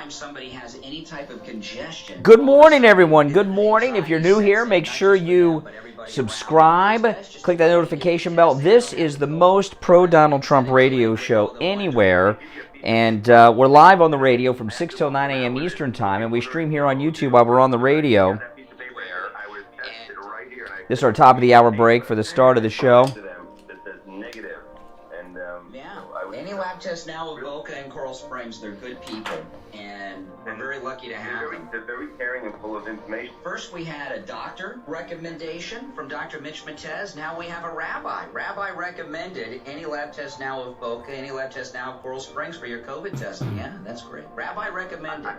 anytime somebody has any type of congestion. Good morning, everyone. Good morning. If you're new here, make sure you subscribe. Click that notification bell. This is the most pro-Donald Trump radio show anywhere. And we're live on the radio from 6 till 9 a.m. Eastern Time. And we stream here on YouTube while we're on the radio. This is our top of the hour break for the start of the show. Any lab tests now with Boca and Coral Springs, they're good people, and we're very lucky to have them. They're very caring and full of information. First, we had a doctor recommendation from Dr. Mitch Matez. Now we have a rabbi. Rabbi recommended any lab test now of Boca, any lab test now of Coral Springs for your COVID testing. Yeah, that's great. Rabbi recommended.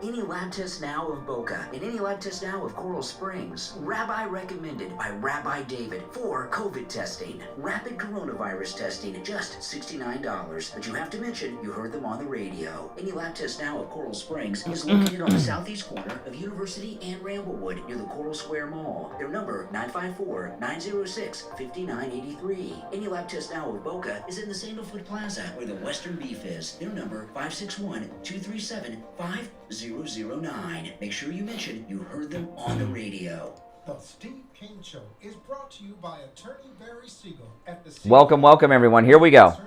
Any lab test now of Boca and any lab test now of Coral Springs. Rabbi recommended by Rabbi David for COVID testing. Rapid coronavirus testing, just $69. But you have to mention you heard them on the radio. Any lab test now of Coral Springs is located on the southeast corner of University and Ramblewood near the Coral Square Mall. Their number, 954-906-5983. Any lab test now of Boca is in the Sandalwood Plaza where the Western Beef is. Their number, 561-237-5009. Make sure you mention you heard them on the radio. The Steve Kane Show is brought to you by Attorney Barry Siegel at the Welcome, everyone. Here we go. A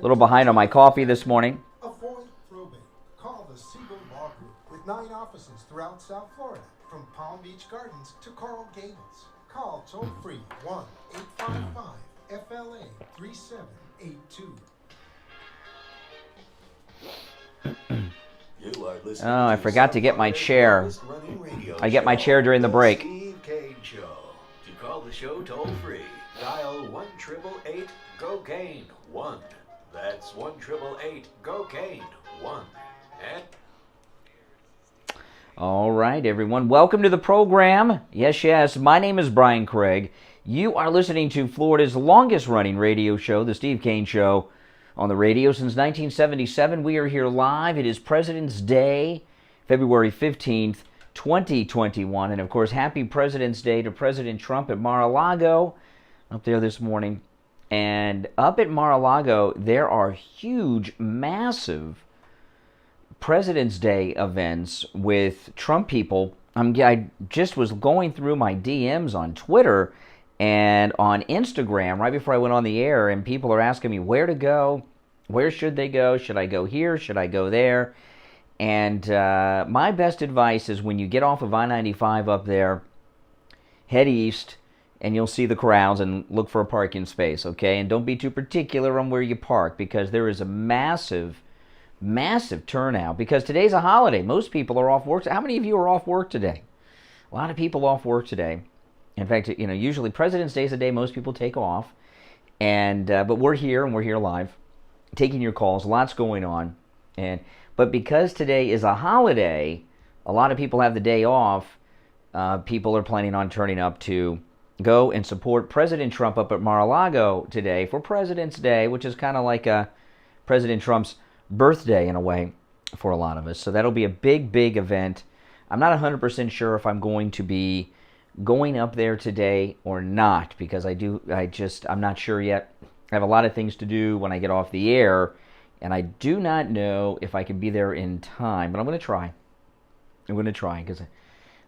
little behind on my coffee this morning. Avoid probate. Call the Siegel Law Group with 9 offices throughout South Florida, from Palm Beach Gardens to Coral Gables. Call toll-free 1-855-FLA-3782. Oh, I forgot to get my chair. I get my chair during the break. Steve Kane Show. To call the show toll free, dial 1-888-GO-KANE-1. That's 1-888-GO-KANE-1. And all right, everyone. Welcome to the program. Yes. My name is Brian Craig. You are listening to Florida's longest-running radio show, The Steve Kane Show. On the radio since 1977, we are here live. It is President's Day, February 15th, 2021. And, of course, happy President's Day to President Trump at Mar-a-Lago up there this morning. And up at Mar-a-Lago, there are huge, massive President's Day events with Trump people. I just was going through my DMs on Twitter and on Instagram right before I went on the air, and people are asking me where to go, where should they go, should I go here, should I go there? And my best advice is when you get off of I-95 up there, head east, and you'll see the crowds and look for a parking space, okay? And don't be too particular on where you park, because there is a massive turnout, because today's a holiday. Most people are off work. How many of you are off work today? A lot of people off work today. In fact, usually President's Day is a day most people take off, and but we're here and we're here live, taking your calls. Lots going on, but because today is a holiday, a lot of people have the day off. People are planning on turning up to go and support President Trump up at Mar-a-Lago today for President's Day, which is kind of like President Trump's birthday in a way for a lot of us. So that'll be a big event. I'm not 100% sure if I'm going to be going up there today or not, because I'm not sure yet. I have a lot of things to do when I get off the air, and I do not know if I can be there in time, but I'm going to try. Because I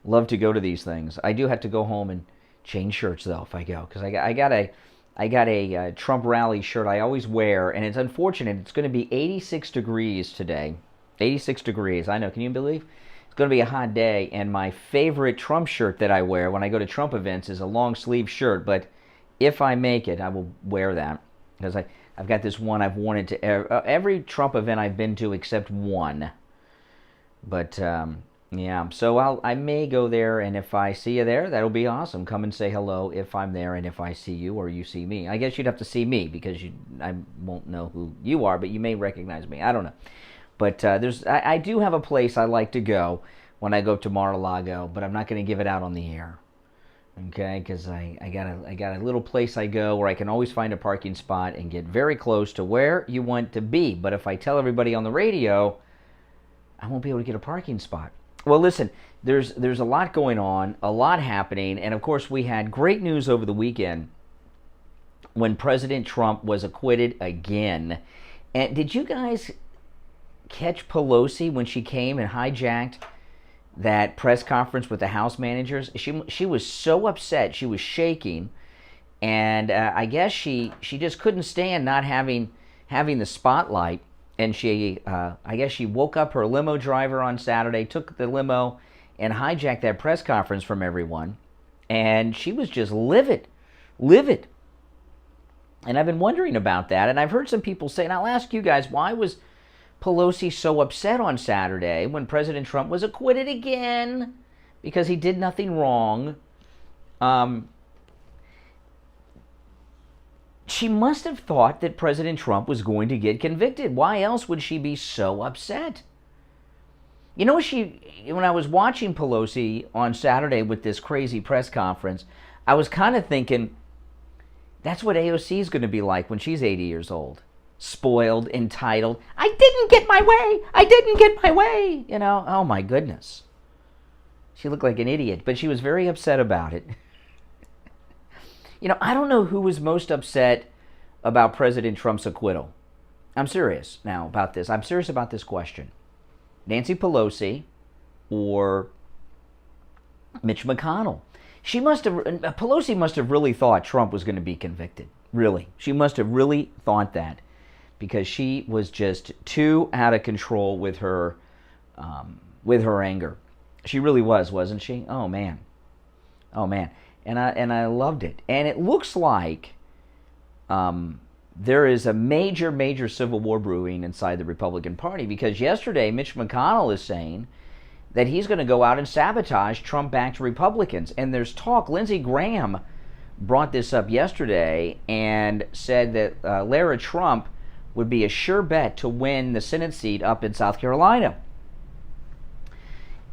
love to go to these things. I do have to go home and change shirts though if I go, because I got a Trump rally shirt I always wear, and it's unfortunate. It's going to be 86 degrees today. 86 degrees. I know. Can you believe? It's going to be a hot day, and my favorite Trump shirt that I wear when I go to Trump events is a long sleeve shirt, but if I make it, I will wear that, because I've got this one I've worn it to every Trump event I've been to except one. But, yeah, so I may go there, and if I see you there, that'll be awesome. Come and say hello if I'm there, and if I see you or you see me. I guess you'd have to see me, because I won't know who you are, but you may recognize me. I don't know. But I do have a place I like to go when I go to Mar-a-Lago, but I'm not going to give it out on the air, okay? Because I got a little place I go where I can always find a parking spot and get very close to where you want to be. But if I tell everybody on the radio, I won't be able to get a parking spot. Well, listen, there's a lot going on, a lot happening, and of course we had great news over the weekend when President Trump was acquitted again. And did you guys catch Pelosi when she came and hijacked that press conference with the House managers? She was so upset. She was shaking. And I guess she just couldn't stand not having the spotlight. And I guess she woke up her limo driver on Saturday, took the limo, and hijacked that press conference from everyone. And she was just livid. And I've been wondering about that. And I've heard some people say, and I'll ask you guys, why was Pelosi so upset on Saturday when President Trump was acquitted again because he did nothing wrong? She must have thought that President Trump was going to get convicted. Why else would she be so upset? You know, when I was watching Pelosi on Saturday with this crazy press conference, I was kind of thinking, that's what AOC is going to be like when she's 80 years old. Spoiled, entitled. I didn't get my way. You know, oh my goodness. She looked like an idiot, but she was very upset about it. You know, I don't know who was most upset about President Trump's acquittal. I'm serious now about this. I'm serious about this question. Nancy Pelosi or Mitch McConnell. Pelosi must have really thought Trump was going to be convicted. Really. She must have really thought that because she was just too out of control with her anger. She really was, wasn't she? Oh man. And I loved it. And it looks like there is a major civil war brewing inside the Republican Party because yesterday Mitch McConnell is saying that he's going to go out and sabotage Trump-backed Republicans. And there's talk, Lindsey Graham brought this up yesterday and said that Lara Trump would be a sure bet to win the Senate seat up in South Carolina.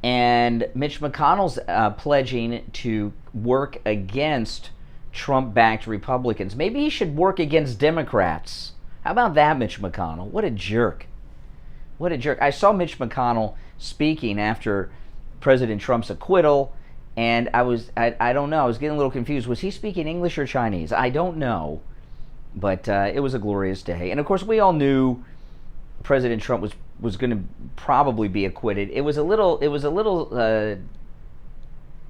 And Mitch McConnell's pledging to work against Trump-backed Republicans. Maybe he should work against Democrats. How about that, Mitch McConnell? What a jerk. What a jerk. I saw Mitch McConnell speaking after President Trump's acquittal, and I don't know, I was getting a little confused. Was he speaking English or Chinese? I don't know, but it was a glorious day. And of course, we all knew President Trump was going to probably be acquitted. It was a little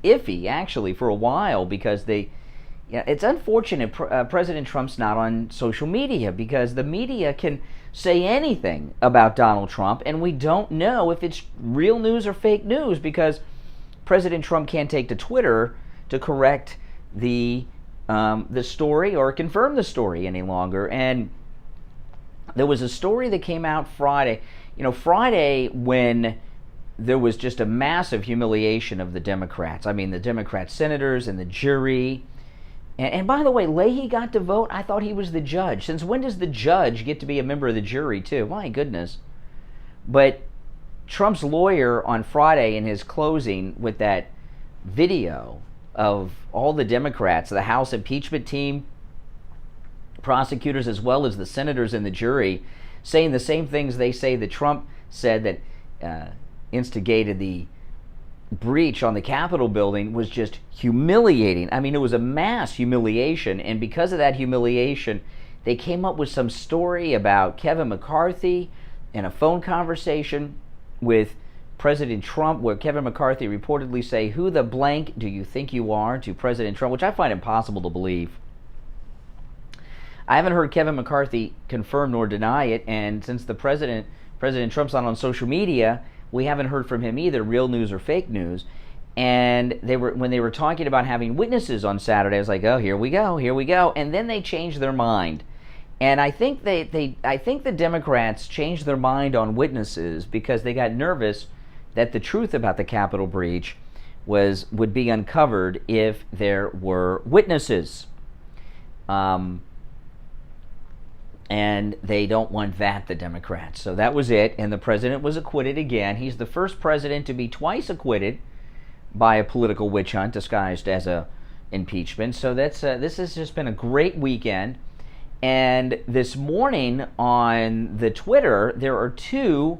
iffy actually for a while because it's unfortunate President Trump's not on social media because the media can say anything about Donald Trump and we don't know if it's real news or fake news because President Trump can't take to Twitter to correct the story or confirm the story any longer. And there was a story that came out Friday. You know, Friday when there was just a massive humiliation of the Democrats. I mean, the Democrat senators and the jury. And by the way, Leahy got to vote. I thought he was the judge. Since when does the judge get to be a member of the jury, too? My goodness. But Trump's lawyer on Friday in his closing with that video of all the Democrats, the House impeachment team, prosecutors, as well as the senators and the jury, saying the same things they say that Trump said that instigated the breach on the Capitol building was just humiliating. I mean, it was a mass humiliation, and because of that humiliation, they came up with some story about Kevin McCarthy and a phone conversation with President Trump where Kevin McCarthy reportedly say, "Who the blank do you think you are?" to President Trump, which I find impossible to believe. I haven't heard Kevin McCarthy confirm nor deny it, and since President Trump's not on social media, we haven't heard from him either, real news or fake news. And when they were talking about having witnesses on Saturday, I was like, oh, here we go. And then they changed their mind. And I think I think the Democrats changed their mind on witnesses because they got nervous that the truth about the Capitol breach would be uncovered if there were witnesses. And they don't want that, the Democrats. So that was it, and the president was acquitted again. He's the first president to be twice acquitted by a political witch hunt disguised as a impeachment. So this has just been a great weekend. And this morning on the Twitter, there are two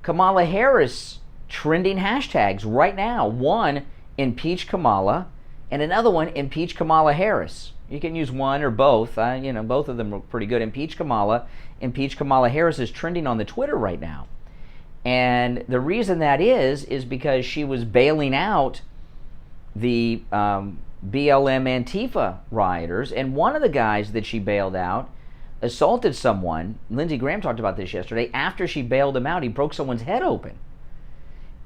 Kamala Harris trending hashtags right now. One, impeach Kamala, and another one, impeach Kamala Harris. You can use one or both. Both of them are pretty good. Impeach Kamala Harris is trending on the Twitter right now. And the reason that is because she was bailing out the BLM Antifa rioters, and one of the guys that she bailed out assaulted someone. Lindsey Graham talked about this yesterday. After she bailed him out, he broke someone's head open.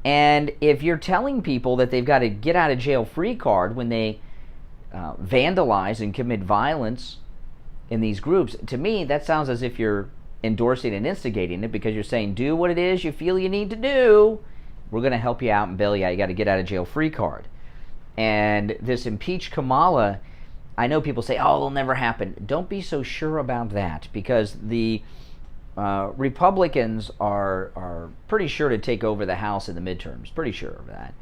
And if you're telling people that they've got a get out of jail free card when they vandalize and commit violence in these groups, to me that sounds as if you're endorsing and instigating it, because you're saying do what it is you feel you need to do. We're going to help you out and bail you out. You got to get out of jail free card. And this impeach Kamala, I know people say, oh, it'll never happen. Don't be so sure about that, because the Republicans are pretty sure to take over the House in the midterms. Pretty sure of that.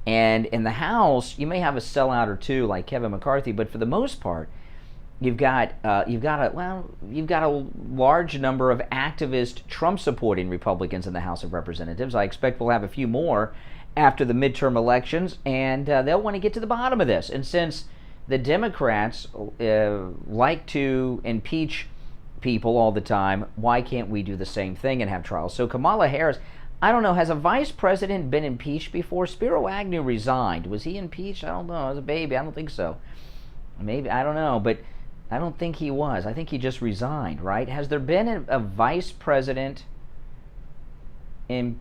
And in the House, you may have a sellout or two like Kevin McCarthy, but for the most part, you've got a large number of activist Trump-supporting Republicans in the House of Representatives. I expect we'll have a few more after the midterm elections, and they'll want to get to the bottom of this. And since the Democrats like to impeach people all the time, why can't we do the same thing and have trials? So Kamala Harris, I don't know, has a vice president been impeached before? Spiro Agnew resigned. Was he impeached? I don't know. As a baby, I don't think so. Maybe, I don't know, but I don't think he was. I think he just resigned, right? Has there been a vice president impeached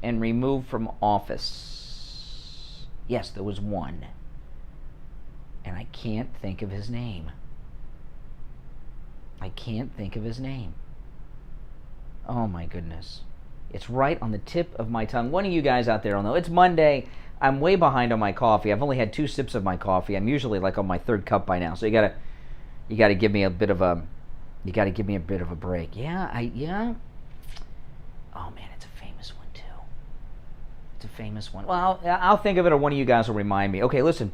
and removed from office? Yes, there was one. And I can't think of his name. I can't think of his name. Oh my goodness. It's right on the tip of my tongue. One of you guys out there will know. It's Monday. I'm way behind on my coffee. I've only had 2 sips of my coffee. I'm usually like on my 3rd cup by now. So you gotta give me a bit of a break. Yeah. Oh man, it's a famous one too. It's a famous one. Well, I'll think of it, or one of you guys will remind me. Okay, listen.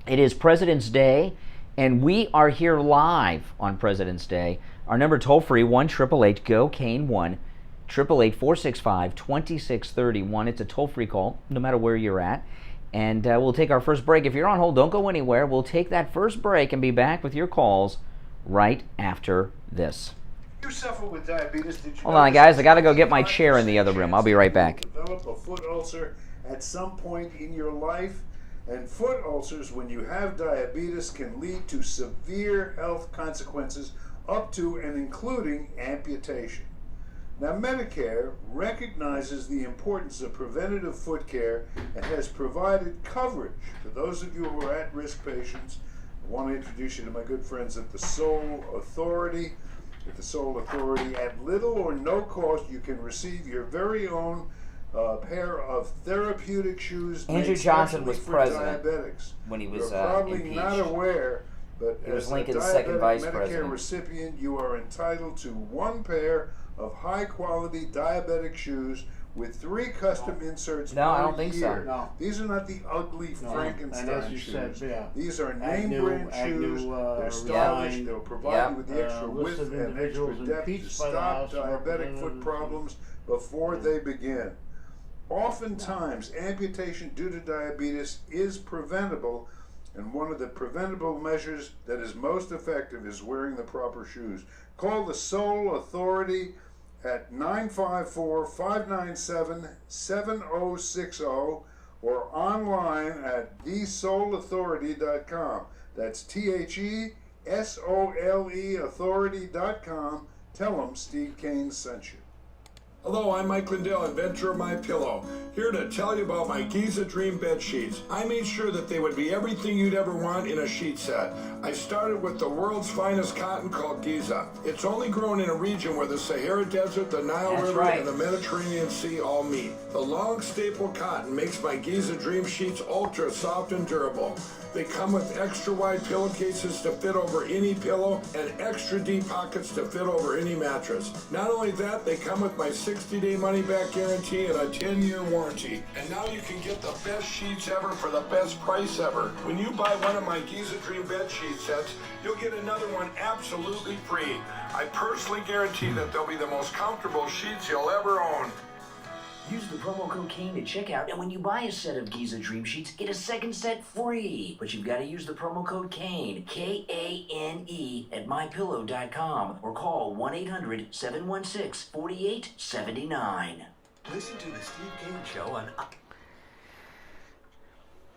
It is President's Day, and we are here live on President's Day. Our number toll-free, 1-888-GO-CANE, 1-888-465-2631. It's a toll-free call, no matter where you're at. And we'll take our first break. If you're on hold, don't go anywhere. We'll take that first break and be back with your calls right after this. You suffer with diabetes. Did you Hold on, guys. I got to go get my chair in the other room. I'll be right back. Develop a foot ulcer at some point in your life. And foot ulcers, when you have diabetes, can lead to severe health consequences, up to and including amputation. Now, Medicare recognizes the importance of preventative foot care and has provided coverage for those of you who are at-risk patients. I want to introduce you to my good friends at the Soul Authority. At the Soul Authority, at little or no cost, you can receive your very own pair of therapeutic shoes. Andrew Johnson was president diabetics. When he was You're probably impeached. not aware, but He was as Lincoln's a second diabetic vice Medicare president. recipient, you are entitled to 1 pair of high-quality diabetic shoes with 3 custom inserts No, I per don't think so. year. No. These are not the ugly No, Frankenstein and as you shoes. said, yeah. These are name-brand shoes. They're stylish. resigned. They'll provide Yep. you with the extra List width of and extra individuals depth to impeached by the stop House of diabetic foot Representatives. problems before they begin. Oftentimes, amputation due to diabetes is preventable, and one of the preventable measures that is most effective is wearing the proper shoes. Call the Soul Authority at 954-597-7060 or online at thesoulauthority.com. That's THESOLE authority.com. Tell them Steve Kane sent you. Hello, I'm Mike Lindell, inventor of MyPillow, here to tell you about my Giza Dream bed sheets. I made sure that they would be everything you'd ever want in a sheet set. I started with the world's finest cotton called Giza. It's only grown in a region where the Sahara Desert, the Nile That's River, right. and the Mediterranean Sea all meet. The long staple cotton makes my Giza Dream sheets ultra soft and durable. They come with extra wide pillowcases to fit over any pillow and extra deep pockets to fit over any mattress. Not only that, they come with my 60-day money-back guarantee and a 10-year warranty. And now you can get the best sheets ever for the best price ever. When you buy one of my Giza Dream bed sheet sets, you'll get another one absolutely free. I personally guarantee that they'll be the most comfortable sheets you'll ever own. Use the promo code Kane at checkout, and when you buy a set of Giza Dream Sheets, get a second set free. But you've got to use the promo code Kane, Kane, at mypillow.com, or call 1-800-716-4879. Listen to the Steve Kane Show on...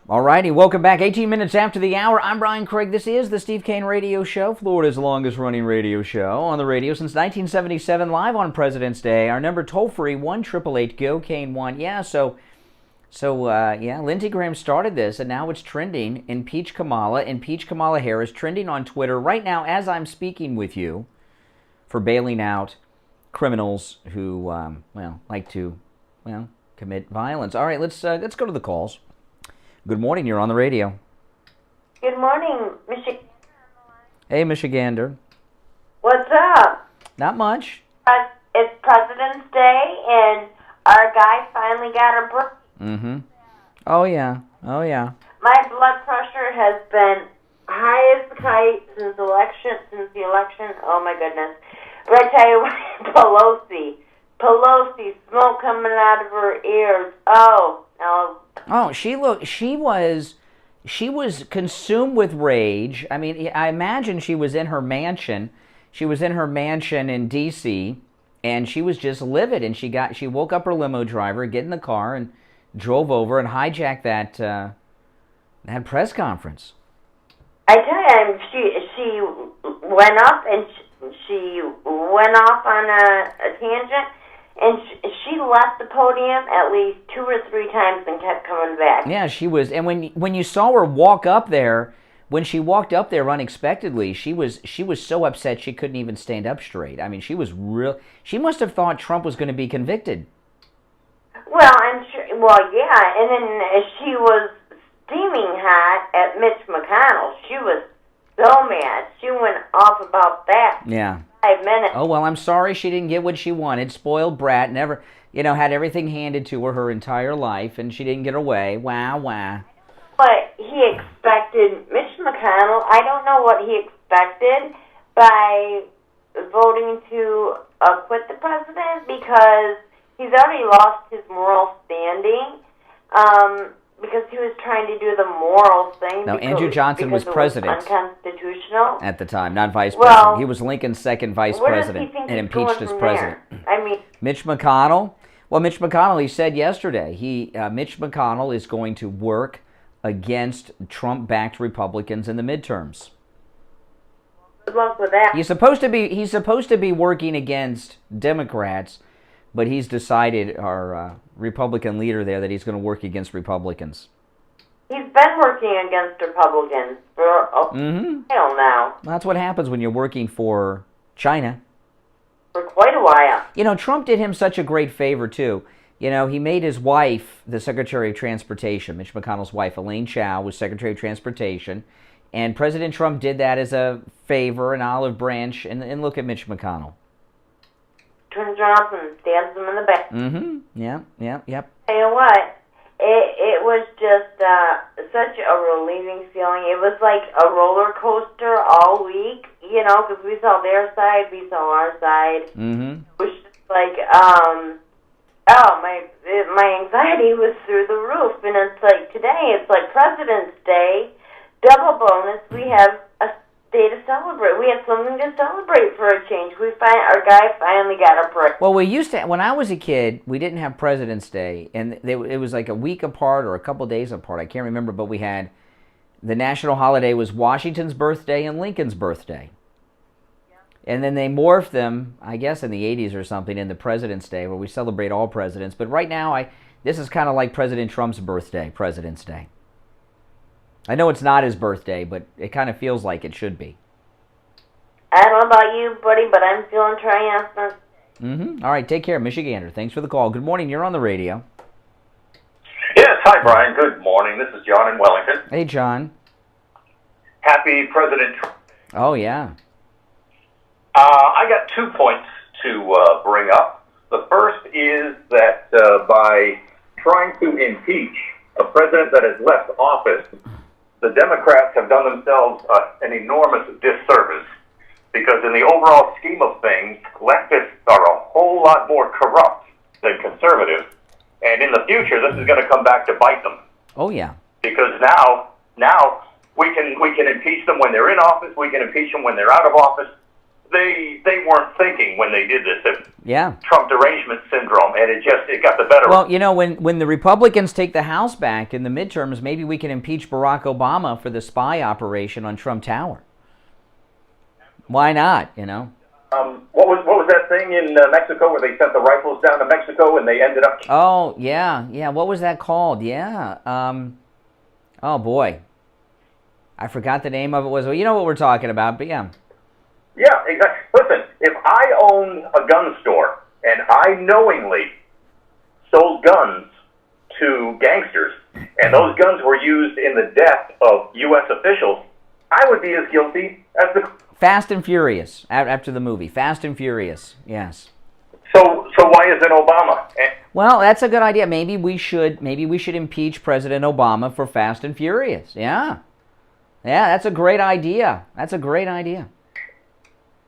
All righty, welcome back. 18 minutes after the hour. I'm Brian Craig. This is the Steve Kane Radio Show, Florida's longest-running radio show on the radio since 1977, live on President's Day. Our number toll-free, 1-888-GO-KANE-1. Yeah, so Lindsey Graham started this, and now it's trending. Impeach Kamala Harris, trending on Twitter right now as I'm speaking with you, for bailing out criminals who, like to, commit violence. All right, let's go to the calls. Good morning, you're on the radio. Good morning, Michigan. Hey, Michigander. What's up? Not much. It's President's Day, and our guy finally got a break. Mm-hmm. Oh, yeah. My blood pressure has been high as a kite since the election. Oh, my goodness. But I tell you what, Pelosi, smoke coming out of her ears. Oh, no. Oh, she was consumed with rage. I mean, I imagine she was in her mansion. She was in her mansion in D.C., and she was just livid. And she woke up her limo driver, get in the car, and drove over and hijacked that press conference. I tell you, she went up and she went off on a tangent. And she left the podium at least 2 or 3 times and kept coming back. Yeah, she was. And when you saw her walk up there, when she walked up there unexpectedly, she was so upset she couldn't even stand up straight. I mean, she was real. She must have thought Trump was going to be convicted. Well, I'm sure. Well, yeah. And then she was steaming hot at Mitch McConnell. She was so mad. She went off about that. Yeah. 5 minutes. Oh, well, I'm sorry she didn't get what she wanted. Spoiled brat, never, had everything handed to her entire life, and she didn't get her way. Wah. But he expected, Mitch McConnell, I don't know what he expected by voting to acquit the president, because he's already lost his moral standing. Because he was trying to do the moral thing. No, Andrew Johnson was president. Was unconstitutional. At the time, not vice president. He was Lincoln's second vice president and impeached as president. I mean, Mitch McConnell. Well, Mitch McConnell, he said yesterday, Mitch McConnell is going to work against Trump-backed Republicans in the midterms. Good luck with that. He's supposed to be working against Democrats, but he's decided, our Republican leader there, that he's going to work against Republicans. He's been working against Republicans for a while now. That's what happens when you're working for China. For quite a while. Trump did him such a great favor, too. He made his wife the Secretary of Transportation. Mitch McConnell's wife, Elaine Chao, was Secretary of Transportation. And President Trump did that as a favor, an olive branch. And look at Mitch McConnell. Turns around and stabs him in the back. Mm-hmm. Yep. Tell you what, it was just such a relieving feeling. It was like a roller coaster all week, because we saw their side, we saw our side. Mm-hmm. It was just like, my anxiety was through the roof. And it's like, today, it's like President's Day, double bonus, we have a day to celebrate. We had something to celebrate for a change. Our guy finally got a break. Well, we used to, when I was a kid, we didn't have President's Day, and it was like a week apart or a couple days apart. I can't remember, but we had, the national holiday was Washington's birthday and Lincoln's birthday. And then they morphed them, I guess in the 80s or something, into President's Day, where we celebrate all presidents. But right now, this is kind of like President Trump's birthday, President's Day. I know it's not his birthday, but it kind of feels like it should be. I don't know about you, buddy, but I'm feeling triumphant. Mm-hmm. All right, take care, Michigander. Thanks for the call. Good morning. You're on the radio. Yes, hi, Brian. Good morning. This is John in Wellington. Hey, John. Happy President Trump. Oh, yeah. I got 2 points to bring up. The first is that by trying to impeach a president that has left office, the Democrats have done themselves an enormous disservice, because in the overall scheme of things, leftists are a whole lot more corrupt than conservatives, And in the future, this is going to come back to bite them. Oh, yeah. Because now we can impeach them when they're in office. We can impeach them when they're out of office. They weren't thinking when they did this. Yeah. Trump derangement syndrome, and it got the better of Well, you know, when the Republicans take the House back in the midterms, maybe we can impeach Barack Obama for the spy operation on Trump Tower. Why not, you know? What was that thing in Mexico where they sent the rifles down to Mexico and they ended up... Oh, yeah. What was that called? Yeah. Oh, boy. I forgot the name of it. Well, you know what we're talking about, but yeah. Yeah, exactly. Listen, if I owned a gun store and I knowingly sold guns to gangsters and those guns were used in the death of U.S. officials, I would be as guilty as the... Fast and Furious, after the movie. Fast and Furious, yes. So why isn't Obama? Well, that's a good idea. Maybe we should impeach President Obama for Fast and Furious. Yeah. Yeah, that's a great idea. That's a great idea.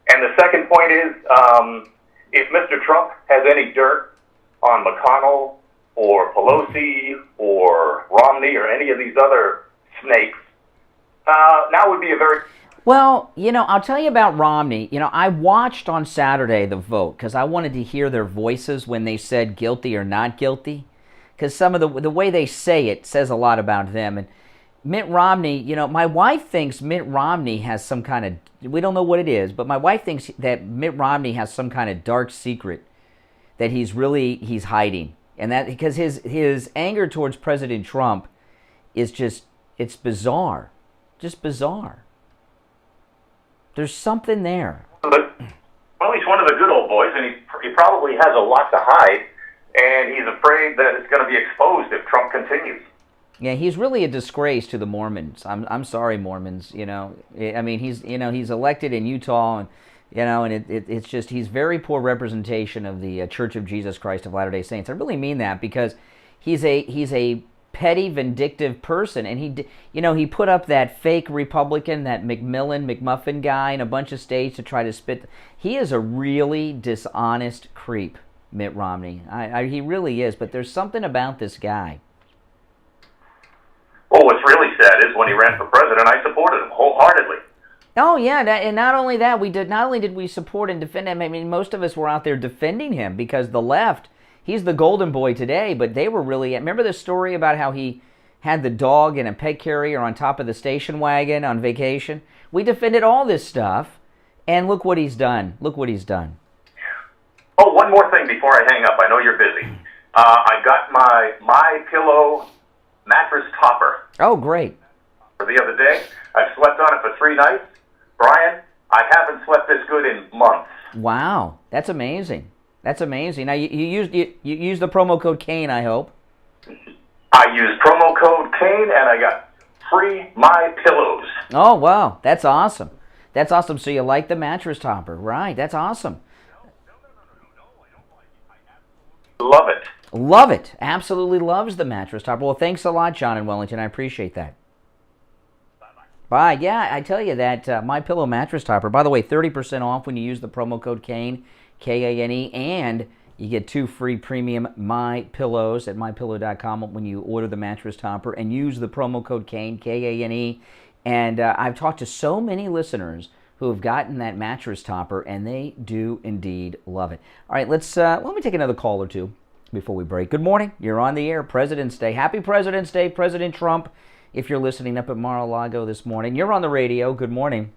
And the second point is, if Mr. Trump has any dirt on McConnell or Pelosi or Romney or any of these other snakes, now would be a very... Well, you know, I'll tell you about Romney. You know, I watched on Saturday the vote because I wanted to hear their voices when they said guilty or not guilty, because some of the way they say it says a lot about them. And Mitt Romney, you know, my wife thinks Mitt Romney has some kind of, we don't know what it is, but my wife thinks that Mitt Romney has some kind of dark secret that he's hiding. And that because his anger towards President Trump is just, it's bizarre. Just bizarre. There's something there. Well, he's one of the good old boys, and he probably has a lot to hide, and he's afraid that it's going to be exposed if Trump continues. Yeah, he's really a disgrace to the Mormons. I'm sorry, Mormons. You know, I mean, he's elected in Utah, and you know, and it's just he's very poor representation of the Church of Jesus Christ of Latter-day Saints. I really mean that because he's a petty, vindictive person, and he put up that fake Republican, that McMuffin guy in a bunch of states to try to spit. He is a really dishonest creep, Mitt Romney. He really is, but there's something about this guy. Well, what's really sad is when he ran for president, I supported him wholeheartedly. Oh yeah, and not only that, not only did we support and defend him. I mean, most of us were out there defending him because the left. He's the golden boy today, but they were really... Remember the story about how he had the dog and a pet carrier on top of the station wagon on vacation? We defended all this stuff, and look what he's done. Look what he's done. Oh, one more thing before I hang up. I know you're busy. I got my pillow mattress topper. Oh, great. For the other day. I've slept on it for 3 nights. Brian, I haven't slept this good in months. Wow, that's amazing. That's amazing. Now, you used the promo code Kane, I hope. I used promo code Kane, and I got free My Pillows. Oh, wow. That's awesome. That's awesome. So you like the mattress topper. Right. That's awesome. No. Love it. Love it. Absolutely loves the mattress topper. Well, thanks a lot, John in Wellington. I appreciate that. Bye. Yeah, I tell you that My Pillow mattress topper. By the way, 30% off when you use the promo code Kane. Kane, and you get 2 free premium My Pillows at mypillow.com when you order the mattress topper and use the promo code Kane, Kane. And I've talked to so many listeners who have gotten that mattress topper, and they do indeed love it. All right, let me take another call or two before we break. Good morning. You're on the air. President's Day. Happy President's Day, President Trump. If you're listening up at Mar-a-Lago this morning, you're on the radio. Good morning.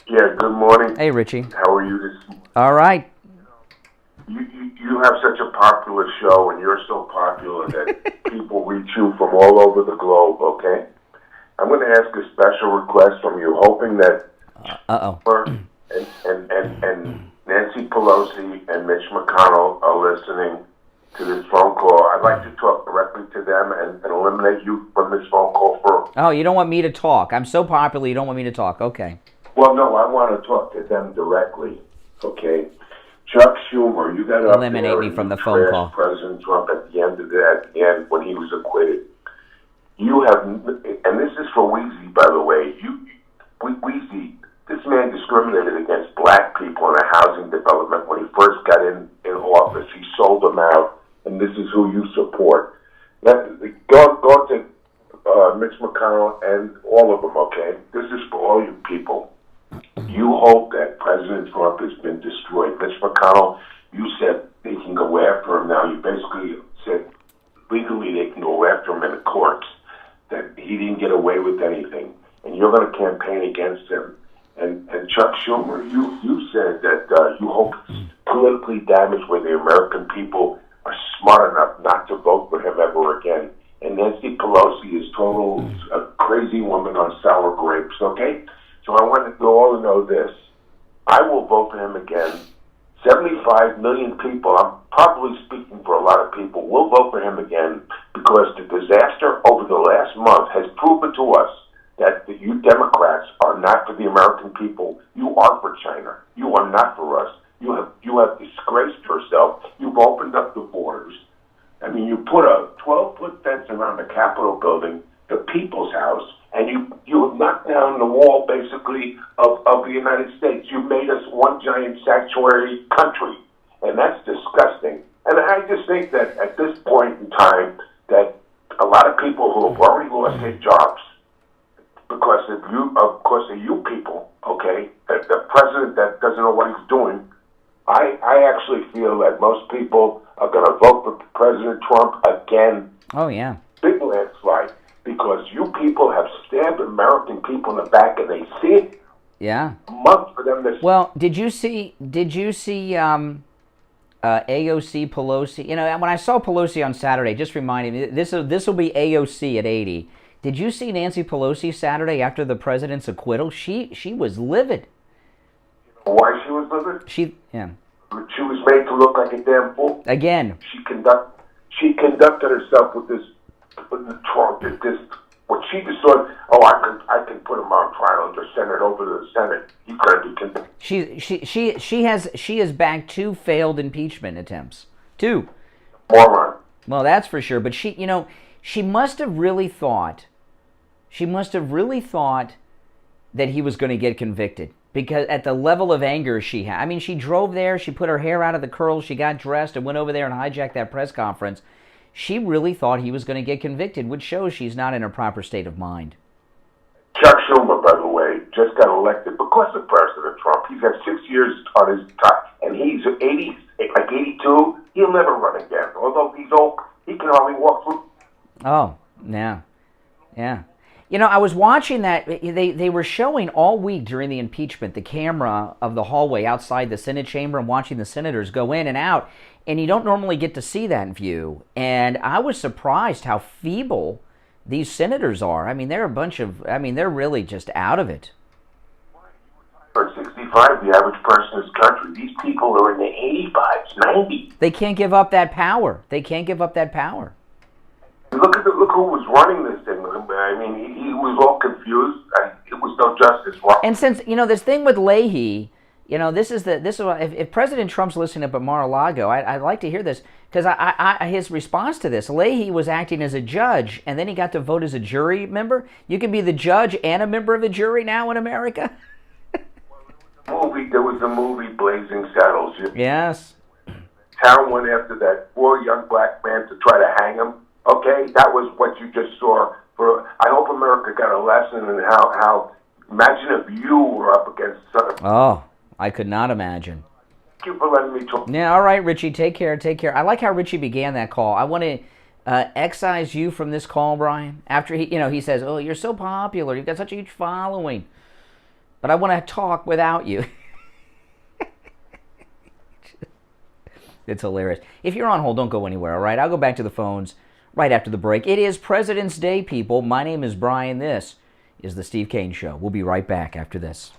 Yeah, good morning. Hey, Richie. How are you this morning? All right. You have such a popular show, and you're so popular that people reach you from all over the globe, okay? I'm going to ask a special request from you, hoping that and Nancy Pelosi and Mitch McConnell are listening to this phone call. I'd like to talk directly to them and eliminate you from this phone call for... Oh, you don't want me to talk. I'm so popular, you don't want me to talk. Okay. Well, no, I want to talk to them directly, okay? Chuck Schumer, you got up eliminate me from the phone call. President Trump at the end when he was acquitted. You have, and this is for Weezy, by the way. Weezy, this man discriminated against black people in a housing development when he first got in office. He sold them out and this is who you support. Go to Mitch McConnell and all of them, okay? This is for all you people. You hope that President Trump has been destroyed. Mitch McConnell, you said they can go after him now. You basically said legally they can go after him in the courts, that he didn't get away with anything. And you're going to campaign against him. And Chuck Schumer, you said that you hope it's politically damaged where the American people are smart enough not to vote for him ever again. And Nancy Pelosi is a crazy woman on sour grapes, okay? So I want you all to know this. I will vote for him again. 75 million people, I'm probably speaking for a lot of people, will vote for him again because the disaster over the last month has proven to us that you Democrats are not for the American people. You are for China. You are not for us. You have disgraced yourself. You've opened up the borders. I mean, you put a 12-foot fence around the Capitol building, the People's House, and you have knocked down the wall, basically, of the United States. You made us one giant sanctuary country, and that's disgusting. And I just think that at this point in time, that a lot of people who have already lost their jobs because of you people, okay, the president that doesn't know what he's doing, I actually feel that most people are going to vote for President Trump again. Oh, yeah. Big landslide, because you people have stabbed American people in the back, and they see it. Yeah. A month for them to... Well, did you see AOC Pelosi? You know, when I saw Pelosi on Saturday, just reminded me, this will be AOC at 80. Did you see Nancy Pelosi Saturday after the president's acquittal? She was livid. Why she was livid? She was made to look like a damn fool. Again. She conducted herself with this Trump. What she just thought, I can put him on trial and just send it over to the Senate. He's going to be convicted. She has backed 2 failed impeachment attempts. 2. Moron. Well, that's for sure. But she must have really thought that he was going to get convicted. Because at the level of anger she had. I mean, she drove there, she put her hair out of the curls, she got dressed and went over there and hijacked that press conference. She really thought he was going to get convicted, which shows she's not in her proper state of mind. Chuck Schumer, by the way, just got elected because of President Trump. He's got 6 years on his top, and he's 82. He'll never run again. Although he's old, he can hardly walk through. Oh, yeah. Yeah. You know, I was watching that. They were showing all week during the impeachment the camera of the hallway outside the Senate chamber and watching the senators go in and out. And you don't normally get to see that view. And I was surprised how feeble these senators are. I mean, they're they're really just out of it. For 65, the average person in this country, these people are in the 85s, 90s. They can't give up that power. Look who was running this thing. I mean, he was all confused. It was no justice. And since, this thing with Leahy, if President Trump's listening up at Mar-a-Lago, I'd like to hear this, because his response to this, Leahy was acting as a judge, and then he got to vote as a jury member. You can be the judge and a member of a jury now in America? There was a movie, Blazing Saddles. Yes. Town went after that poor young black man to try to hang him. Okay, that was what you just saw. I hope America got a lesson in how. Imagine if you were up against something. Oh, I could not imagine. Thank you for letting me talk. Yeah, all right, Richie. Take care. I like how Richie began that call. I want to excise you from this call, Brian. After he says, "Oh, you're so popular. You've got such a huge following," but I want to talk without you. It's hilarious. If you're on hold, don't go anywhere. All right, I'll go back to the phones right after the break. It is President's Day, people. My name is Brian. This is the Steve Kane Show. We'll be right back after this.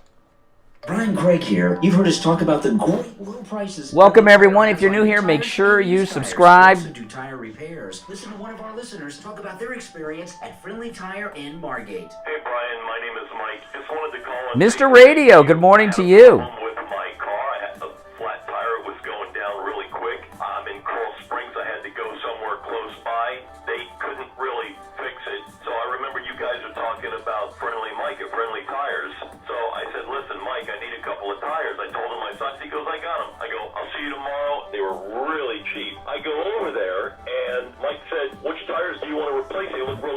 Brian Craig here. You've heard us talk about the great low prices. Welcome, everyone. If you're new here, make sure you subscribe. Listen to Tire Repairs. Listen to one of our listeners talk about their experience at Friendly Tire in Margate. Hey, Brian. My name is Mike. Just wanted to call and Mr. Radio, good morning to you. With my car, I had a flat tire. It was going down really quick. I'm in Coral Springs. I had to go somewhere close by. They couldn't really fix it. So I remember you guys are talking about Friendly Mike at Friendly Tires. So I said, listen, Mike, I need a couple of tires. I told him my size. He goes, I got them. I go, I'll see you tomorrow. They were really cheap. I go over there,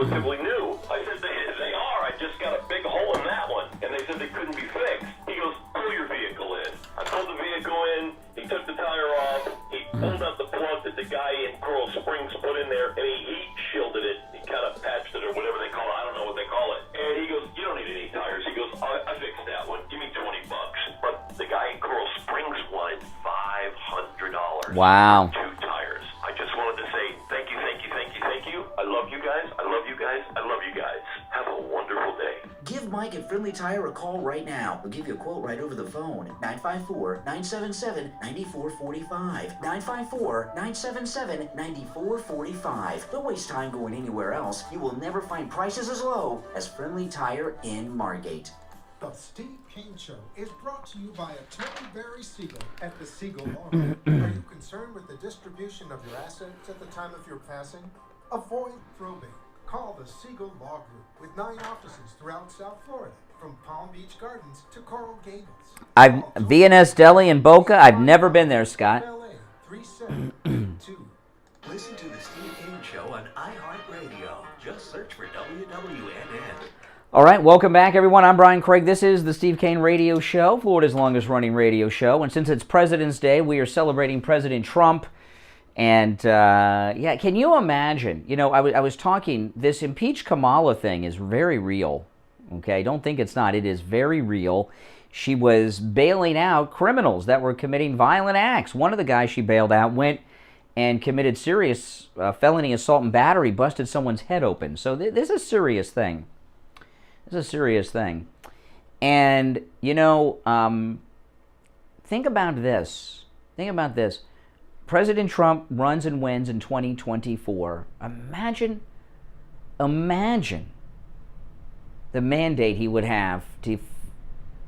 relatively new. I said, they are. I just got a big hole in that one. And they said they couldn't be fixed. He goes, pull your vehicle in. I pulled the vehicle in. He took the tire off. He pulled out the plug that the guy in Coral Springs put in there, and he heat shielded it. He kind of patched it or whatever they call it. I don't know what they call it. And he goes, you don't need any tires. He goes, I fixed that one. Give me $20. But the guy in Coral Springs wanted $500. Wow. For 2 tires. I just wanted to say thank you, thank you, thank you, thank you. I love you guys. I love you guys. I love you guys. Have a wonderful day. Give Mike at Friendly Tire a call right now. We'll give you a quote right over the phone. 954-977-9445. 954-977-9445. Don't waste time going anywhere else. You will never find prices as low as Friendly Tire in Margate. The Steve Kane Show is brought to you by Attorney Barry Siegel at the Siegel Law Group. Are you concerned with the distribution of your assets at the time of your passing? Avoid probate. Call the Siegel Law Group with 9 offices throughout South Florida, from Palm Beach Gardens to Coral Gables. V&S Deli in Boca. I've never been there, Scott. LA 3782. Listen to the Steve Kane Show on iHeartRadio. Just search for WWNN. All right, welcome back, everyone. I'm Brian Craig. This is the Steve Kane Radio Show, Florida's longest-running radio show. And since it's President's Day, we are celebrating President Trump. And, yeah, can you imagine? You know, I was talking, this IMPEACH Kamala thing is very real, okay? Don't think it's not. It is very real. She was bailing out criminals that were committing violent acts. One of the guys she bailed out went and committed serious felony assault and battery, busted someone's head open. So this is a serious thing. This is a serious thing. And, you know, think about this. Think about this. President Trump runs and wins in 2024. Imagine the mandate he would have to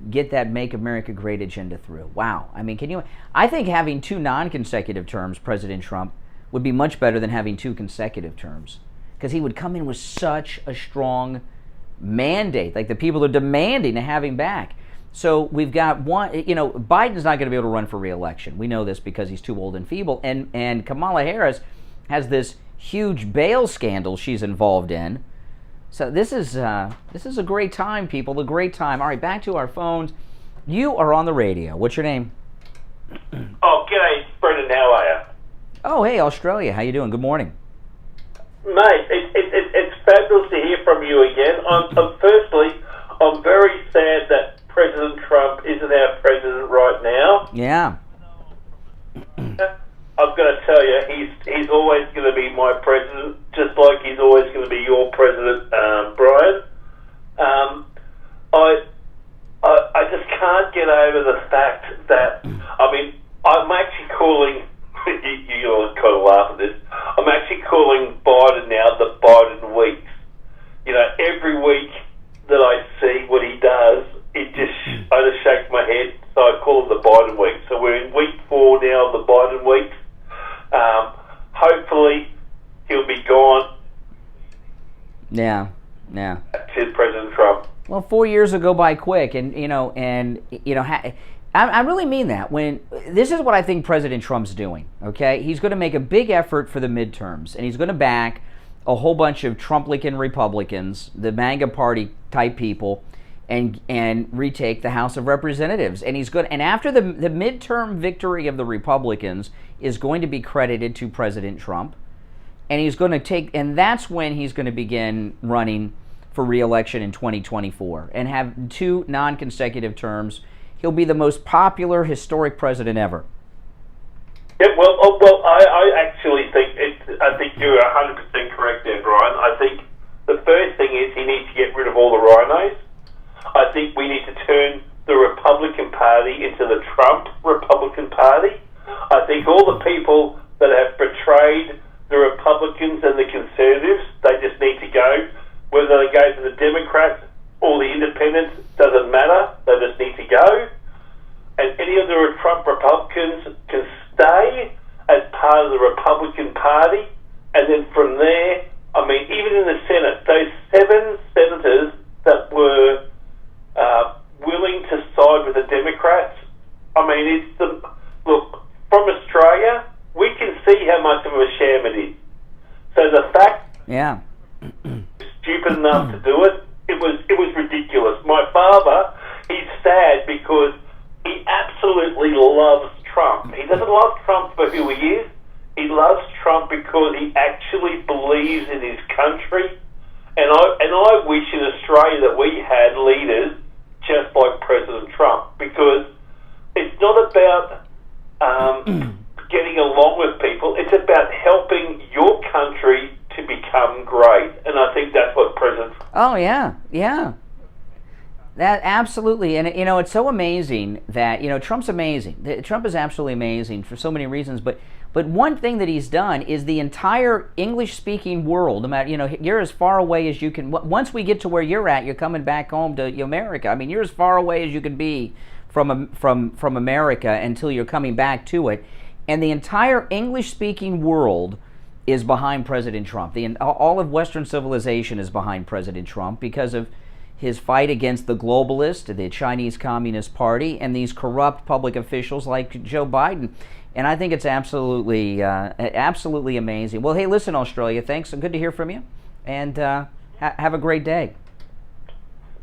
get that Make America Great agenda through. Wow. I mean, I think having 2 non-consecutive terms, President Trump, would be much better than having 2 consecutive terms. Because he would come in with such a strong mandate, like the people are demanding to have him back. So we've got one, you know, Biden's not going to be able to run for re-election. We know this because he's too old and feeble. And Kamala Harris has this huge bail scandal she's involved in. So this is a great time, people, a great time. All right, back to our phones. You are on the radio. What's your name? Oh, g'day, Brendan. How are you? Oh, hey, Australia. How you doing? Good morning. Mate, it's fabulous to hear from you again. Firstly, I'm very sad that President Trump isn't our president right now. Yeah. I'm going to tell you, he's always going to be my president, just like he's always going to be your president, Brian. I just can't get over the fact that, I mean, I'm actually calling, you'll kind of laugh at this, I'm actually calling Biden now the Biden weeks. You know, every week that I see what he does, I just shake my head, so I call it the Biden week. So we're in week 4 now of the Biden week. Hopefully, he'll be gone. Yeah. Cheers, President Trump. Well, 4 years will go by quick, and I really mean that. When this is what I think President Trump's doing. Okay, he's going to make a big effort for the midterms, and he's going to back a whole bunch of Trump-licking Republicans, the MAGA party type people, and retake the House of Representatives. And he's good. And after the midterm victory of the Republicans is going to be credited to President Trump, and he's going to and that's when he's going to begin running for re-election in 2024 and have 2 non-consecutive terms. He'll be the most popular historic president ever. Yeah, well, I actually think I think you're 100% correct there, Brian. I think the first thing is he needs to get rid of all the rhinos. I think we need to turn the Republican Party into the Trump Republican Party. I think all the people that have betrayed the Republicans and the conservatives, they just need to go. Whether they go to the Democrats or the independents, doesn't matter. They just need to go. And any of the Trump Republicans can stay as part of the Republican Party. And then from there, I mean, even in the Senate, those 7 senators that were willing to side with the Democrats, I mean, look, from Australia, we can see how much of a sham it is. So the fact stupid enough to do it. It was ridiculous. My father, he's sad because he absolutely loves Trump. He doesn't love Trump for who he is. He loves Trump because he actually believes in his country. And I wish in Australia that we had leaders just like President Trump, because it's not about getting along with people. It's about helping your country to become great. And I think that's what President Trump... Oh, yeah. That absolutely, and it's so amazing that Trump's amazing. Trump is absolutely amazing for so many reasons. But one thing that he's done is the entire English-speaking world. No matter you're as far away as you can. Once we get to where you're at, you're coming back home to America. I mean, you're as far away as you can be from America until you're coming back to it. And the entire English-speaking world is behind President Trump. All of Western civilization is behind President Trump because of his fight against the globalists, the Chinese Communist Party, and these corrupt public officials like Joe Biden. And I think it's absolutely amazing. Well, hey, listen, Australia, thanks. Good to hear from you. And have a great day.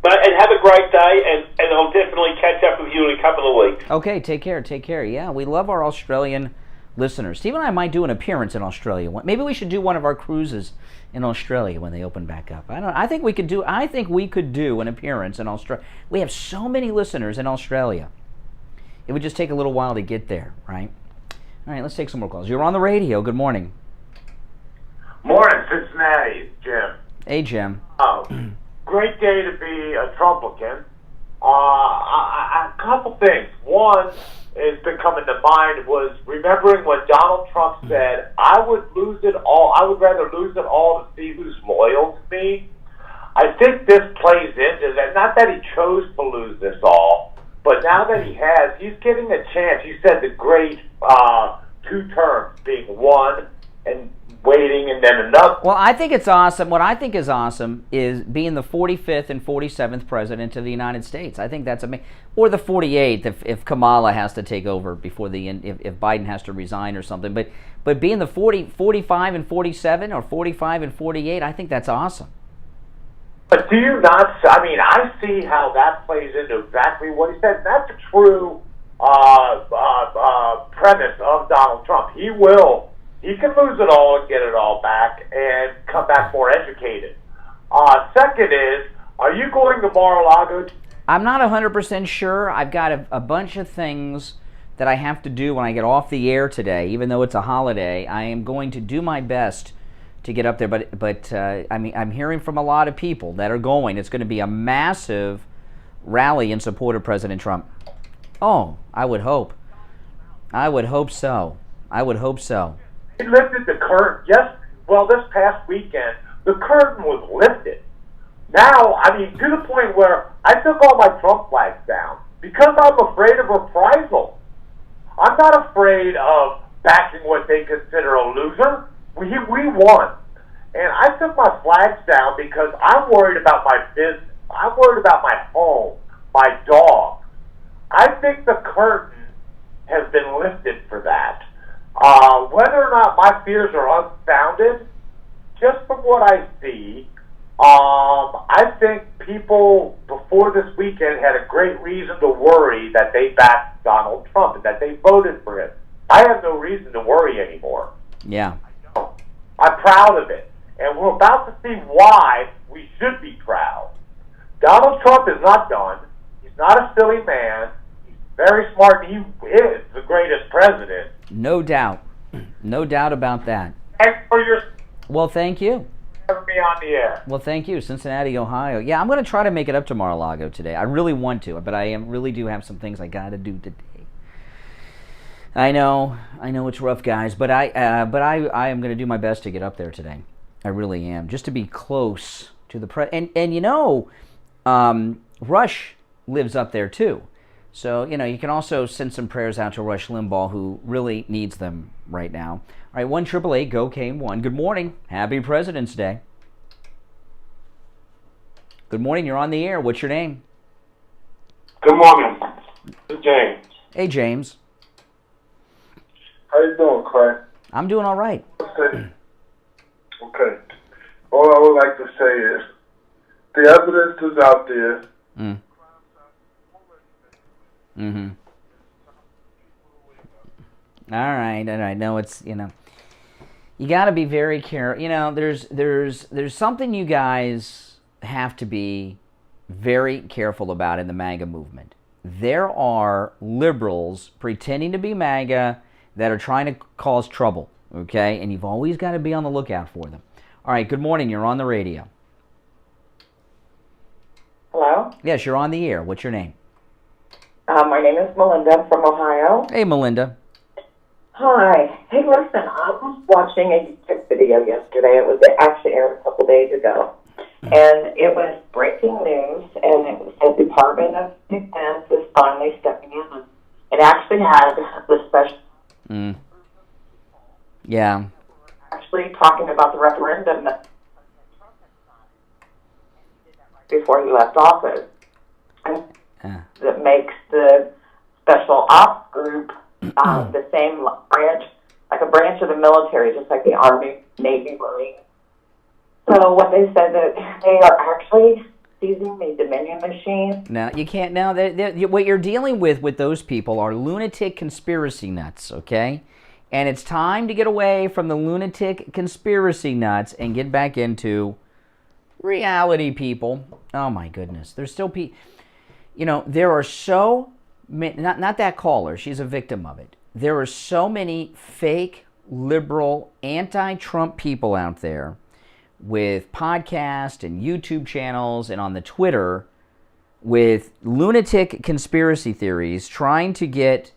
And have a great day, and I'll definitely catch up with you in a couple of weeks. Okay, take care. Yeah, we love our Australian listeners. Steve and I might do an appearance in Australia. Maybe we should do one of our cruises in Australia when they open back up. I think we could do an appearance in Australia. We have so many listeners in Australia. It would just take a little while to get there, right? All right, let's take some more calls. You're on the radio. Good morning. Morning, Cincinnati. It's Jim. Hey, Jim. Great day to be a Trumplican. A couple things. One is been coming to mind was remembering when Donald Trump said, I would rather lose it all to see who's loyal to me. I think this plays into that. Not that he chose to lose this all, but now that he has, he's getting a chance. You said the great 2 terms, being one and waiting and then another. Well, I think it's awesome. What I think is awesome is being the 45th and 47th president of the United States. I think that's amazing. Or the 48th if Kamala has to take over before the end, if Biden has to resign or something. But being the 45 and 47 or 45 and 48, I think that's awesome. But do you not? I mean, I see how that plays into exactly what he said. That's a true premise of Donald Trump. He can lose it all and get it all back and come back more educated. Second is, are you going to Mar-a-Lago? I'm not 100% sure. I've got a bunch of things that I have to do when I get off the air today. Even though it's a holiday, I am going to do my best to get up there. But I'm hearing from a lot of people that are going. It's going to be a massive rally in support of President Trump. Oh, I would hope. I would hope so. He lifted the curtain. This past weekend, the curtain was lifted. Now, I mean, to the point where I took all my Trump flags down because I'm afraid of reprisal. I'm not afraid of backing what they consider a loser. We won. And I took my flags down because I'm worried about my business. I'm worried about my home, my dog. I think the curtain has been lifted for that. Whether or not my fears are unfounded, just from what I see, I think people before this weekend had a great reason to worry that they backed Donald Trump and that they voted for him. I have no reason to worry anymore. Yeah. I'm proud of it. And we're about to see why we should be proud. Donald Trump is not done. He's not a silly man. He's very smart. He is the greatest president. No doubt. No doubt about that. Thanks for your... Well, thank you. Having me on the air. Well, thank you. Cincinnati, Ohio. Yeah, I'm going to try to make it up to Mar-a-Lago today. I really want to, but I really do have some things I got to do today. I know it's rough, guys, but I am going to do my best to get up there today. I really am, just to be close to the and Rush lives up there too, so you can also send some prayers out to Rush Limbaugh, who really needs them right now. All right, 1-888-GO-KANE-1. Good morning, happy President's Day. Good morning, you're on the air. What's your name? Good morning, it's James. Hey, James. How you doing, Clay? I'm doing all right. Okay. All I would like to say is The evidence is out there. All right. No, it's, you got to be very careful. There's something you guys have to be very careful about in the MAGA movement. There are liberals pretending to be MAGA that are trying to cause trouble, okay? And you've always got to be on the lookout for them. All right, good morning. You're on the radio. Hello? Yes, you're on the air. What's your name? My name is Melinda. I'm from Ohio. Hey, Melinda. Hi. Hey, listen, I was watching a YouTube video yesterday. It was actually aired a couple days ago. And it was breaking news, and it was the Department of Defense is finally stepping in. It actually had the special... Yeah. Actually talking about the referendum before he left office. And that makes the special ops group the same branch, like a branch of the military, just like the Army, Navy, Marine. So what they said that they are actually seizing the Dominion machine. Now, you can't, now, what you're dealing with those people are lunatic conspiracy nuts, okay? And it's time to get away from the lunatic conspiracy nuts and get back into reality, people. Oh, my goodness. There's still people, there are so many, not that caller, she's a victim of it. There are so many fake, liberal, anti-Trump people out there with podcasts and YouTube channels and on the Twitter with lunatic conspiracy theories trying to get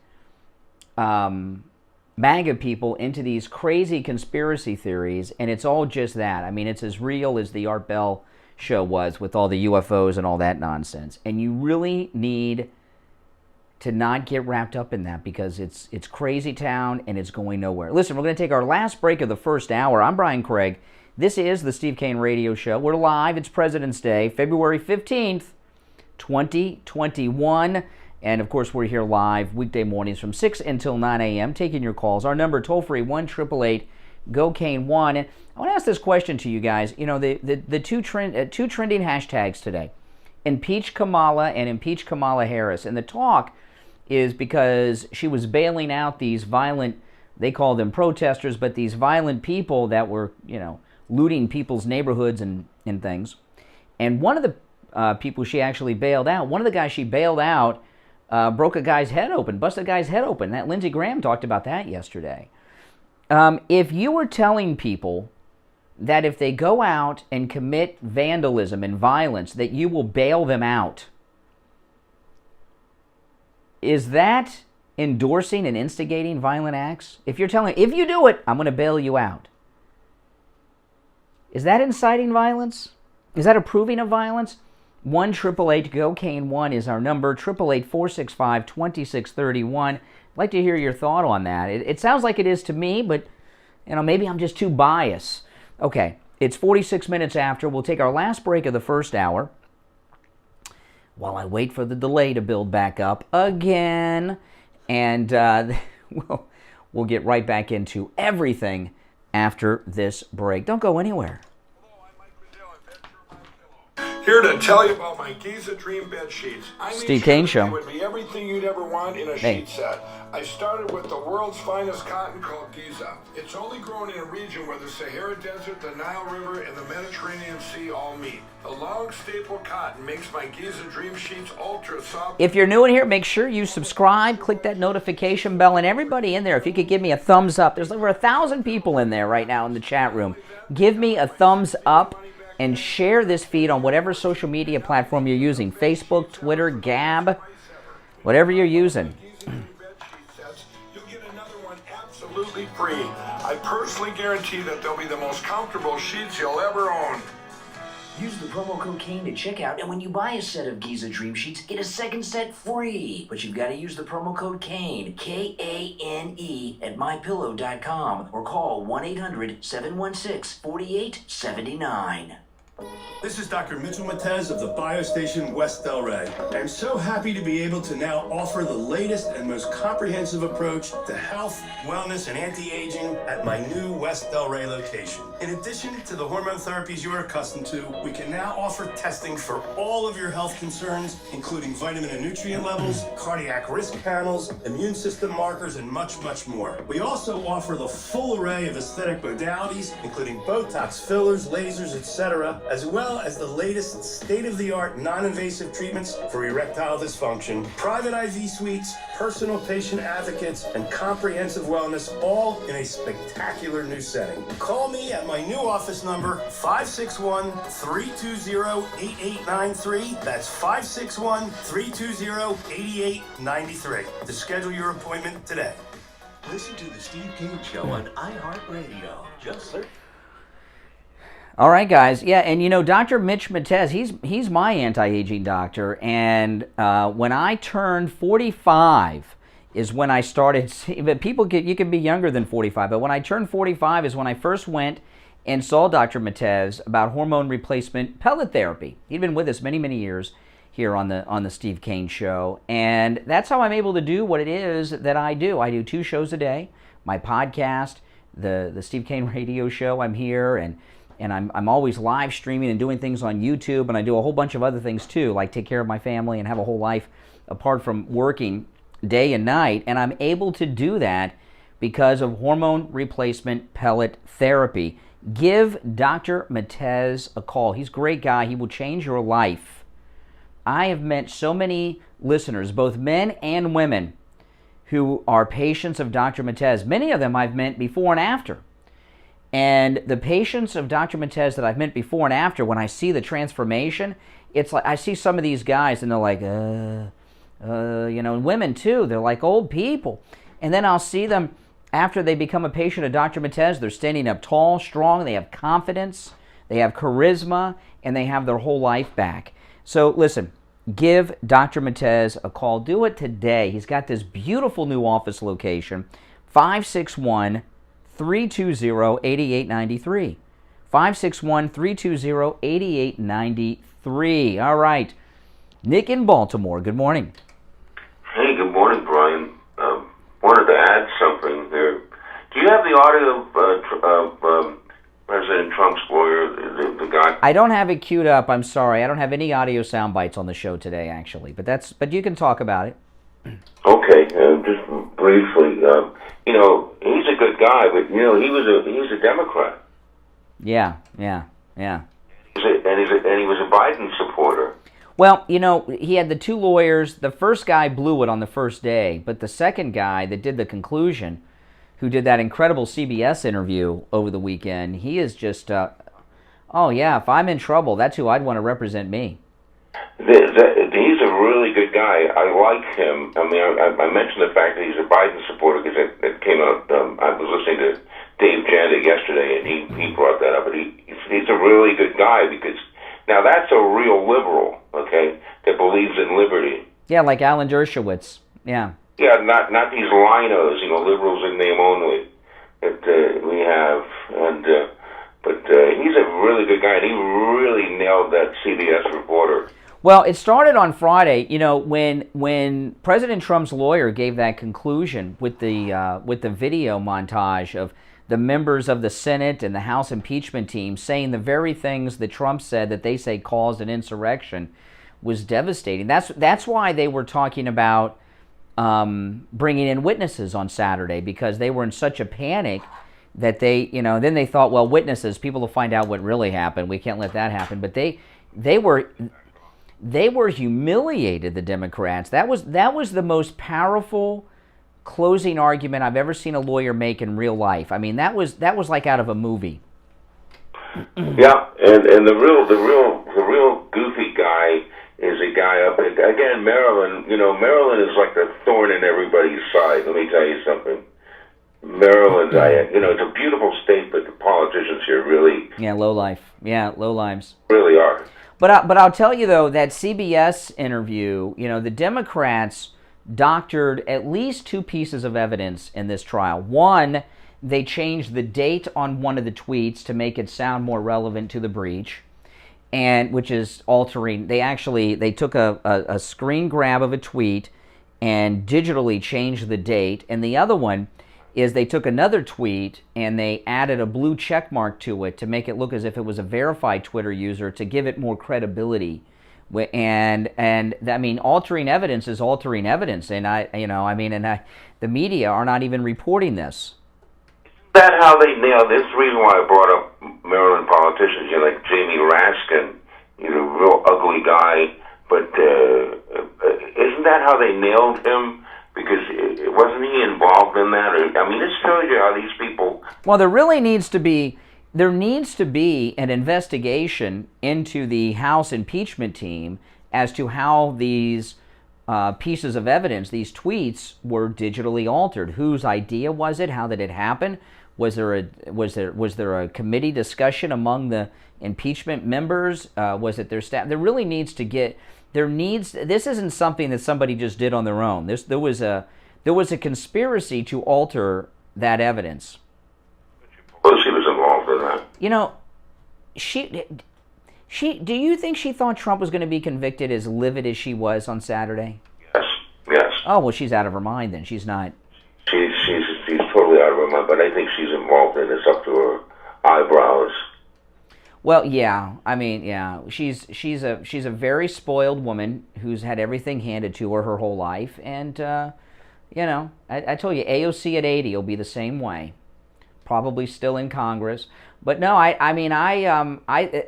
MAGA people into these crazy conspiracy theories, and it's all just that. I mean, it's as real as the Art Bell show was with all the UFOs and all that nonsense. And you really need to not get wrapped up in that because it's crazy town and it's going nowhere. Listen, we're going to take our last break of the first hour. I'm Brian Craig. This is the Steve Kane Radio Show. We're live. It's President's Day, February 15th, 2021. And, of course, we're here live weekday mornings from 6 until 9 a.m. taking your calls. Our number, toll-free, 1-888-GO-KANE-1. I want to ask this question to you guys. The two trending hashtags today, Impeach Kamala and Impeach Kamala Harris. And the talk is because she was bailing out these violent, they call them protesters, but these violent people that were, looting people's neighborhoods and things. And one of the people she actually bailed out, one of the guys she bailed out broke a guy's head open, busted a guy's head open. That Lindsey Graham talked about that yesterday. If you were telling people that if they go out and commit vandalism and violence, that you will bail them out, is that endorsing and instigating violent acts? If you're telling, if you do it, I'm going to bail you out. Is that inciting violence? Is that approving of violence? 1-888-GO-KANE-1 is our number. 888-465-2631. I'd like to hear your thought on that. It sounds like it is to me, but maybe I'm just too biased. Okay, it's 46 minutes after. We'll take our last break of the first hour while I wait for the delay to build back up again. And we'll get right back into everything after this break. Don't go anywhere. Here to tell you about my Giza Dream bed sheets. Steve Kane Show. It would be everything you'd ever want in a sheet set. I started with the world's finest cotton called Giza. It's only grown in a region where the Sahara Desert, the Nile River, and the Mediterranean Sea all meet. The long staple cotton makes my Giza Dream sheets ultra soft. If you're new in here, make sure you subscribe, click that notification bell, and everybody in there, if you could give me a thumbs up. There's over 1,000 people in there right now in the chat room. Give me a thumbs up and share this feed on whatever social media platform you're using. Facebook, Twitter, Gab, whatever you're using. You'll get another one absolutely free. I personally guarantee that they'll be the most comfortable sheets you'll ever own. Use the promo code KANE to check out, and when you buy a set of Giza Dream Sheets, get a second set free. But you've got to use the promo code KANE, K-A-N-E, at mypillow.com or call 1-800-716-4879. This is Dr. Mitchell Matez of the BioStation West Delray. I'm so happy to be able to now offer the latest and most comprehensive approach to health, wellness, and anti-aging at my new West Delray location. In addition to the hormone therapies you are accustomed to, we can now offer testing for all of your health concerns, including vitamin and nutrient levels, cardiac risk panels, immune system markers, and much, much more. We also offer the full array of aesthetic modalities, including Botox, fillers, lasers, etc., as well as the latest state-of-the-art non-invasive treatments for erectile dysfunction, private IV suites, personal patient advocates, and comprehensive wellness, all in a spectacular new setting. Call me at my new office number, 561-320-8893. That's 561-320-8893 to schedule your appointment today. Listen to the Steve Kane Show on iHeartRadio. Just search. All right, guys. Yeah, and you know, Dr. Mitch Matez, he's my anti-aging doctor, and when I turned 45 is when I started seeing, but you can be younger than 45, but when I turned 45 is when I first went and saw Dr. Matez about hormone replacement pellet therapy. He'd been with us many, many years here on the Steve Kane Show, and that's how I'm able to do what it is that I do. I do 2 shows a day, my podcast, the Steve Kane Radio Show. I'm here, and I'm always live streaming and doing things on YouTube, and I do a whole bunch of other things too, like take care of my family and have a whole life apart from working day and night, and I'm able to do that because of hormone replacement pellet therapy. Give Dr. Matez a call. He's a great guy. He will change your life. I have met so many listeners, both men and women, who are patients of Dr. Matez. Many of them I've met before and after. And the patients of Dr. Matez that I've met before and after, when I see the transformation, it's like I see some of these guys and they're like, and women too, they're like old people. And then I'll see them after they become a patient of Dr. Matez, they're standing up tall, strong, they have confidence, they have charisma, and they have their whole life back. So listen, give Dr. Matez a call. Do it today. He's got this beautiful new office location, 561-320-8893. 561-320-8893. All right. Nick in Baltimore, good morning. Hey, good morning, Brian. Wanted to add something there. Do you have the audio of President Trump's lawyer, the guy? I don't have it queued up. I'm sorry. I don't have any audio sound bites on the show today, actually. But you can talk about it. Okay, just briefly. He's a good guy, but he's a Democrat. Yeah. And he was a Biden supporter. Well, he had the 2 lawyers. The first guy blew it on the first day, but the second guy that did the conclusion, who did that incredible CBS interview over the weekend, he is just, if I'm in trouble, that's who I'd want to represent me. He's a really good guy. I like him. I mean, I mentioned the fact that he's a Biden supporter because it came out. I was listening to Dave Janet yesterday, and he brought that up. But he's a really good guy because now that's a real liberal, okay, that believes in liberty. Yeah, like Alan Dershowitz. Yeah. Yeah, not these linos, liberals in name only that we have, but he's a really good guy, and he really nailed that CBS reporter. Well, it started on Friday, when President Trump's lawyer gave that conclusion with the video montage of the members of the Senate and the House impeachment team saying the very things that Trump said that they say caused an insurrection was devastating. That's why they were talking about bringing in witnesses on Saturday, because they were in such a panic that they, then they thought, well, witnesses, people will find out what really happened. We can't let that happen. But they were humiliated, the Democrats. That was the most powerful closing argument I've ever seen a lawyer make in real life. I mean, that was like out of a movie. Yeah, and the real goofy guy is a guy up again, Maryland. Maryland is like the thorn in everybody's side. Let me tell you something. Maryland, it's a beautiful state, but the politicians here really low life. Yeah, low lives. Really are. But I'll tell you though, that CBS interview, the Democrats doctored at least 2 pieces of evidence in this trial. One, they changed the date on one of the tweets to make it sound more relevant to the breach. and which is altering. They took a screen grab of a tweet and digitally changed the date. And the other one is they took another tweet and they added a blue check mark to it to make it look as if it was a verified Twitter user to give it more credibility. And I mean, altering evidence is altering evidence, and the media are not even reporting this. That how they nailed this? The reason why I brought up Maryland politicians, like Jamie Raskin, a real ugly guy, but isn't that how they nailed him? Because wasn't he involved in that? This shows you how these people. Well, there needs to be an investigation into the House impeachment team as to how these pieces of evidence, these tweets, were digitally altered. Whose idea was it? How did it happen? Was there a committee discussion among the impeachment members? Was it their staff? This isn't something that somebody just did on their own. There was a conspiracy to alter that evidence. Pelosi was involved in that. She. Do you think she thought Trump was going to be convicted as livid as she was on Saturday? Yes. Oh, well, she's out of her mind then. She's not. She's totally out of her mind, but I think she's involved in this up to her eyebrows. Well, yeah. She's a very spoiled woman who's had everything handed to her whole life, and I told you, AOC at 80 will be the same way. Probably still in Congress, but no.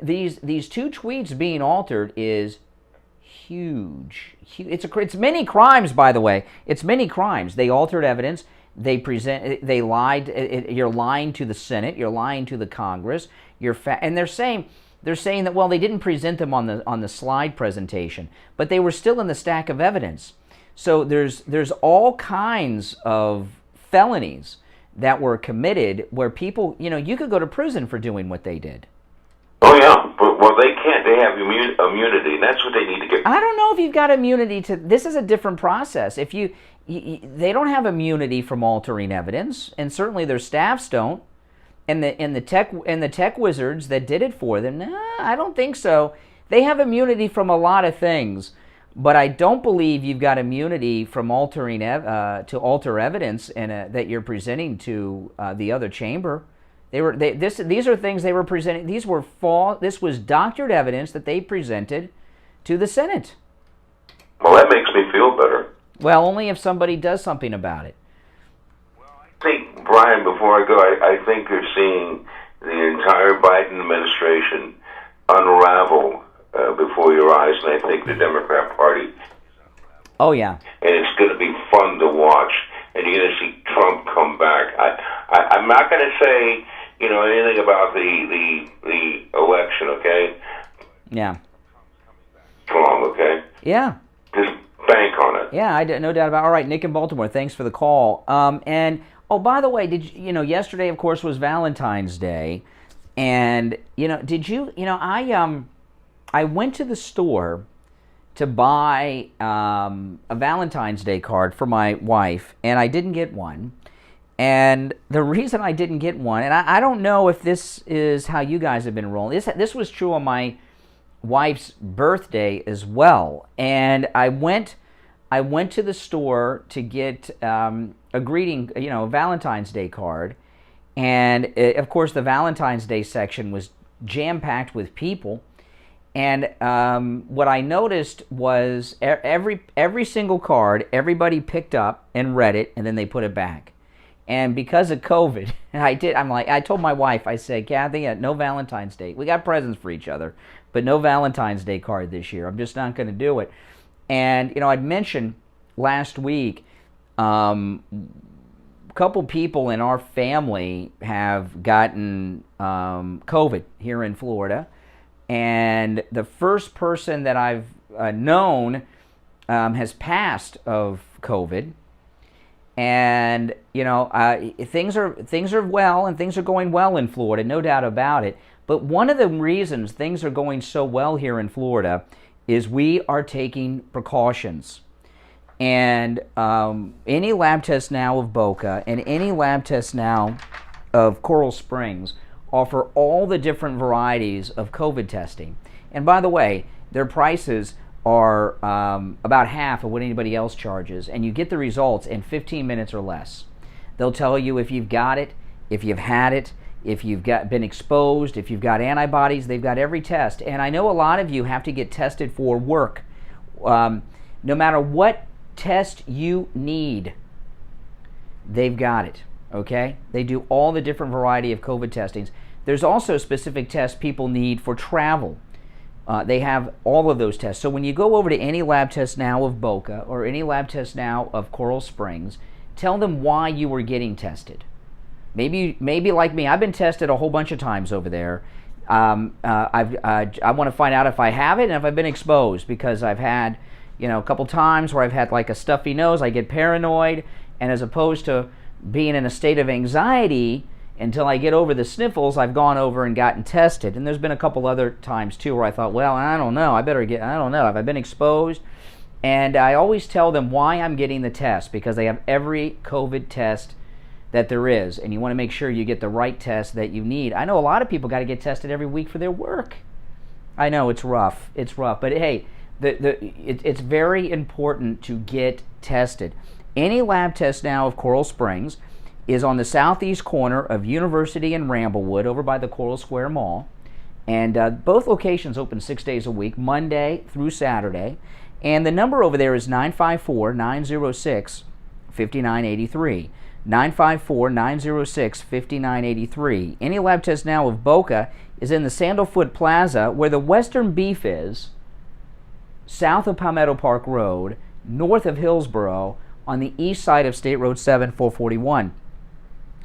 These two tweets being altered is huge. It's many crimes, by the way. It's many crimes. They altered evidence. They lied. You're lying to the Senate. You're lying to the Congress. And they're saying that, well, they didn't present them on the slide presentation, but they were still in the stack of evidence. So there's all kinds of felonies that were committed where people, you could go to prison for doing what they did. Oh yeah, but they can't. They have immunity. That's what they need to get. I don't know if you've got immunity to. This is a different process. If they don't have immunity from altering evidence, and certainly their staffs don't. And the tech wizards that did it for them, I don't think so. They have immunity from a lot of things, but I don't believe you've got immunity from altering to alter evidence that you're presenting to the other chamber. These are things they were presenting. This was doctored evidence that they presented to the Senate. Well, that makes me feel better. Well, only if somebody does something about it. I think, Brian, before I go, I think you're seeing the entire Biden administration unravel before your eyes, and I think the Democrat Party. Oh, yeah. And it's going to be fun to watch, and you're going to see Trump come back. I'm not going to say, anything about the election, okay? Yeah. Strong, okay? Yeah. Just bank on it. Yeah, no doubt about it. All right, Nick in Baltimore, thanks for the call. And by the way, did you yesterday, of course, was Valentine's Day, and did you I went to the store to buy a Valentine's Day card for my wife, and I didn't get one. And the reason I didn't get one, and I don't know if this is how you guys have been rolling. This was true on my wife's birthday as well, and I went to the store to get a greeting, a Valentine's Day card, and of course the Valentine's Day section was jam-packed with people, and what I noticed was every single card everybody picked up and read it, and then they put it back. And because of COVID, I told my wife, I said, Kathy, no Valentine's Day. We got presents for each other, but no Valentine's Day card this year. I'm just not going to do it. And, I'd mentioned last week, a couple people in our family have gotten COVID here in Florida. And the first person that I've known has passed of COVID. And things are well, and things are going well in Florida, no doubt about it. But one of the reasons things are going so well here in Florida is we are taking precautions. And any lab test now of Boca and any lab test now of Coral Springs offer all the different varieties of COVID testing. And by the way, their prices are about half of what anybody else charges, and you get the results in 15 minutes or less. They'll tell you if you've got it, if you've had it, if you've been exposed, if you've got antibodies. They've got every test. And I know a lot of you have to get tested for work. No matter what test you need, they've got it, okay? They do all the different variety of COVID testings. There's also specific tests people need for travel. They have all of those tests. So when you go over to any lab test now of Boca or any lab test now of Coral Springs, tell them why you were getting tested. Maybe like me, I've been tested a whole bunch of times over there. I want to find out if I have it and if I've been exposed, because I've had, a couple times where I've had like a stuffy nose. I get paranoid, and as opposed to being in a state of anxiety until I get over the sniffles, I've gone over and gotten tested. And there's been a couple other times too where I thought, well, I don't know, I don't know, have I been exposed? And I always tell them why I'm getting the test, because they have every COVID test that there is, and you want to make sure you get the right test that you need. I know a lot of people got to get tested every week for their work. I know it's rough, but hey, it's very important to get tested. Any lab test now of Coral Springs is on the southeast corner of University and Ramblewood over by the Coral Square Mall, and both locations open 6 days a week, Monday through Saturday, and the number over there is 954-906-5983. 954-906-5983. Any lab test now of Boca is in the Sandalfoot Plaza, where the Western Beef is, south of Palmetto Park Road, north of Hillsborough, on the east side of State Road 7, 441.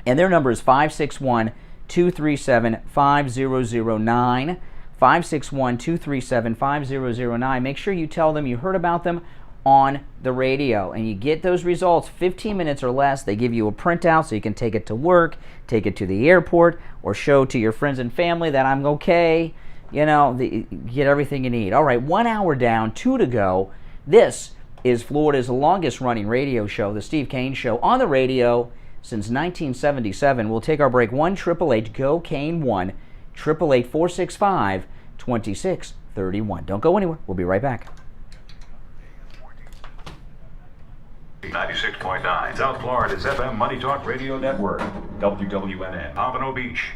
And their number is 561-237-5009. 561-237-5009. Make sure you tell them you heard about them on the radio, and you get those results 15 minutes or less. They give you a printout so you can take it to work, take it to the airport, or show to your friends and family that I'm okay. Get everything you need. All right, 1 hour down, 2 to go. This is Florida's longest running radio show, the Steve Kane Show, on the radio since 1977. We'll take our break. 1-888-GO-KANE 1-888-465-2631. Don't go anywhere. We'll be right back. 96.9 South Florida's FM Money Talk Radio Network, WWNN, Pompano Beach.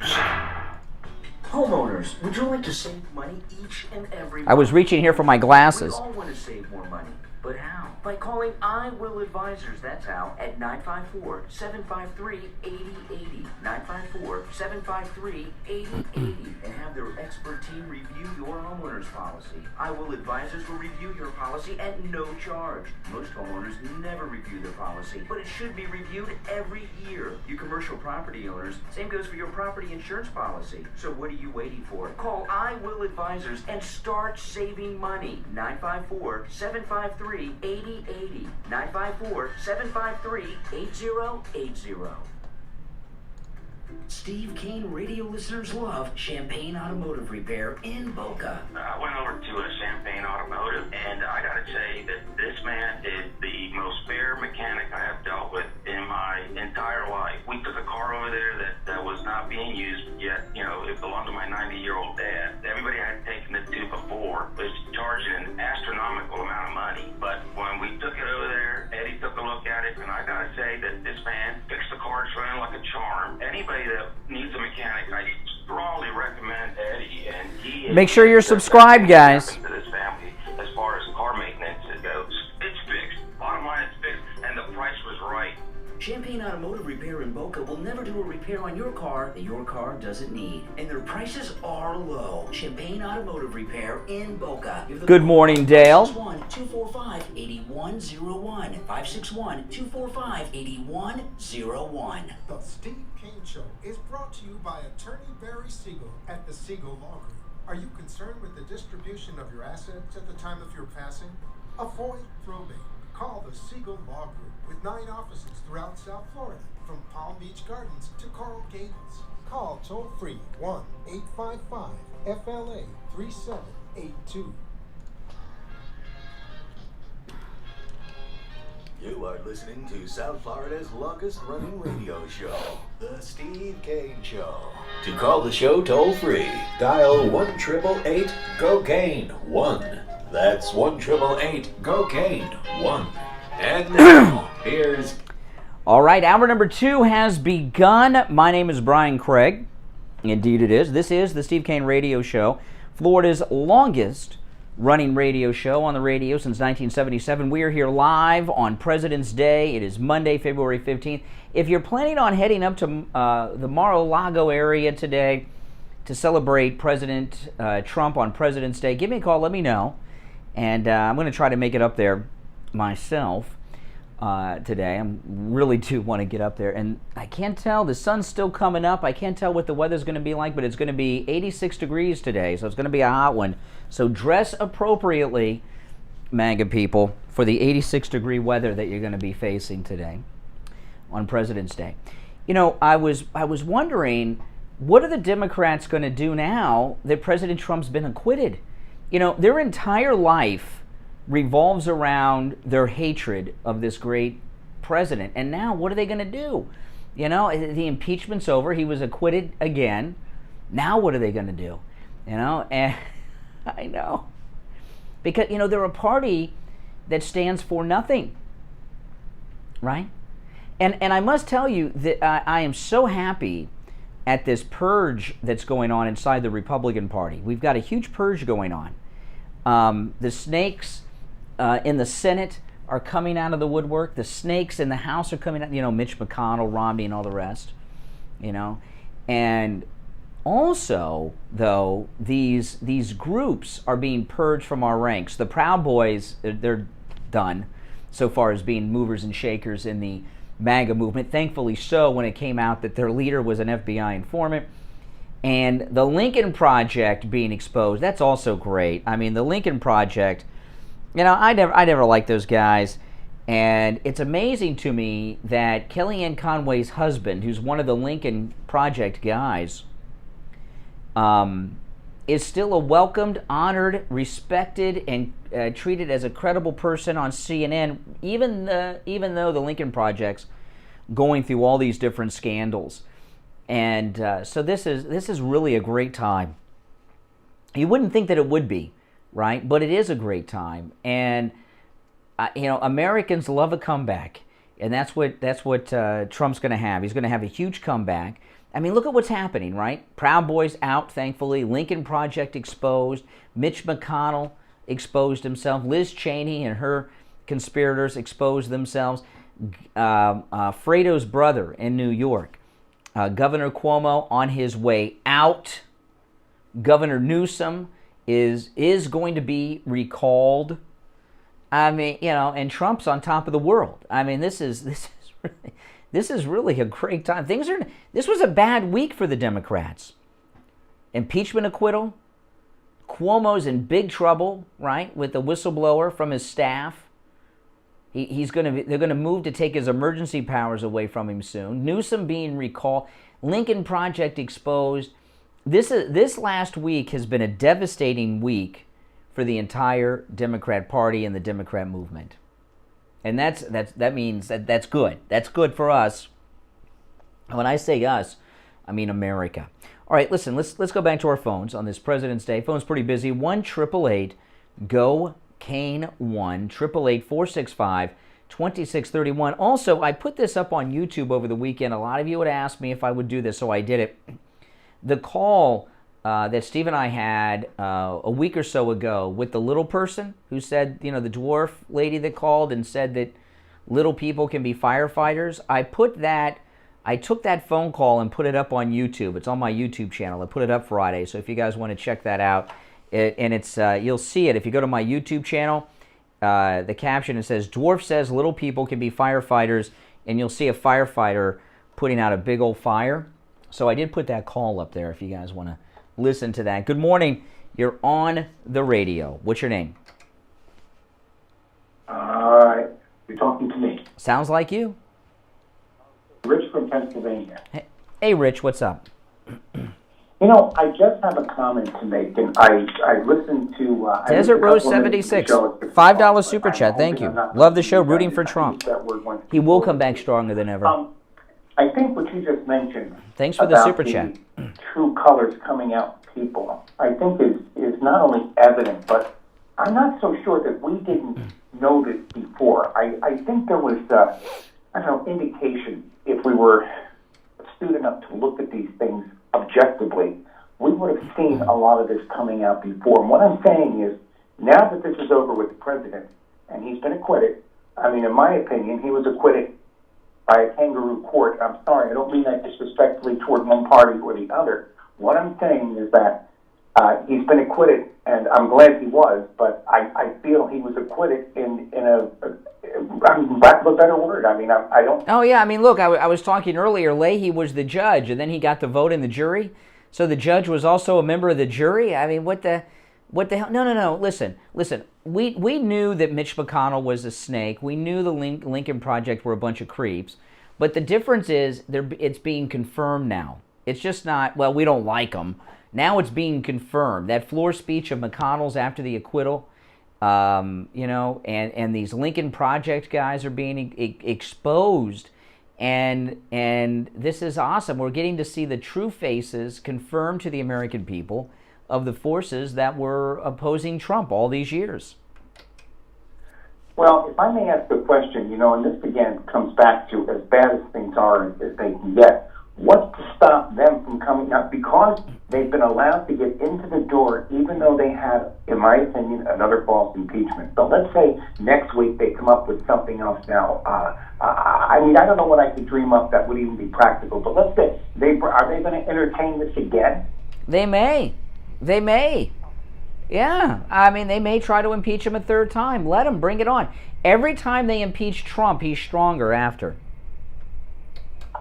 Homeowners, would you like to save money each and every month? I was reaching here for my glasses. We all want to save more money, but how? By calling I Will Advisors, that's how, at 954-753-8080, 954-753-8080, and have their expert team review your homeowner's policy. I Will Advisors will review your policy at no charge. Most homeowners never review their policy, but it should be reviewed every year. You commercial property owners, same goes for your property insurance policy. So what are you waiting for? Call I Will Advisors and start saving money. 954-753-8080. 954-753-8080. Steve Kane radio listeners love Champagne Automotive Repair in Boca. I went over to a Champagne Automotive, and I gotta say that this man is the most fair mechanic I have dealt with in my entire life. We took a car over there that was not being used yet. It belonged to my 90-year-old dad. Everybody I had taken it to before was charging an astronomical amount of money. But when we took it over there, Eddie took a look at it, and I gotta say that this man fixed the car. It's running like a charm. Anybody that needs a mechanic, I strongly recommend Eddie, and he Make sure you're subscribed, guys. to this family as far as car maintenance goes. It's fixed. Bottom line, it's fixed, and the price was right. Champagne Automotive Repair in Boca will never do a repair on your car that your car doesn't need. And their prices are low. Champagne Automotive Repair in Boca. Good morning, Dale. 561-245-8101. 561-245-8101. The Steve Kane Show is brought to you by Attorney Barry Siegel at the Siegel Law Group. Are you concerned with the distribution of your assets at the time of your passing? Avoid probate. Call the Siegel Law Group with 9 offices throughout South Florida, from Palm Beach Gardens to Coral Gables. Call toll-free 1-855-FLA-3782. You are listening to South Florida's longest-running radio show, The Steve Kane Show. To call the show toll-free, dial 1-888-GO-KANE-1. That's 1-888-GO-KANE-1. And now, here's... All right, hour number 2 has begun. My name is Brian Craig. Indeed it is. This is the Steve Kane Radio Show, Florida's longest running radio show on the radio since 1977. We are here live on President's Day. It is Monday, February 15th. If you're planning on heading up to the Mar-a-Lago area today to celebrate President Trump on President's Day, give me a call, let me know. And I'm going to try to make it up there myself today. I really do want to get up there. And I can't tell, the sun's still coming up. I can't tell what the weather's going to be like, but it's going to be 86 degrees today, so it's going to be a hot one. So dress appropriately, MAGA people, for the 86-degree weather that you're going to be facing today on President's Day. You know, I was wondering, what are the Democrats going to do now that President Trump's been acquitted? You know, their entire life revolves around their hatred of this great president. And now what are they going to do? You know, the impeachment's over. He was acquitted again. Now what are they going to do? You know, and I know. Because, you know, they're a party that stands for nothing. Right? And I must tell you that I am so happy at this purge that's going on inside the Republican Party. We've got a huge purge going on. The snakes in the Senate are coming out of the woodwork. The snakes in the House are coming out. You know, Mitch McConnell, Romney, and all the rest. You know, and also, though, these groups are being purged from our ranks. The Proud Boys, they're done so far as being movers and shakers in the MAGA movement. Thankfully so, when it came out that their leader was an FBI informant. And the Lincoln Project being exposed, that's also great. I mean, the Lincoln Project, you know, I never liked those guys. And it's amazing to me that Kellyanne Conway's husband, who's one of the Lincoln Project guys, is still a welcomed, honored, respected, and treated as a credible person on CNN, even though the Lincoln Project's going through all these different scandals. And so this is really a great time. You wouldn't think that it would be, right? But it is a great time, and you know, Americans love a comeback, and that's what Trump's going to have. He's going to have a huge comeback. I mean, look at what's happening, right? Proud Boys out, thankfully. Lincoln Project exposed. Mitch McConnell exposed himself. Liz Cheney and her conspirators exposed themselves. Fredo's brother in New York. Governor Cuomo on his way out. Governor Newsom is going to be recalled. I mean, you know, and Trump's on top of the world. I mean, this is really a great time. This was a bad week for the Democrats. Impeachment acquittal. Cuomo's in big trouble, right, with the whistleblower from his staff. They're going to move to take his emergency powers away from him soon. Newsom being recalled. Lincoln Project exposed. This last week has been a devastating week for the entire Democrat Party and the Democrat movement. And that means that's good. That's good for us. When I say us, I mean America. All right, listen, let's go back to our phones on this President's Day. Phone's pretty busy. 1-888-GO-KANE 1-888-465-2631. Also, I put this up on YouTube over the weekend. A lot of you had asked me if I would do this, so I did it. The call that Steve and I had a week or so ago with the little person who said, you know, the dwarf lady that called and said that little people can be firefighters. I took that phone call and put it up on YouTube. It's on my YouTube channel. I put it up Friday, so if you guys want to check that out, it's you'll see it. If you go to my YouTube channel, the caption, it says, "Dwarf says little people can be firefighters," and you'll see a firefighter putting out a big old fire. So I did put that call up there if you guys want to listen to that. Good morning. You're on the radio. What's your name? All right. You're talking to me. Sounds like you. Rich from Pennsylvania. Hey, Rich, what's up? You know, I just have a comment to make, and I listened to... Desert Rose 76, $5 super chat, thank you. Love the show, rooting for Trump. He will come back stronger than ever. I think what you just mentioned... Thanks for the super chat. True colors coming out people, I think is not only evident, but I'm not so sure that we didn't know this before. I think there was, indication if we were astute enough to look at these things objectively, we would have seen a lot of this coming out before. And what I'm saying is, now that this is over with the president, and he's been acquitted, I mean, in my opinion, he was acquitted by a kangaroo court. I'm sorry, I don't mean that disrespectfully toward one party or the other. What I'm saying is that he's been acquitted, and I'm glad he was, but I feel he was acquitted in lack of a better word. I mean, I don't... Oh, yeah, I mean, look, I was talking earlier, Leahy was the judge, and then he got the vote in the jury, so the judge was also a member of the jury? I mean, what the hell? No, listen, we knew that Mitch McConnell was a snake, we knew the Lincoln Project were a bunch of creeps, but the difference is it's being confirmed now. It's just not, well, we don't like them. Now it's being confirmed. That floor speech of McConnell's after the acquittal, and these Lincoln Project guys are being exposed, and this is awesome. We're getting to see the true faces confirmed to the American people of the forces that were opposing Trump all these years. Well, if I may ask a question, and this again comes back to as bad as things are as they can get, what's to stop them from coming out? Because they've been allowed to get into the door, even though they had, in my opinion, another false impeachment. But let's say next week they come up with something else now. I don't know what I could dream up that would even be practical, but let's say, are they going to entertain this again? They may. Yeah, I mean, they may try to impeach him a third time. Let them, bring it on. Every time they impeach Trump, he's stronger after.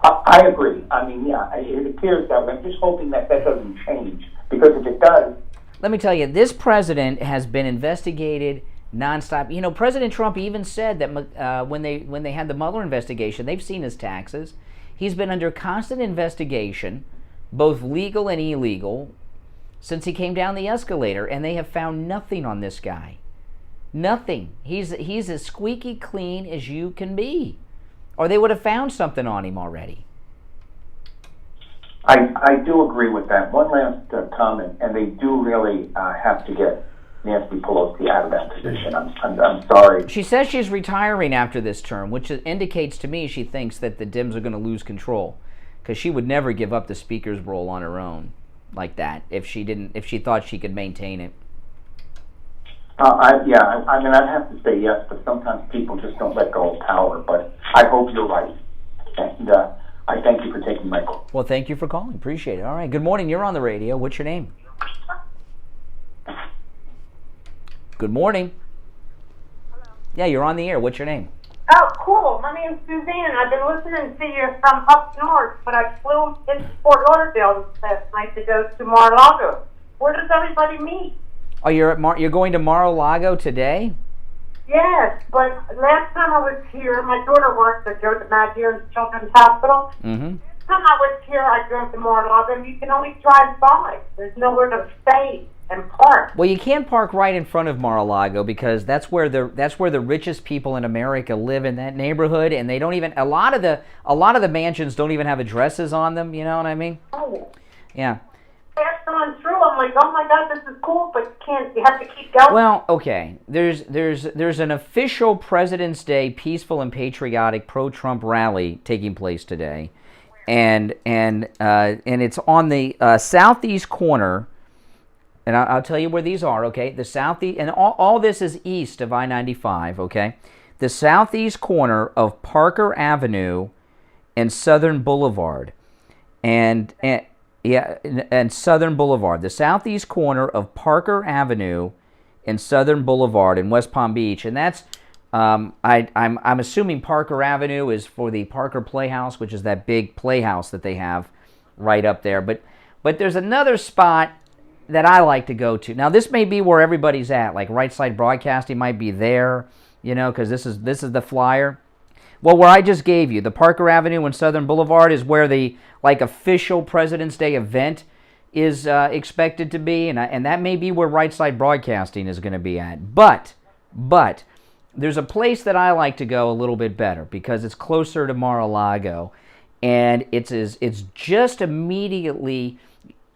I agree. I mean, yeah, it appears that way. I'm just hoping that doesn't change, because if it does... Let me tell you, this president has been investigated nonstop. President Trump even said that when they had the Mueller investigation, they've seen his taxes. He's been under constant investigation, both legal and illegal, since he came down the escalator, and they have found nothing on this guy. Nothing. He's as squeaky clean as you can be. Or they would have found something on him already. I do agree with that. One last comment, and they do really have to get Nancy Pelosi out of that position. I'm sorry. She says she's retiring after this term, which indicates to me she thinks that the Dems are going to lose control, because she would never give up the speaker's role on her own like that if she thought she could maintain it. I mean, I'd have to say yes, but sometimes people just don't let go of power. But I hope you're right, and I thank you for taking my call. Well, thank you for calling. Appreciate it. All right. Good morning. You're on the radio. What's your name? Good morning. Hello. Yeah, you're on the air. What's your name? Oh, cool. My name's Suzanne. I've been listening to you from up north, but I flew into Fort Lauderdale last night to go to Mar-a-Lago. Where does everybody meet? Oh, you're going to Mar-a-Lago today? Yes, but last time I was here, my daughter works at Joe DiMaggio's Children's Hospital. Mm-hmm. Last time I was here, I drove to Mar-a-Lago, and you can only drive by. There's nowhere to stay and park. Well, you can't park right in front of Mar-a-Lago, because that's where the richest people in America live, in that neighborhood, and they don't even a lot of the mansions don't even have addresses on them. You know what I mean? Oh. Yeah. Passed on through, I'm like, oh my God, this is cool, but you have to keep going. Well, okay. There's an official President's Day peaceful and patriotic pro-Trump rally taking place today, and it's on the southeast corner. And I'll tell you where these are, okay? The southeast, and all this is east of I-95, okay? The southeast corner of Parker Avenue and Southern Boulevard, and Southern Boulevard. The southeast corner of Parker Avenue and Southern Boulevard in West Palm Beach, and that's I'm assuming Parker Avenue is for the Parker Playhouse, which is that big playhouse that they have right up there. But there's another spot that I like to go to. Now, this may be where everybody's at, like Right Side Broadcasting might be there, because this is the flyer. Well, where I just gave you, the Parker Avenue and Southern Boulevard is where the official President's Day event is expected to be, and that may be where Right Side Broadcasting is going to be at. But there's a place that I like to go a little bit better because it's closer to Mar-a-Lago, and it's just immediately,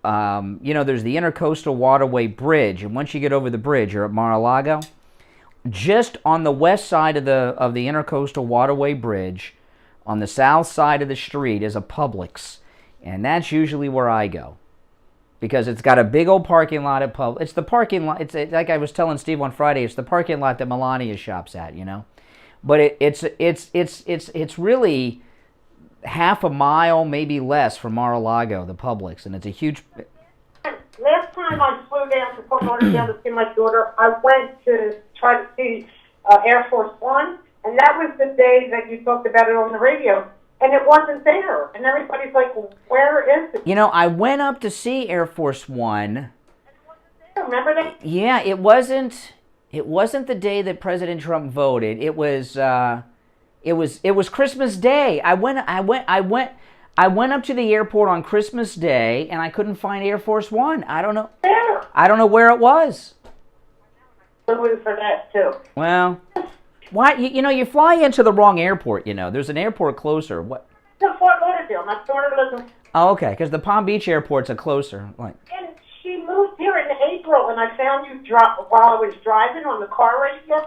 there's the Intercoastal Waterway Bridge, and once you get over the bridge, you're at Mar-a-Lago. Just on the west side of the Intercoastal Waterway Bridge, on the south side of the street is a Publix, and that's usually where I go. Because it's got a big old parking lot at Publix. It's the parking lot. It's like I was telling Steve on Friday. It's the parking lot that Melania shops at, But it's really half a mile, maybe less, from Mar-a-Lago, the Publix, and it's a huge. Last time I flew down to Fort Lauderdale to see my daughter, I went to try to see Air Force One, and that was the day that you talked about it on the radio. And it wasn't there. And everybody's like, where is it? I went up to see Air Force One. Remember that? Yeah, it wasn't the day that President Trump voted. It was Christmas Day. I went up to the airport on Christmas Day, and I couldn't find Air Force One. I don't know. There. I don't know where it was. It was for that too. Well, why? You fly into the wrong airport. There's an airport closer. What? To Fort Lauderdale. My daughter lives in. Oh, okay. Because the Palm Beach airports are closer. Like. And she moved here in April, and I found you while I was driving on the car radio.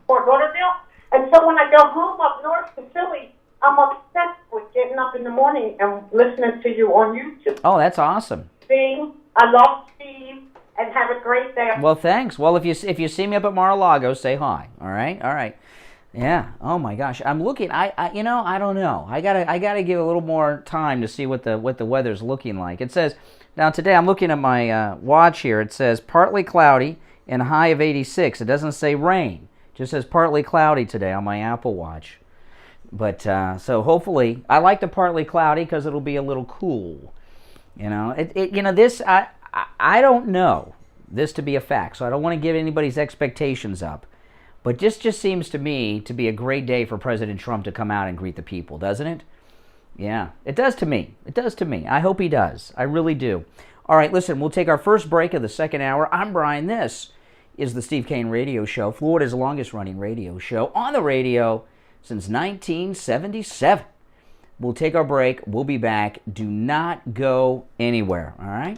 Fort Lauderdale. And so when I go home up north to Philly, I'm obsessed with getting up in the morning and listening to you on YouTube. Oh, that's awesome. I love Steve. And have a great day. Well, thanks. Well, if you see me up at Mar-a-Lago, say hi. All right. Yeah. Oh my gosh, I'm looking. I don't know. I gotta give a little more time to see what the weather's looking like. It says now today. I'm looking at my watch here. It says partly cloudy and a high of 86. It doesn't say rain. It just says partly cloudy today on my Apple Watch. But so hopefully, I like the partly cloudy because it'll be a little cool. This. I don't know this to be a fact, so I don't want to give anybody's expectations up. But this just seems to me to be a great day for President Trump to come out and greet the people, doesn't it? Yeah, it does to me. It does to me. I hope he does. I really do. All right, listen, we'll take our first break of the second hour. I'm Brian. This is the Steve Kane Radio Show, Florida's longest-running radio show on the radio since 1977. We'll take our break. We'll be back. Do not go anywhere, all right?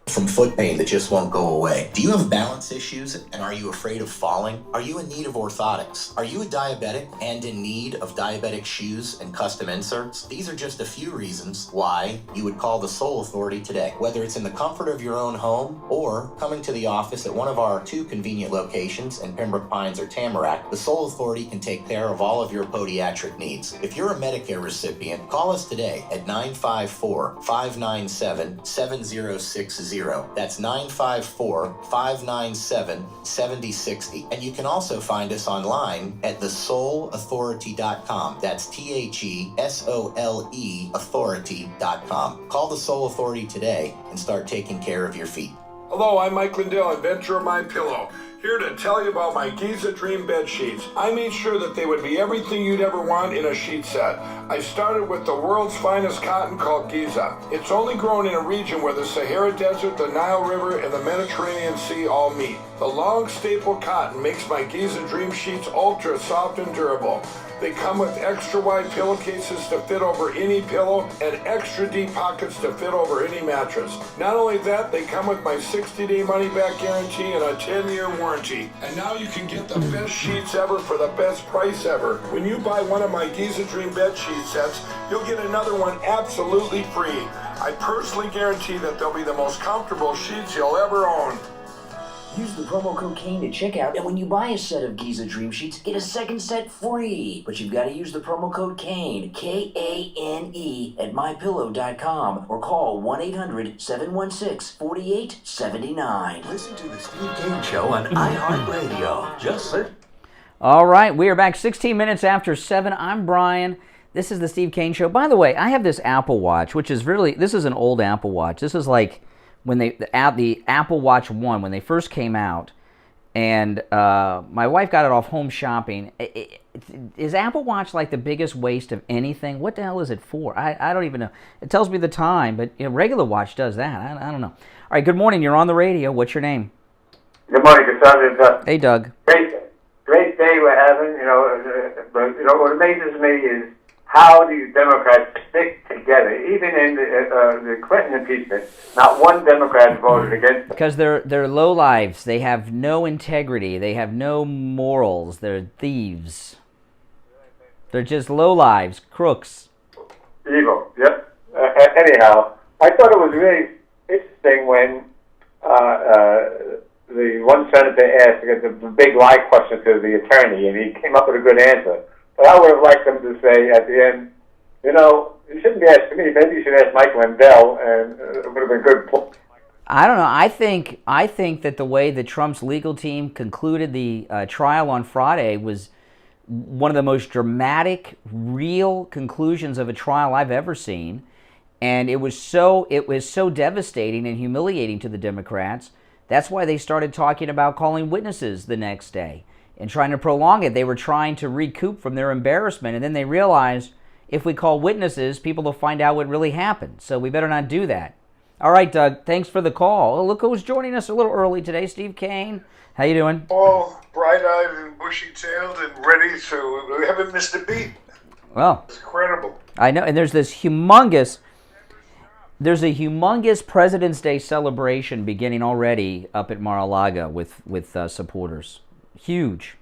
From foot pain that just won't go away. Do you have balance issues and are you afraid of falling? Are you in need of orthotics? Are you a diabetic and in need of diabetic shoes and custom inserts? These are just a few reasons why you would call the Soul Authority today. Whether it's in the comfort of your own home or coming to the office at one of our 2 convenient locations in Pembroke Pines or Tamarack, the Soul Authority can take care of all of your podiatric needs. If you're a Medicare recipient, call us today at 954-597-7060. That's 954-597-7060. And you can also find us online at thesoulauthority.com. That's THESOLE authority.com. Call the Soul Authority today and start taking care of your feet. Hello, I'm Mike Lindell, inventor of MyPillow. Here to tell you about my Giza Dream bed sheets. I made sure that they would be everything you'd ever want in a sheet set. I started with the world's finest cotton called Giza. It's only grown in a region where the Sahara Desert, the Nile River, and the Mediterranean Sea all meet. The long staple cotton makes my Giza Dream sheets ultra soft and durable. They come with extra wide pillowcases to fit over any pillow and extra deep pockets to fit over any mattress. Not only that, they come with my 60-day money-back guarantee and a 10-year warranty. And now you can get the best sheets ever for the best price ever. When you buy one of my Giza Dream bed sheet sets, you'll get another one absolutely free. I personally guarantee that they'll be the most comfortable sheets you'll ever own. Use the promo code KANE at checkout, and when you buy a set of Giza Dream Sheets, get a second set free. But you've got to use the promo code KANE, K-A-N-E, at MyPillow.com, or call 1-800-716-4879. Listen to the Steve Kane Show on iHeartRadio. Just search. All right, we are back 16 minutes after 7. I'm Brian. This is the Steve Kane Show. By the way, I have this Apple Watch, which is really, this is an old Apple Watch. This is like when the Apple Watch 1, when they first came out, And my wife got it off Home Shopping. Is Apple Watch like the biggest waste of anything? What the hell is it for? I don't even know. It tells me the time, but regular watch does that. I don't know. All right, good morning. You're on the radio. What's your name? Good morning, Doug. Hey, Doug. Great day we're having. But what amazes me is how these Democrats stick together. Even in the Clinton impeachment, not one Democrat voted against them. Because they're lowlives. They have no integrity. They have no morals. They're thieves. They're just lowlives, crooks. Evil. Yep. Anyhow, I thought it was really interesting when the one senator asked the big lie question to the attorney, and he came up with a good answer. But I would have liked them to say at the end, you shouldn't be asking me. Maybe you should ask Mike Lindell, and it would have been good. I don't know. I think that the way that Trump's legal team concluded the trial on Friday was one of the most dramatic, real conclusions of a trial I've ever seen, and it was so devastating and humiliating to the Democrats. That's why they started talking about calling witnesses the next day and trying to prolong it. They were trying to recoup from their embarrassment, and then they realized if we call witnesses, people will find out what really happened. So we better not do that. All right, Doug, thanks for the call. Oh, look who's joining us a little early today, Steve Kane. How you doing? All bright-eyed and bushy-tailed and ready to... We haven't missed a beat. Well, it's incredible. I know, and there's a humongous President's Day celebration beginning already up at Mar-a-Lago with supporters. Huge.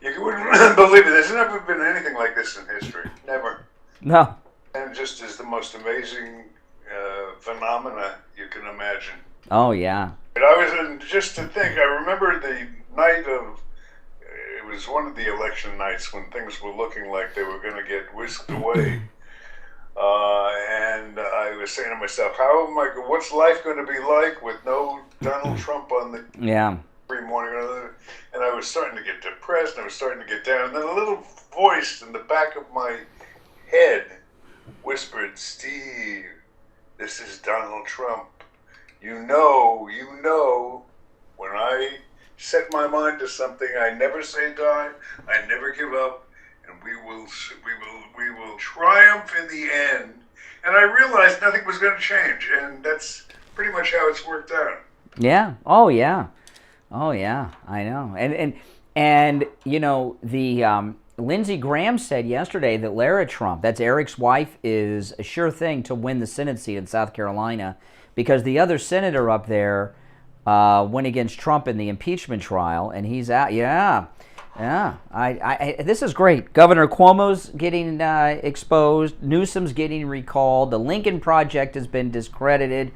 You wouldn't believe it. There's never been anything like this in history. Never. No. And just is the most amazing phenomena you can imagine. Oh, yeah. But I was just to think, I remember the night of, it was one of the election nights when things were looking like they were going to get whisked away. And I was saying to myself, what's life going to be like with no Donald Trump on the every morning? And I was starting to get depressed, and I was starting to get down. And then a little voice in the back of my head whispered, Steve, this is Donald Trump. You know, when I set my mind to something, I never say die, I never give up, and we will triumph in the end. And I realized nothing was going to change, and that's pretty much how it's worked out. Yeah. Oh, yeah. Oh, yeah. I know. And the Lindsey Graham said yesterday that Lara Trump, that's Eric's wife, is a sure thing to win the Senate seat in South Carolina because the other senator up there went against Trump in the impeachment trial, and he's out. Yeah. This is great. Governor Cuomo's getting exposed. Newsom's getting recalled. The Lincoln Project has been discredited,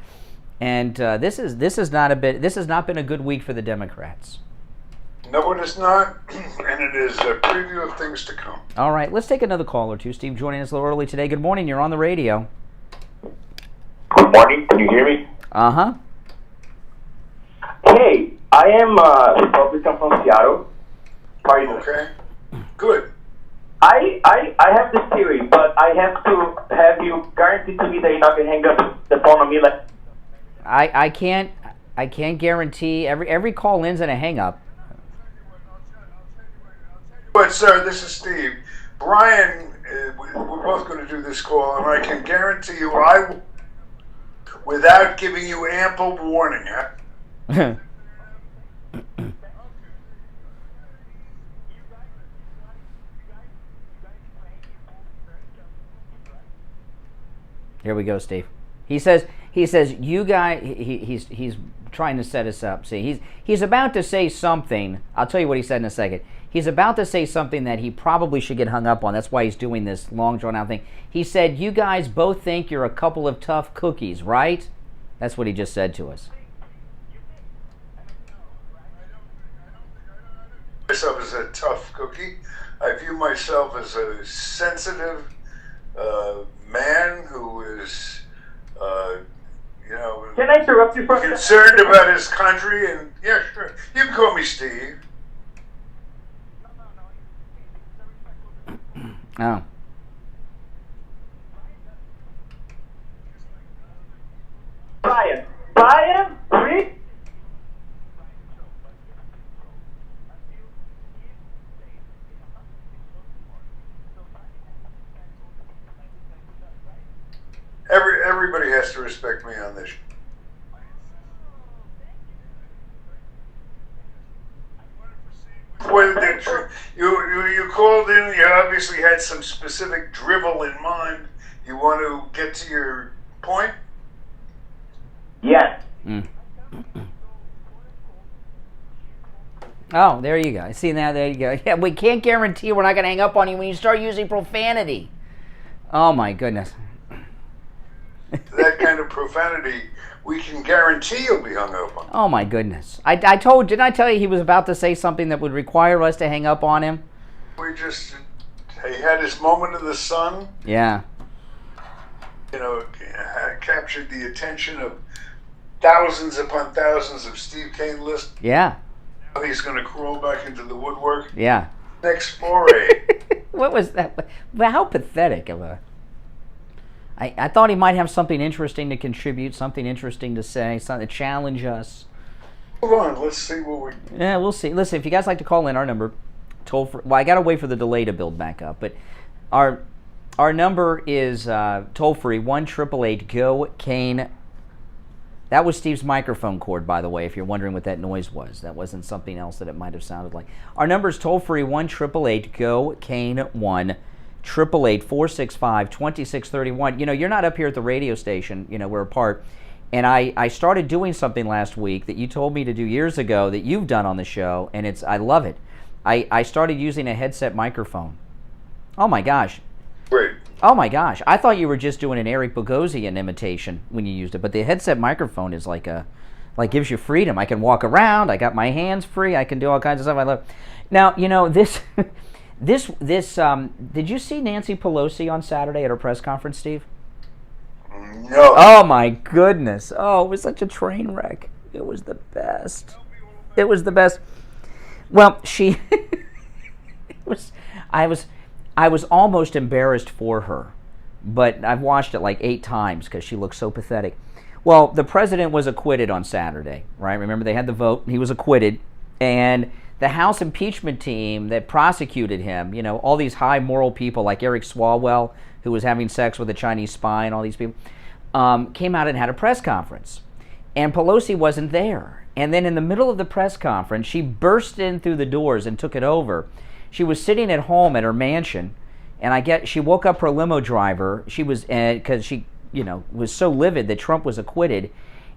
and this has not been a good week for the Democrats. No, it is not, and it is a preview of things to come. All right, let's take another call or two. Steve joining us a little early today. Good morning. You're on the radio. Good morning. Can you hear me? Uh-huh. Hey, I am a Republican from Seattle. How are you doing? Okay. Good. I have this theory, but I have to have you guarantee to me that you're not going to hang up the phone on me like... I can't guarantee. Every call ends in a hang-up. But, sir, this is Steve. Brian, we're both going to do this call, and I can guarantee you I will, without giving you ample warning. Here we go, Steve. He says you guys. He's trying to set us up. See, he's about to say something. I'll tell you what he said in a second. He's about to say something that he probably should get hung up on. That's why he's doing this long drawn out thing. He said, "You guys both think you're a couple of tough cookies, right?" That's what he just said to us. Myself as a tough cookie. I view myself as a sensitive man who is, Can I interrupt you for a second? Concerned about his country, and yeah, sure. You can call me Steve. Oh. Brian, read. has to respect me on this. You called in. You obviously had some specific drivel in mind. You want to get to your point? Yes. Oh, there you go. See, now there you go. Yeah, we can't guarantee we're not going to hang up on you when you start using profanity. Oh, my goodness. That kind of profanity, we can guarantee you'll be hung up on. Oh, my goodness. Didn't I tell you he was about to say something that would require us to hang up on him? He had his moment in the sun. Yeah. You know, captured the attention of thousands upon thousands of Steve Kane listeners. Yeah. Now he's going to crawl back into the woodwork. Yeah. Next foray. What was that? How pathetic of a... I thought he might have something interesting to contribute, something interesting to say, something to challenge us. Hold on, let's see what we... Yeah, we'll see. Listen, if you guys like to call in, our number, toll free. Well, I got to wait for the delay to build back up, but our number is toll free, 1-888-GO-KANE. That was Steve's microphone cord, by the way, if you're wondering what that noise was. That wasn't something else that it might have sounded like. Our number is toll free, 1-888-GO-KANE 1. 888-465-2631. You know, you're not up here at the radio station. You know, we're apart. And I started doing something last week that you told me to do years ago that you've done on the show, and I love it. I started using a headset microphone. Oh, my gosh. Great. Oh, my gosh. I thought you were just doing an Eric Bogosian imitation when you used it, but the headset microphone is like gives you freedom. I can walk around. I got my hands free. I can do all kinds of stuff. I love. Now, you know, this... did you see Nancy Pelosi on Saturday at her press conference, Steve? No. Oh, my goodness. Oh, it was such a train wreck. It was the best. It was the best. Well, I was almost embarrassed for her, but I've watched it like 8 times because she looks so pathetic. Well, the president was acquitted on Saturday, right? Remember, they had the vote. He was acquitted, and the House impeachment team that prosecuted him, you know, all these high moral people like Eric Swalwell, who was having sex with a Chinese spy, and all these people, came out and had a press conference. And Pelosi wasn't there. And then in the middle of the press conference, she burst in through the doors and took it over. She was sitting at home at her mansion, and she woke up her limo driver. She was, because she, you know, was so livid that Trump was acquitted,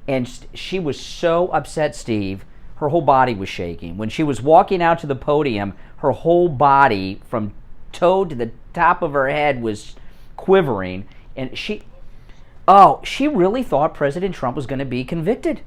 and she was so upset, Steve. Her whole body was shaking. When she was walking out to the podium, her whole body, from toe to the top of her head, was quivering. And she really thought President Trump was going to be convicted.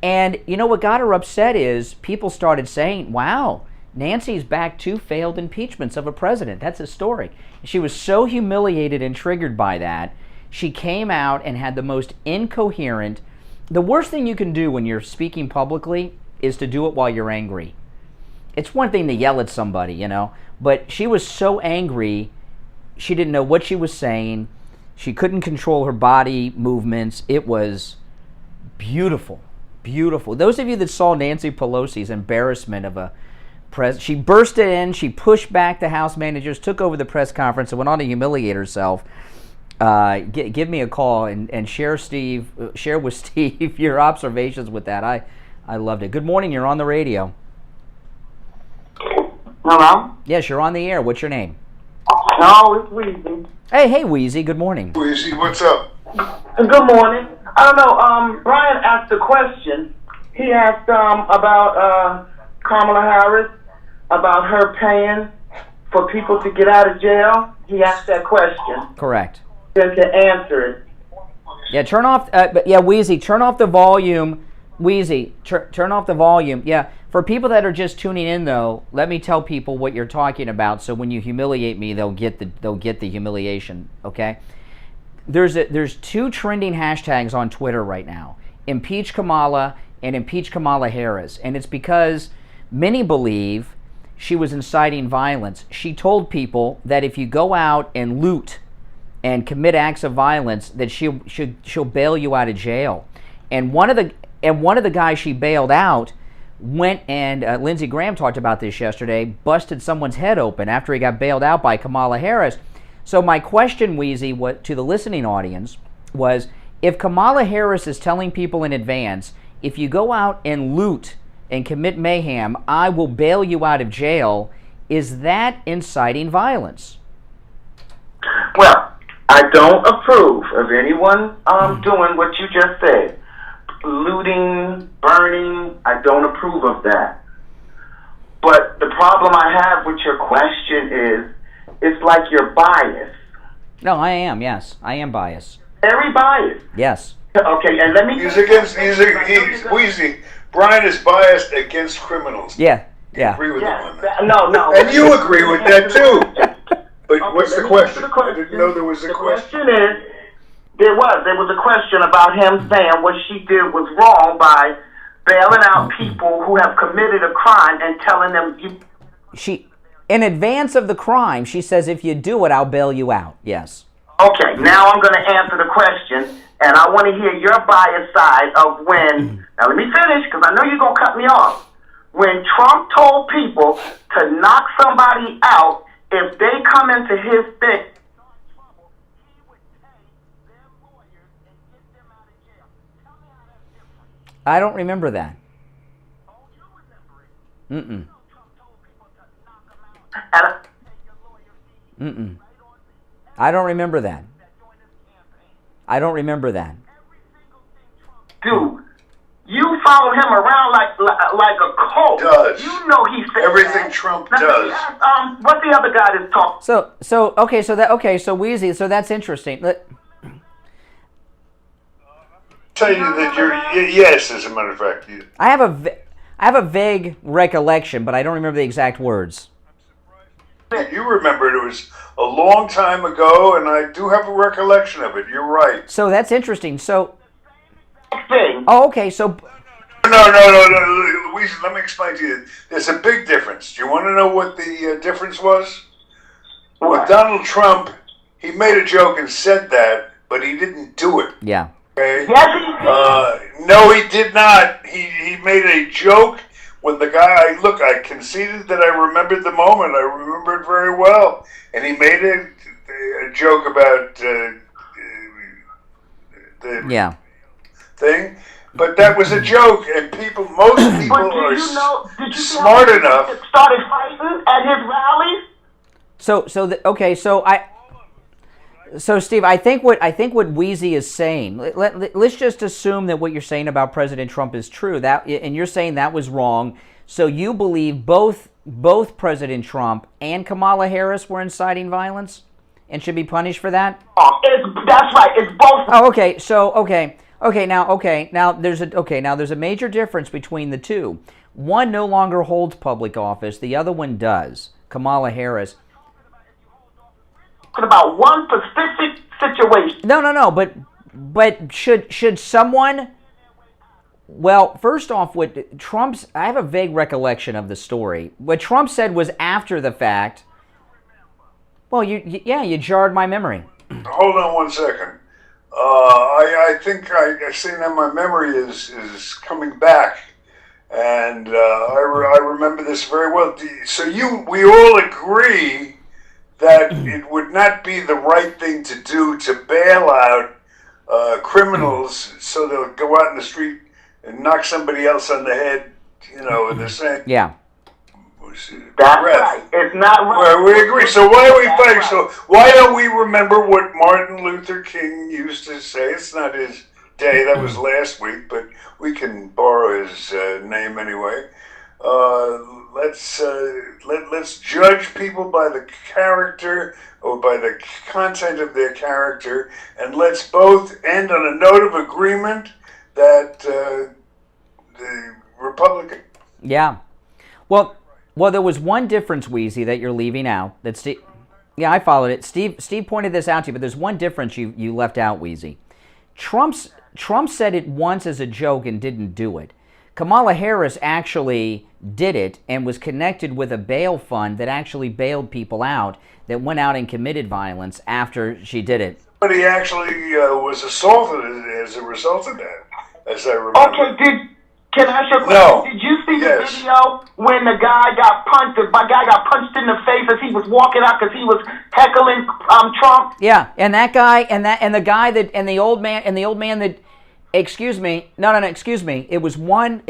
And you know what got her upset is people started saying, wow, Nancy's back 2 failed impeachments of a president. That's historic. She was so humiliated and triggered by that. She came out and had the most incoherent... The worst thing you can do when you're speaking publicly is to do it while you're angry. It's one thing to yell at somebody, you know, but she was so angry, she didn't know what she was saying. She couldn't control her body movements. It was beautiful, beautiful. Those of you that saw Nancy Pelosi's embarrassment of a she burst in, she pushed back the House managers, took over the press conference, and went on to humiliate herself. Give me a call and share with Steve your observations with that. I loved it. Good morning. You're on the radio. Hello? Yes, you're on the air. What's your name? No, it's Weezy. Hey, Weezy. Good morning. Weezy, what's up? Good morning. I don't know. Brian asked a question. He asked about Kamala Harris, about her paying for people to get out of jail. He asked that question. Correct. Then to answer it. Yeah, turn off. Weezy, turn off the volume. Weezy, turn off the volume. Yeah, for people that are just tuning in, though, let me tell people what you're talking about. So when you humiliate me, they'll get the humiliation. Okay. There's 2 trending hashtags on Twitter right now: Impeach Kamala and Impeach Kamala Harris, and it's because many believe she was inciting violence. She told people that if you go out and loot and commit acts of violence, that she'll bail you out of jail. And one of the guys she bailed out went and Lindsey Graham talked about this yesterday, busted someone's head open after he got bailed out by Kamala Harris. So my question, Weezy, to the listening audience was, if Kamala Harris is telling people in advance, if you go out and loot and commit mayhem, I will bail you out of jail, is that inciting violence? Well, I don't approve of anyone doing what you just said. Looting, burning, I don't approve of that. But the problem I have with your question is, it's like you're biased. No, I am, yes. I am biased. Very biased. Yes. Okay, and let me... He's Wheezy. Brian is biased against criminals. Yeah. I agree with him on that. No. And you agree with that, too. But what's the question? I didn't know there was a question. The question is, there was a question about him saying what she did was wrong by bailing out people who have committed a crime and telling them... In advance of the crime, she says, if you do it, I'll bail you out. Yes. Okay, now I'm going to answer the question, and I want to hear your biased side of when... Now let me finish, because I know you're going to cut me off. When Trump told people to knock somebody out, if they come into his thing... I don't remember that. Mm-mm. Mm-mm. I don't remember that. Dude, you follow him around like a cult. Does. You know he said everything that. Trump now, does. What the other guy is talking? So Weezy, so that's interesting. Tell you that yes, as a matter of fact. I have a vague recollection, but I don't remember the exact words. You remember it was a long time ago, and I do have a recollection of it. You're right. So that's interesting. So, thing. Oh, okay. So, no. Louise, let me explain to you. There's a big difference. Do you want to know what the difference was? With Donald Trump, he made a joke and said that, but he didn't do it. Yeah. Okay? Yes, he did. No, he did not. He made a joke when the guy, I conceded that I remembered the moment. I remember it very well. And he made a joke about the thing. But that was a joke, and most people are smart enough. Started fighting at his rallies. So Steve, I think what Weezy is saying. Let's just assume that what you're saying about President Trump is true. And you're saying that was wrong. So you believe both President Trump and Kamala Harris were inciting violence and should be punished for that? That's right. It's both. Oh, okay. So now there's a major difference between the two. One no longer holds public office. The other one does. Kamala Harris. Talking about one specific situation. No. But should someone? Well, first off, I have a vague recollection of the story. What Trump said was after the fact. Well, you jarred my memory. Hold on 1 second. I think I see now my memory is coming back, and I remember this very well. So we all agree that it would not be the right thing to do to bail out criminals so they'll go out in the street and knock somebody else on the head, in the same That's right. It's not right. Well, we agree. So why are we fighting? So why don't we remember what Martin Luther King used to say? It's not his day. That was last week, but we can borrow his name anyway. Let's judge people by the character or by the content of their character, and let's both end on a note of agreement that the Republican. Yeah. Well, there was one difference, Weezy, that you're leaving out. I followed it. Steve pointed this out to you, but there's one difference you left out, Weezy. Trump said it once as a joke and didn't do it. Kamala Harris actually did it and was connected with a bail fund that actually bailed people out that went out and committed violence after she did it. But he actually was assaulted as a result of that, as I remember. Okay, Can I ask you a question? No. Did you see the video when the guy got punched? The guy got punched in the face as he was walking out because he was heckling Trump. Yeah, and that guy and the guy that and the old man that, excuse me, excuse me. It was one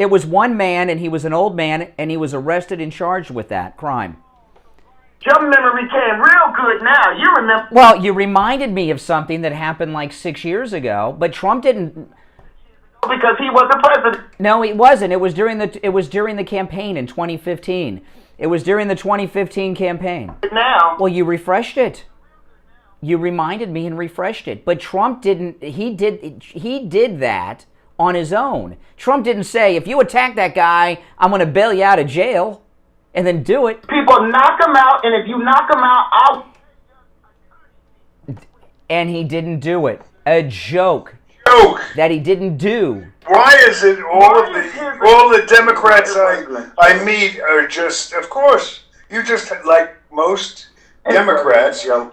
man, and he was an old man, and he was arrested and charged with that crime. Your memory came real good now. You remember? Well, you reminded me of something that happened like 6 years ago, but Trump didn't. Because he was the president. No, it wasn't. It was during the campaign in 2015. It was during the 2015 campaign. Now. Well, you refreshed it. You reminded me and refreshed it. But Trump didn't. He did that on his own. Trump didn't say, if you attack that guy, I'm going to bail you out of jail, and then do it. People knock him out, and if you knock him out, And he didn't do it. A joke. That he didn't do. Why is it all the Democrats I meet are just, of course, you just, like most Democrats, you are.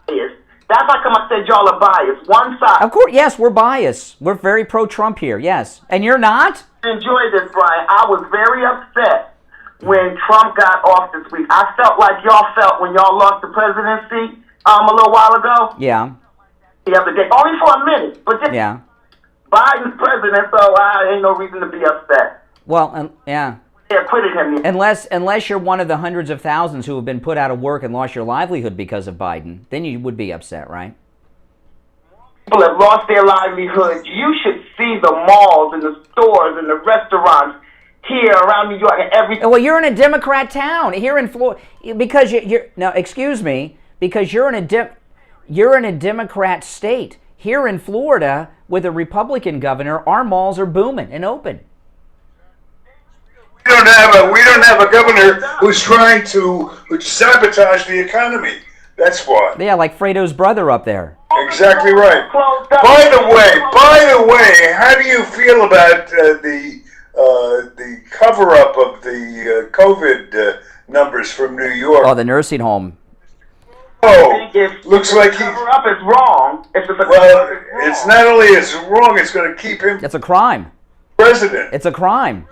That's how come I said y'all are biased. One side. Of course, yes, we're biased. We're very pro-Trump here, yes. And you're not? Enjoy this, Brian. I was very upset when Trump got off this week. I felt like y'all felt when y'all lost the presidency a little while ago. Yeah. The other day, only for a minute, but then Biden's president, so ain't no reason to be upset. Well, yeah. They acquitted him. Unless you're one of the hundreds of thousands who have been put out of work and lost your livelihood because of Biden, then you would be upset, right? People have lost their livelihood. You should see the malls and the stores and the restaurants here around New York and everything. Well, you're in a Democrat town here in Florida because you're now. Excuse me, because you're in a Democrat state. Here in Florida, with a Republican governor, our malls are booming and open. We don't have a governor who's trying to sabotage the economy. That's why. Yeah, like Fredo's brother up there. Exactly right. By the way, how do you feel about the cover-up of the COVID numbers from New York? Oh, the nursing home. Oh, looks like cover-up is wrong. It's not only is wrong, it's going to keep him. It's a crime. President. It's a crime.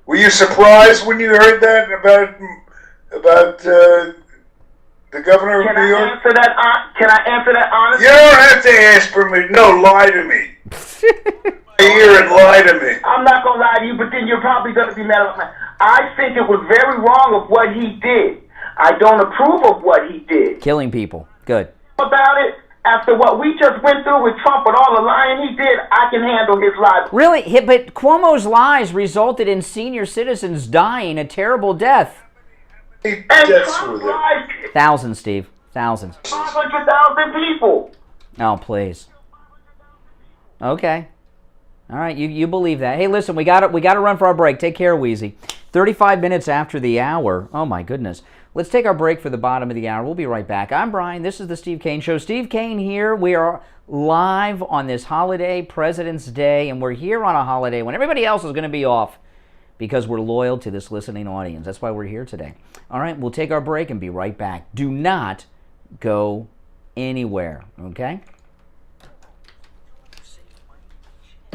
Were you surprised when you heard that about the governor of New York? Can I answer that honestly? You don't have to ask for me. No, lie to me. Here and lie to me. I'm not going to lie to you, but then you're probably going to be mad at me. I think it was very wrong of what he did. I don't approve of what he did. Killing people. Good. About it, after what we just went through with Trump and all the lying he did, I can handle his lies. Really? But Cuomo's lies resulted in senior citizens dying a terrible death. Thousands, Steve. Thousands. 500,000 people. Oh, please. Okay. All right, you believe that. Hey, listen, we got to run for our break. Take care, Wheezy. 35 minutes after the hour. Oh, my goodness. Let's take our break for the bottom of the hour. We'll be right back. I'm Brian. This is the Steve Kane Show. Steve Kane here. We are live on this holiday, President's Day, and we're here on a holiday when everybody else is going to be off because we're loyal to this listening audience. That's why we're here today. All right, we'll take our break and be right back. Do not go anywhere, okay?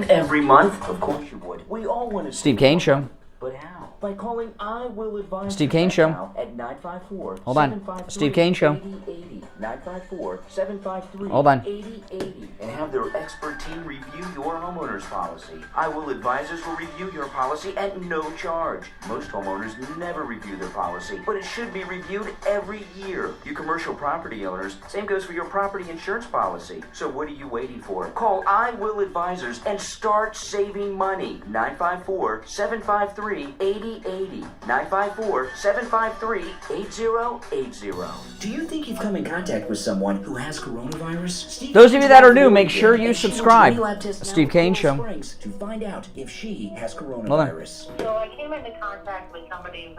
Every month? Of course you would. We all want to. Steve Kane Show. But how? By calling I Will Advise Steve Kane Show. At 954. Hold on. Steve Kane Show. 8080. 954-753. Hold on. 8080. And have their expert team review your homeowner's policy. I Will Advisors will review your policy at no charge. Most homeowners never review their policy, but it should be reviewed every year. You commercial property owners, same goes for your property insurance policy. So what are you waiting for? Call I Will Advisors and start saving money. 954-753-8080. 954-753-8080. Do you think you've come in contact with someone who has coronavirus? Those of you that are new, make sure you subscribe. Steve Kane Show. To find out if she has coronavirus. So I came into contact with somebody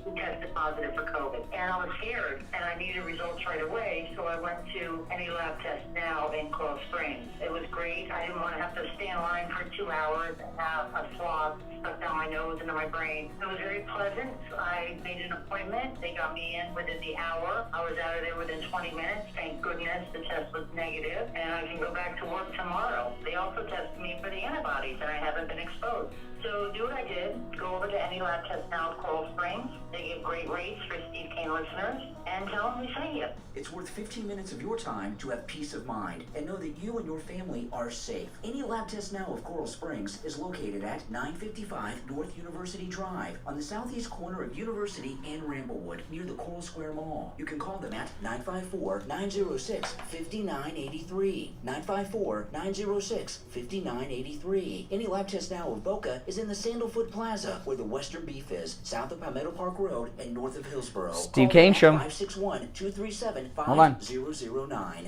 who tested positive for COVID, and I was scared, and I needed results right away, so I went to Any Lab Test Now in Coral Springs. It was great. I didn't want to have to stay in line for 2 hours and have a swab stuck down my nose into my brain. It was very pleasant. I made an appointment. They got me in within the hour. I was out of there within 20 minutes. Thank goodness the test was negative, and I can go back to work tomorrow. They also tested me for the antibodies, and I haven't been exposed. So do what I did. Go over to any lab test now at Coral Springs. They give great rates for Steve Kane listeners, and tell them we sent you. It's worth 15 minutes of your time to have peace of mind and know that you and your family are safe. Any lab test now of Coral Springs is located at 955 North University Drive on the southeast corner of University and Ramblewood near the Coral Square Mall. You can call them at 954-906-5983. 954-906-5983. Any lab test now of Boca is in the Sandalfoot Plaza where the Western Beef is, south of Palmetto Park Road and north of Hillsborough. Steve Kane Show. 561-237-5009.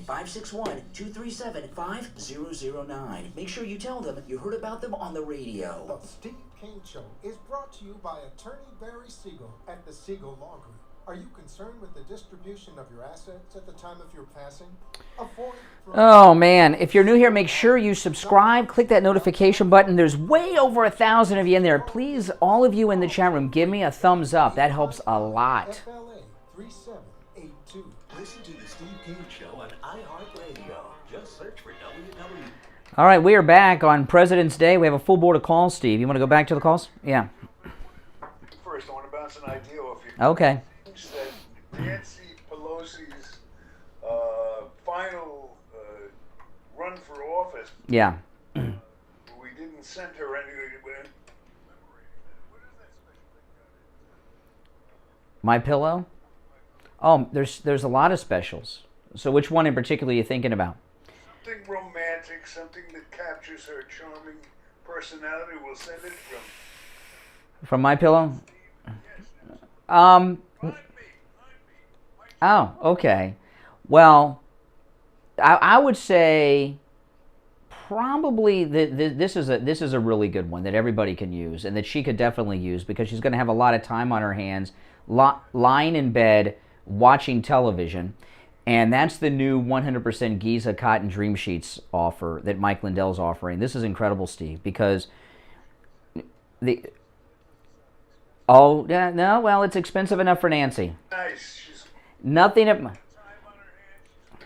561-237-5009. Make sure you tell them you heard about them on the radio. The Steve Kane Show is brought to you by Attorney Barry Siegel at the Siegel Law Group. Are you concerned with the distribution of your assets at the time of your passing? Oh man, if you're new here, make sure you subscribe, click that notification button. There's way over 1,000 of you in there. Please, all of you in the chat room, give me a thumbs up. That helps a lot. FLA 3782. Listen to the Steve Kane Show on iHeartRadio. Just search for WW. All right, we are back on President's Day. We have a full board of calls, Steve. You want to go back to the calls? Yeah. First, I want to bounce an idea off you. Okay. That Nancy Pelosi's final run for office. Yeah. We didn't send her anywhere. My Pillow? Oh, there's a lot of specials. So which one in particular are you thinking about? Something romantic, something that captures her charming personality. We'll send it From My Pillow? Oh, okay. Well, I would say probably this is a really good one that everybody can use and that she could definitely use because she's going to have a lot of time on her hands lying in bed watching television. And that's the new 100% Giza Cotton Dream Sheets offer that Mike Lindell's offering. This is incredible, Steve, because oh, yeah, no, well, it's expensive enough for Nancy. nice. She's Nothing at going to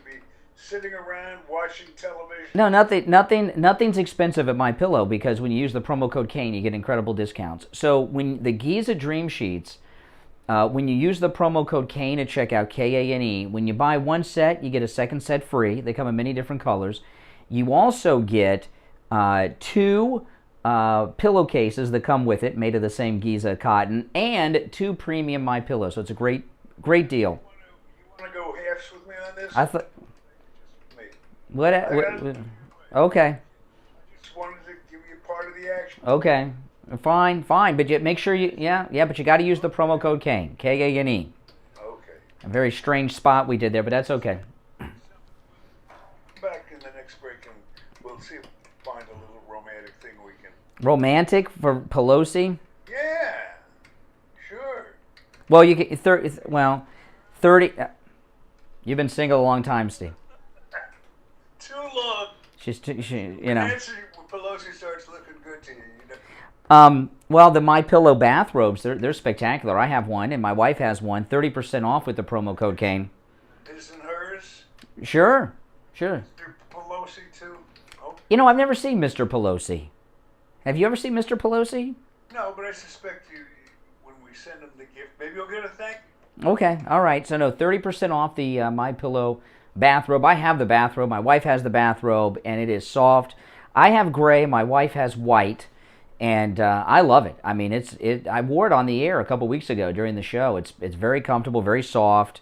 be sitting around watching television. No, nothing's expensive at My Pillow because when you use the promo code Kane, you get incredible discounts. So when the Giza Dream Sheets, when you use the promo code Kane at checkout, Kane, when you buy one set, you get a second set free. They come in many different colors. You also get 2 pillowcases that come with it, made of the same Giza cotton, and 2 premium My Pillows. So it's a great deal. You want to go halves with me on this? I thought. What? Okay. I just wanted to give you part of the action. Okay. Fine. But you make sure you, but you got to use the promo code Kane, Kane. Okay. A very strange spot we did there, but that's okay. Back in the next break, and we'll see if we can find a little romantic thing we can. Romantic for Pelosi? Yeah. Sure. Well, you get 30. You've been single a long time, Steve. Too long. Nancy Pelosi starts looking good to you. Well, the My Pillow bathrobes, they're spectacular. I have one, and my wife has one. 30% off with the promo code Kane. Isn't hers? Sure. Mr. Pelosi too. Oh. I've never seen Mr. Pelosi. Have you ever seen Mr. Pelosi? No, but I suspect you. When we send him the gift, maybe you'll get a thank you. Okay, all right. So no, 30% off the My Pillow bathrobe. I have the bathrobe. My wife has the bathrobe, and it is soft. I have gray. My wife has white, and I love it. I mean, I wore it on the air a couple weeks ago during the show. It's very comfortable, very soft.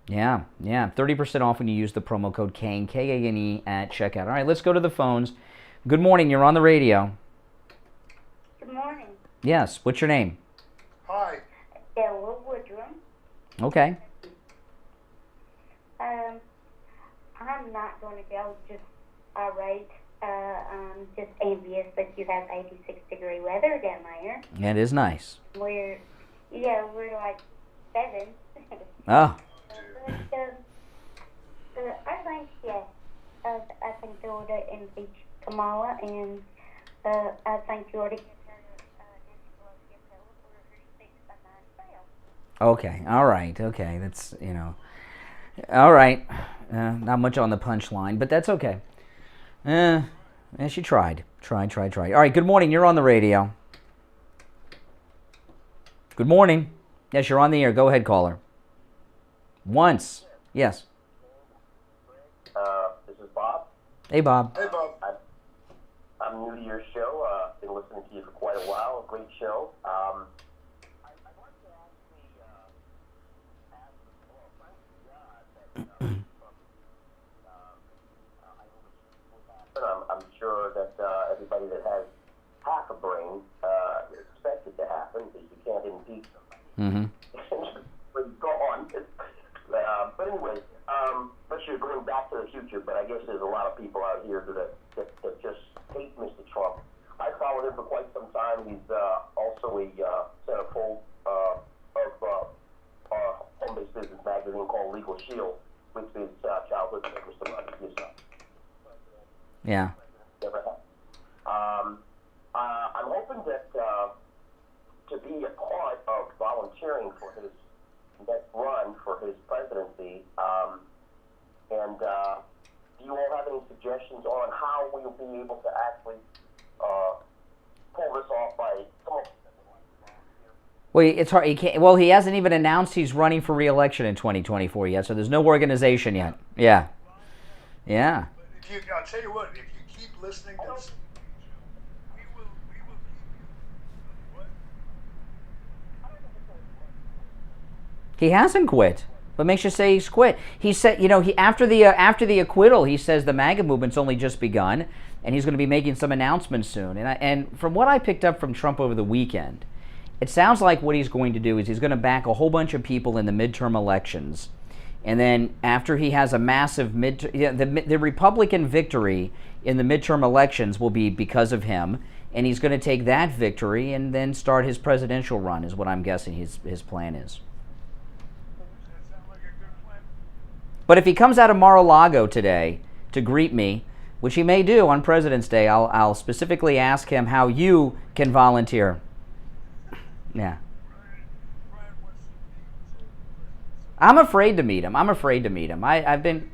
Yeah. 30% off when you use the promo code Kane, Kane at checkout. All right, let's go to the phones. Good morning. You're on the radio. Good morning. Yes. What's your name? Hi. Ella Woodrum. Okay. I'm not going to go just irate. I'm just envious that you have 86-degree weather down there. It is nice. We're like 7. Oh. But, I think, I think you ought to impeach Kamala, and I think you ought to Okay, all right, okay. That's, all right. Not much on the punchline, but that's okay. She tried. Tried. All right, good morning. You're on the radio. Good morning. Yes, you're on the air. Go ahead, caller. Once. Yes. This is Bob. Hey, Bob. Hey, Bob. I'm new to your show. Been listening to you for quite a while. Great show. I'm sure that everybody that has half a brain expects it to happen because you can't impeach them. But go on. But anyways, but you're going back to the future, but I guess there's a lot of people out here that just hate Mr. Trump. I followed him for quite some time. He's also a centerfold of home-based business magazine called Legal Shield, which is childhood favors to money. Yeah. Never had. I'm hoping that to be a part of volunteering for his next run for his presidency. And do you all have any suggestions on how we'll be able to actually pull this off by some? Well, it's hard. He can't. Well, he hasn't even announced he's running for re-election in 2024 yet, so there's no organization yet. Yeah. Yeah. I'll tell you what, if you keep listening to this, He hasn't quit. What makes you say he's quit? He said, after the acquittal, he says the MAGA movement's only just begun, and he's going to be making some announcements soon. And from what I picked up from Trump over the weekend, it sounds like what he's going to do is he's going to back a whole bunch of people in the midterm elections. And then after he has a massive the Republican victory in the midterm elections will be because of him, and he's going to take that victory and then start his presidential run, is what I'm guessing his plan is. But if he comes out of Mar-a-Lago today to greet me, which he may do on President's Day, I'll specifically ask him how you can volunteer. Yeah. I'm afraid to meet him. I've been.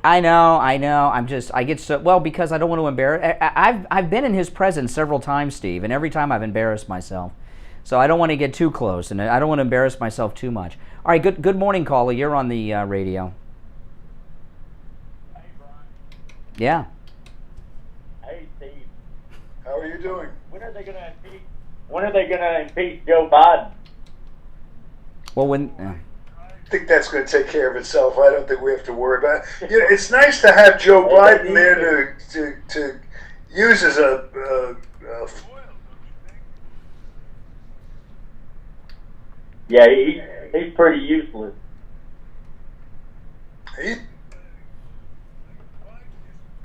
I know. I get so because I don't want to embarrass. I've been in his presence several times, Steve, and every time I've embarrassed myself. So I don't want to get too close, and I don't want to embarrass myself too much. All right, good morning, caller. You're on the radio. Yeah. Hey, Steve. How are you doing? When are they going to impeach Joe Biden? Well, I think that's going to take care of itself. I don't think we have to worry about it. It's nice to have Joe Biden there to use as a yeah, he's pretty useless. He's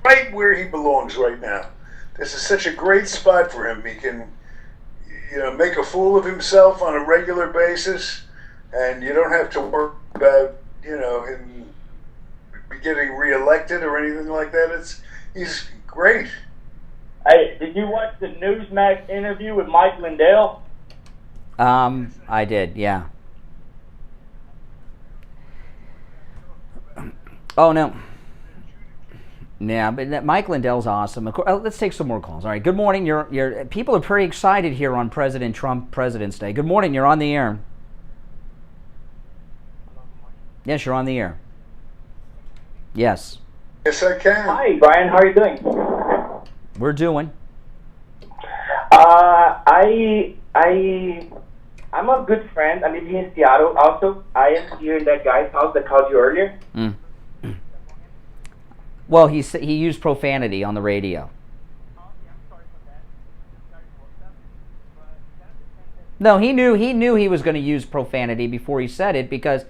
right where he belongs right now. This is such a great spot for him. He can, make a fool of himself on a regular basis, and you don't have to worry about, him getting reelected or anything like that. He's great. Hey, did you watch the Newsmax interview with Mike Lindell? I did, yeah. Oh, no. Yeah, but Mike Lindell's awesome. Of course, let's take some more calls. All right, good morning. People are pretty excited here on President Trump President's Day. Good morning, you're on the air. Yes, you're on the air. Yes. Yes, I can. Hi, Brian. How are you doing? We're doing. I'm a good friend. I live here in Seattle. Also, I am here in that guy's house that called you earlier. Mm. Well, he used profanity on the radio. No, he knew he was going to use profanity before he said it because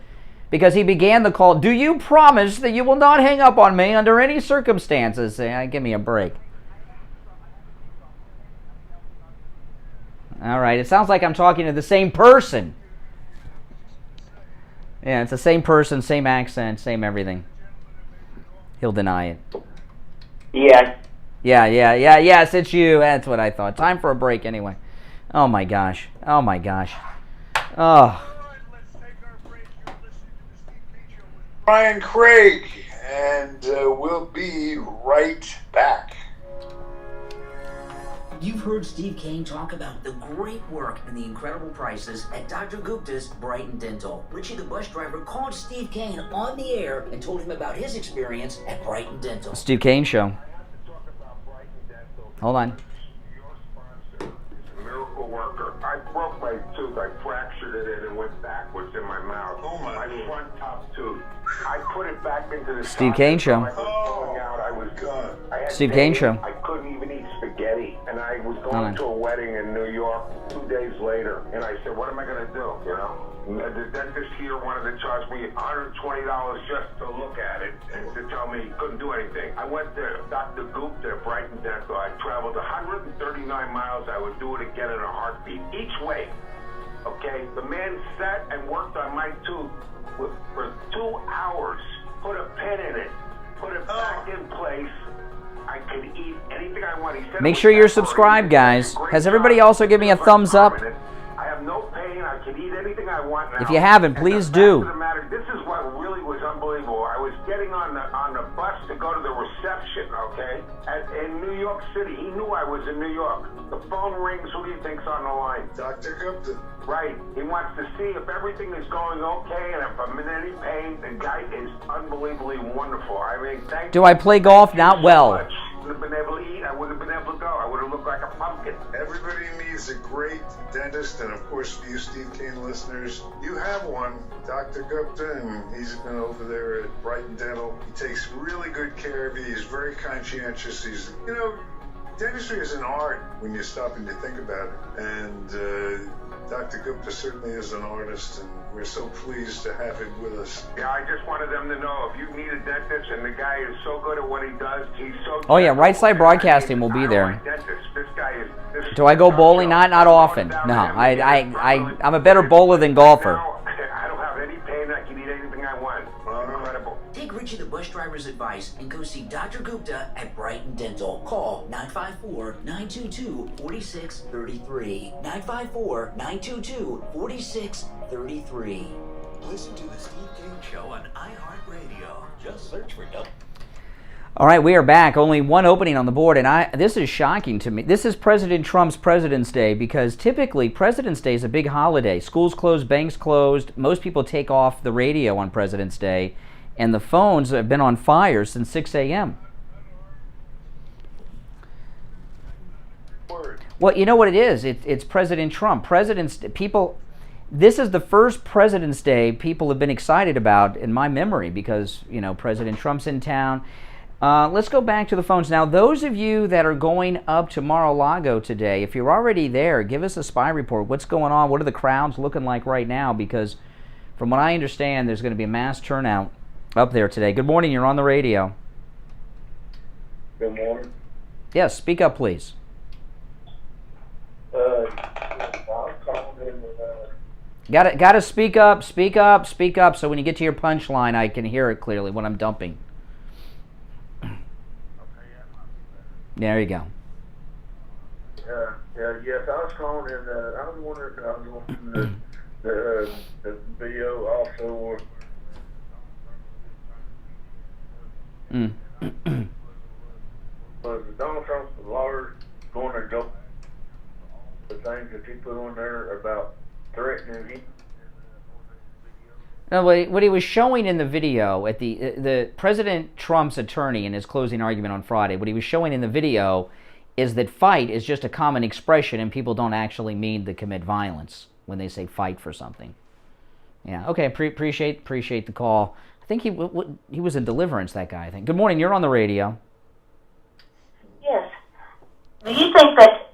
he began the call. Do you promise that you will not hang up on me under any circumstances? Give me a break. All right, it sounds like I'm talking to the same person. Yeah, it's the same person, same accent, same everything. He'll deny it. Yes. Yeah, it's you. That's what I thought. Time for a break anyway. Oh my gosh. Oh. Brian Craig, and we'll be right back. You've heard Steve Kane talk about the great work and the incredible prices at Dr. Gupta's Brighton Dental. Richie the bus driver called Steve Kane on the air and told him about his experience at Brighton Dental. Steve Kane Show. Hold on. Miracle worker. I broke my tooth. I fractured it and went backwards in my mouth. Oh my front top tooth. I put it back into the Steve Kane Show. I was gone. Steve Kane Show. I couldn't even eat spaghetti, and I was going to a wedding in New York 2 days later, and I said, "What am I going to do?" You know. The dentist here wanted to charge me $120 just to look at it and to tell me he couldn't do anything. I went to Dr. Gupta at Brighton Dental. I traveled 139 miles. I would do it again in a heartbeat, each way. Okay? The man sat and worked on my tooth for 2 hours. Put a pin in it. Put it back in place. I could eat anything I want. He said Make sure you're subscribed, guys. Has everybody also given me a thumbs up? I have no pain. I can eat anything I want now. If you haven't, please do. This is what really was unbelievable. I was getting on the bus to go to the reception, okay, in New York City. He knew I was in New York. The phone rings. Who do you think's on the line? Dr. Gupta. Right. He wants to see if everything is going okay and if I'm in any pain. The guy is unbelievably wonderful. I mean, thank Do I play golf? Not well. I wouldn't have been able to eat. I wouldn't have been able to go. I would have looked like a pumpkin. Everybody needs a great dentist, and of course, for you Steve Kane listeners, you have one, Dr. Gupta, and he's been over there at Brighton Dental. He takes really good care of you. He's very conscientious. He's, you know, dentistry is an art when you stop and you think about it. And Dr. Gupta certainly is an artist, and we're so pleased to have him with us. Yeah, I just wanted them to know if you need a dentist, and the guy is so good at what he does, he's so... Oh yeah, Right Side Broadcasting will be there. This guy is... Do I go bowling? Not often. No, I'm a better bowler than golfer. I don't have any pain. I can eat anything I want. Incredible. Take Richie the bus driver's advice and go see Dr. Gupta at Brighton Dental. Call 954-922-4633. 954-922-4633. Listen to the Steve Kane Show on iHeartRadio. Just search for W. All right, we are back. Only one opening on the board, and this is shocking to me. This is President Trump's President's Day, because typically President's Day is a big holiday. Schools closed, banks closed. Most people take off the radio on President's Day, and the phones have been on fire since 6 a.m. Well, you know what it is? It's President Trump. This is the first President's Day people have been excited about in my memory, because, you know, President Trump's in town. Let's go back to the phones. Now, those of you that are going up to Mar-a-Lago today, if you're already there, give us a spy report. What's going on? What are the crowds looking like right now? Because from what I understand, there's going to be a mass turnout up there today. Good morning. You're on the radio. Good morning. Yes, speak up, please. I'm calling in Got to speak up, so when you get to your punchline, I can hear it clearly when I'm dumping. There you go. Yes, I was calling in. I was wondering if I was wanting the video also. Was Donald Trump's lawyer going to go the things that he put on there about threatening him? No, what he was showing in the video at the President Trump's attorney in his closing argument on Friday, what he was showing in the video is that fight is just a common expression, and people don't actually mean to commit violence when they say fight for something. Yeah, okay, appreciate the call. I think he was in Deliverance, that guy, I think. Good morning, you're on the radio. Yes. Do you think that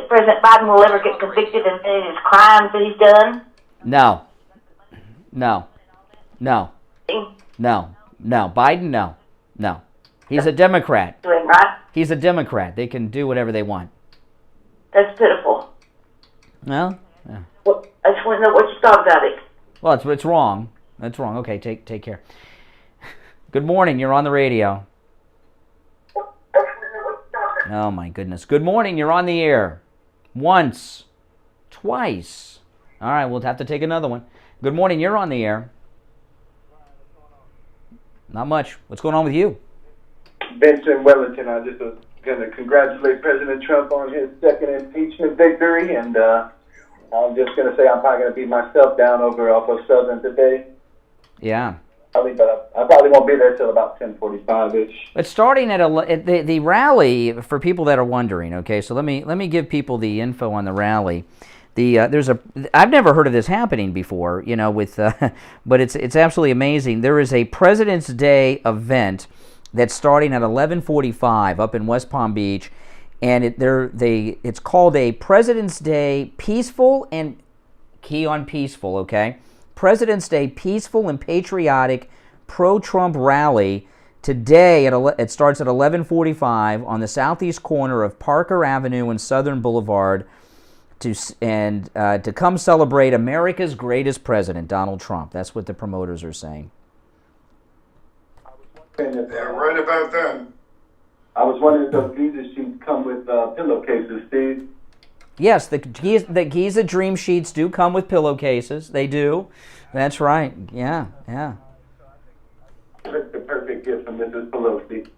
President Biden will ever get convicted of any of his crimes that he's done? No. Biden, no. He's a Democrat. Right? He's a Democrat. They can do whatever they want. That's pitiful. Well, yeah. Well, I just want to know what you thought about it. Well, it's wrong. That's wrong. Okay, take care. Good morning. You're on the radio. Oh, my goodness. Good morning. You're on the air. Once. Twice. All right, we'll have to take another one. Good morning. You're on the air. Not much. What's going on with you? Vincent Wellington. I just was going to congratulate President Trump on his second impeachment victory, and I'm just going to say I'm probably going to be myself down over off of Southern today. Yeah. But I probably won't be there till about 10:45-ish. It's starting at the rally, for people that are wondering, okay? So let me give people the info on the rally. I've never heard of this happening before, but it's absolutely amazing. There is a President's Day event that's starting at 11:45 up in West Palm Beach, and it's called a President's Day Peaceful and key on peaceful, okay? President's Day Peaceful and Patriotic Pro-Trump Rally today. It starts at 11:45 on the southeast corner of Parker Avenue and Southern Boulevard to come celebrate America's greatest president, Donald Trump. That's what the promoters are saying. They're right about that. I was wondering if those Giza sheets come with pillowcases, Steve. Yes, the Giza Dream Sheets do come with pillowcases. They do. That's right. Yeah. The perfect gift from Mrs. Pelosi.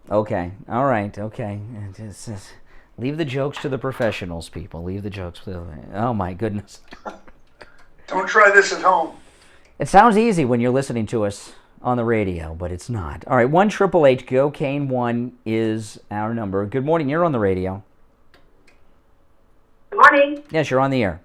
Okay. All right. Okay. Just leave the jokes to the professionals, people. Leave the jokes to oh my goodness. Don't try this at home. It sounds easy when you're listening to us on the radio, but it's not. All right, 1-888-GO-CANE-1 is our number. Good morning. You're on the radio. Good morning. Yes, you're on the air.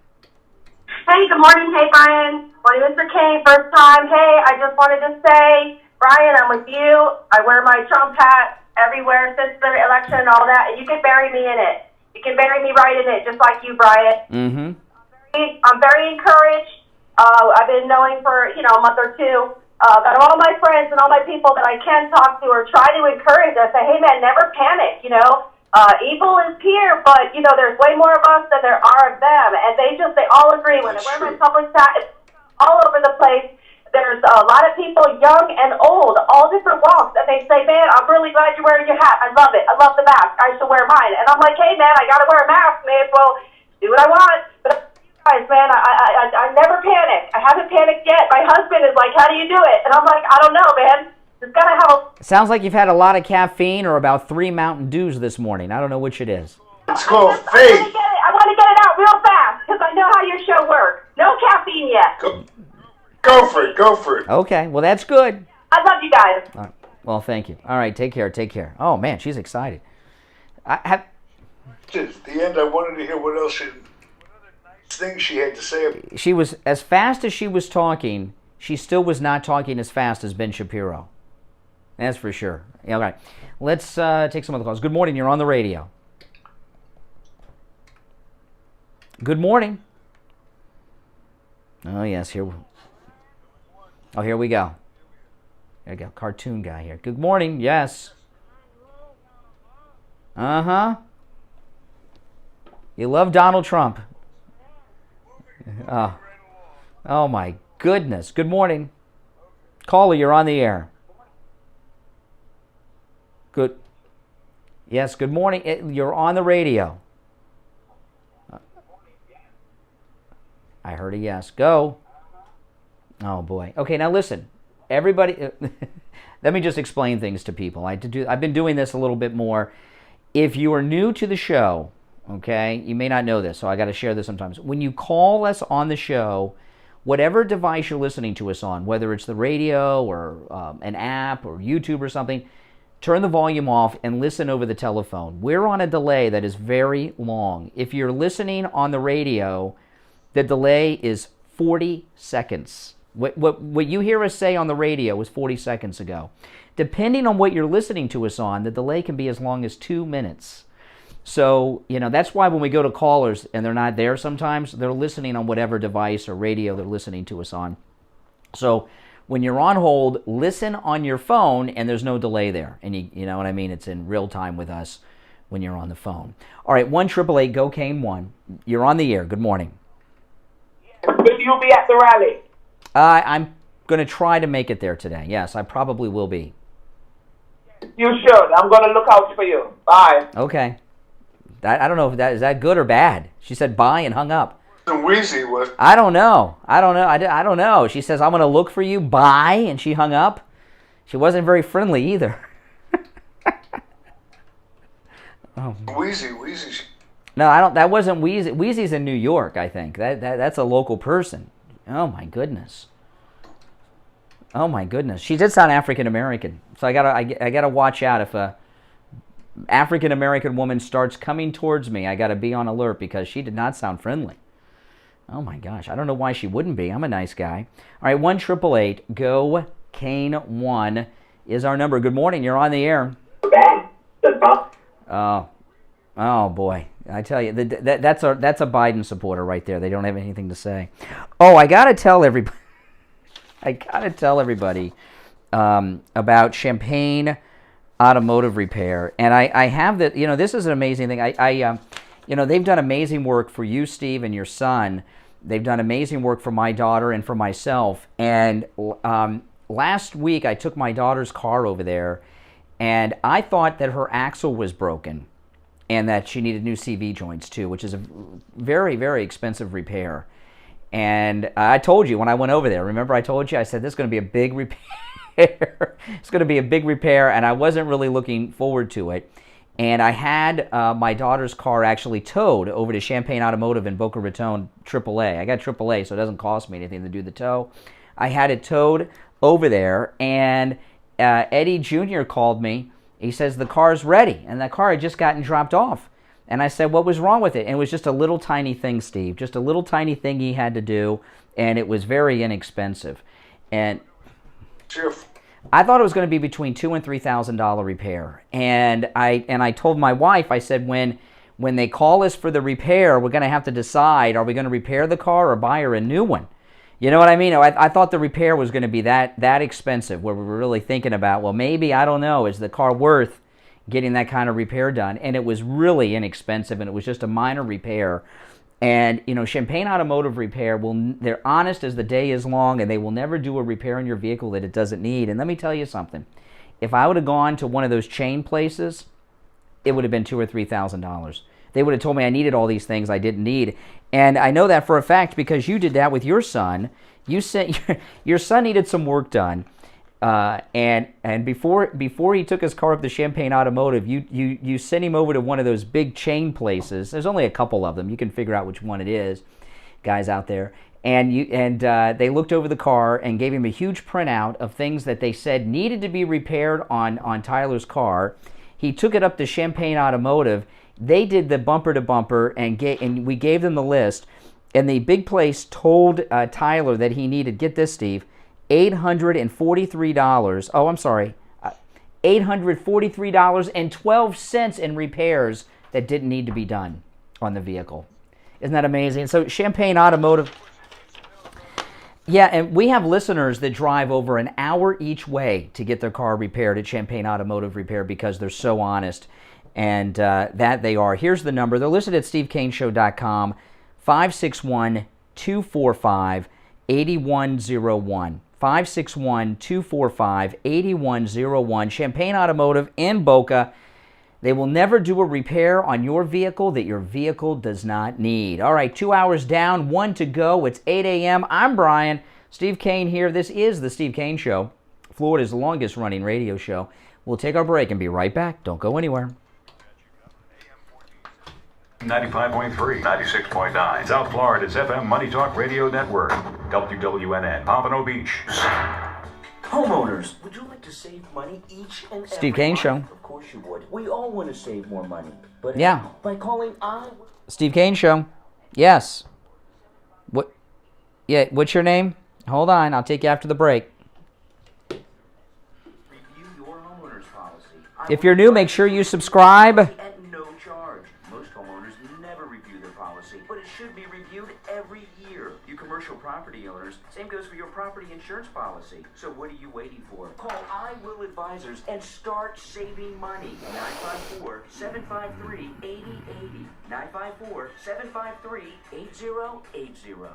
Hey, good morning. Hey, Brian. Morning, Mr. Kane. First time. Hey, I just wanted to say, Brian, I'm with you. I wear my Trump hat everywhere since the election and all that, and you can bury me in it. You can bury me right in it, just like you, Brian. Mm-hmm. I'm very encouraged. I've been knowing for, a month or two that all my friends and all my people that I can talk to are trying to encourage us. Say, hey, man, never panic, Evil is here, but, there's way more of us than there are of them. And they all agree. When I wear my public hat, it's all over the place. There's a lot of people, young and old, all different walks, and they say, man, I'm really glad you're wearing your hat. I love it. I love the mask. I should wear mine. And I'm like, hey, man, I got to wear a mask. May as well do what I want. But guys, man, I never panic. I haven't panicked yet. My husband is like, how do you do it? And I'm like, I don't know, man. Just got to have a... Sounds like you've had a lot of caffeine or about 3 Mountain Dews this morning. I don't know which it is. It's called faith. I want to get it out real fast because I know how your show works. No caffeine yet. Go for it. Okay, well, that's good. I love you guys. All right. Well, thank you. All right, take care. Oh, man, she's excited. At the end, I wanted to hear what else things she had to say. She was, as fast as she was talking, she still was not talking as fast as Ben Shapiro. That's for sure. Yeah, okay. Let's take some other calls. Good morning. You're on the radio. Good morning. Oh, yes. Here we go. There we go. Cartoon guy here. Good morning. Yes. Uh-huh. You love Donald Trump. Oh, my goodness. Good morning. Caller, you're on the air. Good. Yes, good morning. You're on the radio. I heard a yes. Go. Oh, boy. Okay, now listen. Everybody, let me just explain things to people. I've been doing this a little bit more. If you are new to the show, okay, you may not know this, so I got to share this sometimes. When you call us on the show, whatever device you're listening to us on, whether it's the radio or an app or YouTube or something, turn the volume off and listen over the telephone. We're on a delay that is very long. If you're listening on the radio, the delay is 40 seconds. What you hear us say on the radio was 40 seconds ago. Depending on what you're listening to us on, the delay can be as long as 2 minutes. So, that's why when we go to callers and they're not there sometimes, they're listening on whatever device or radio they're listening to us on. So, when you're on hold, listen on your phone and there's no delay there. And you know what I mean? It's in real time with us when you're on the phone. All right, 1-888-GO-CANE-1. You're on the air. Good morning. Will you be at the rally? I'm going to try to make it there today. Yes, I probably will be. You should. I'm going to look out for you. Bye. Okay. I don't know if is that good or bad. She said bye and hung up. Wheezy was. I don't know. I don't know. She says, I'm going to look for you. Bye. And she hung up. She wasn't very friendly either. Oh. Wheezy. No, I don't. That wasn't Wheezy. Wheezy's in New York, I think. That's a local person. Oh my goodness. Oh my goodness. She did sound African American. So I gotta watch out if a African American woman starts coming towards me. I gotta be on alert because she did not sound friendly. Oh my gosh. I don't know why she wouldn't be. I'm a nice guy. All right, 1-888-GO-KANE-1 is our number. Good morning. You're on the air. Oh boy! I tell you, that's a Biden supporter right there. They don't have anything to say. Oh, I gotta tell everybody. About Champagne Automotive Repair, and I have that. You know, this is an amazing thing. They've done amazing work for you, Steve, and your son. They've done amazing work for my daughter and for myself. And last week, I took my daughter's car over there. And I thought that her axle was broken and that she needed new CV joints too, which is a very, very expensive repair. And I told you when I went over there, remember I told you, I said, this is going to be a big repair. It's going to be a big repair, and I wasn't really looking forward to it. And I had my daughter's car actually towed over to Champagne Automotive in Boca Raton, AAA. I got AAA, so it doesn't cost me anything to do the tow. I had it towed over there, and Eddie Jr. called me. He says the car's ready, and that car had just gotten dropped off. And I said, what was wrong with it? And it was just a little tiny thing, Steve, just a little tiny thing he had to do, and it was very inexpensive. And I thought it was going to be between $2,000 and $3,000 repair. And I told my wife, I said, when they call us for the repair, we're going to have to decide, are we going to repair the car or buy her a new one? You know what I mean? I thought the repair was going to be that expensive, where we were really thinking about, well, maybe, I don't know, is the car worth getting that kind of repair done? And it was really inexpensive, and it was just a minor repair. And, Champagne Automotive Repair, they're honest as the day is long, and they will never do a repair on your vehicle that it doesn't need. And let me tell you something. If I would have gone to one of those chain places, it would have been $2,000 or $3,000. They would have told me I needed all these things I didn't need. And I know that for a fact because you did that with your son. You said your son needed some work done. And before he took his car up to Champagne Automotive, you sent him over to one of those big chain places. There's only a couple of them. You can figure out which one it is, guys out there. And they looked over the car and gave him a huge printout of things that they said needed to be repaired on Tyler's car. He took it up to Champagne Automotive. They did the bumper to bumper, and we gave them the list. And the big place told Tyler that he needed, get this, Steve, $843. Oh, I'm sorry, $843.12 in repairs that didn't need to be done on the vehicle. Isn't that amazing? So Champagne Automotive. Yeah, and we have listeners that drive over an hour each way to get their car repaired at Champagne Automotive Repair because they're so honest. And that they are. Here's the number. They're listed at stevekaneshow.com, 561-245-8101. 561-245-8101. Champagne Automotive in Boca. They will never do a repair on your vehicle that your vehicle does not need. All right, 2 hours down, 1 to go. It's 8 a.m. I'm Brian. Steve Kane here. This is the Steve Kane Show, Florida's longest running radio show. We'll take our break and be right back. Don't go anywhere. 95.3, 96.9. South Florida's FM Money Talk Radio Network. WWNN, Pompano Beach. Homeowners, would you like to save money each and every Steve Kane Show. Of course you would. We all want to save more money. But yeah. By calling Steve Kane Show. Yes. What? Yeah, what's your name? Hold on, I'll take you after the break. Review your homeowner's policy. If you're new, make sure you subscribe. At no charge. Most homeowners never review their policy, but it should be reviewed every year. You commercial property owners, same goes for your property insurance policy. So what are you waiting for? Call I Will Advisors and start saving money. 954-753-8080. 954-753-8080.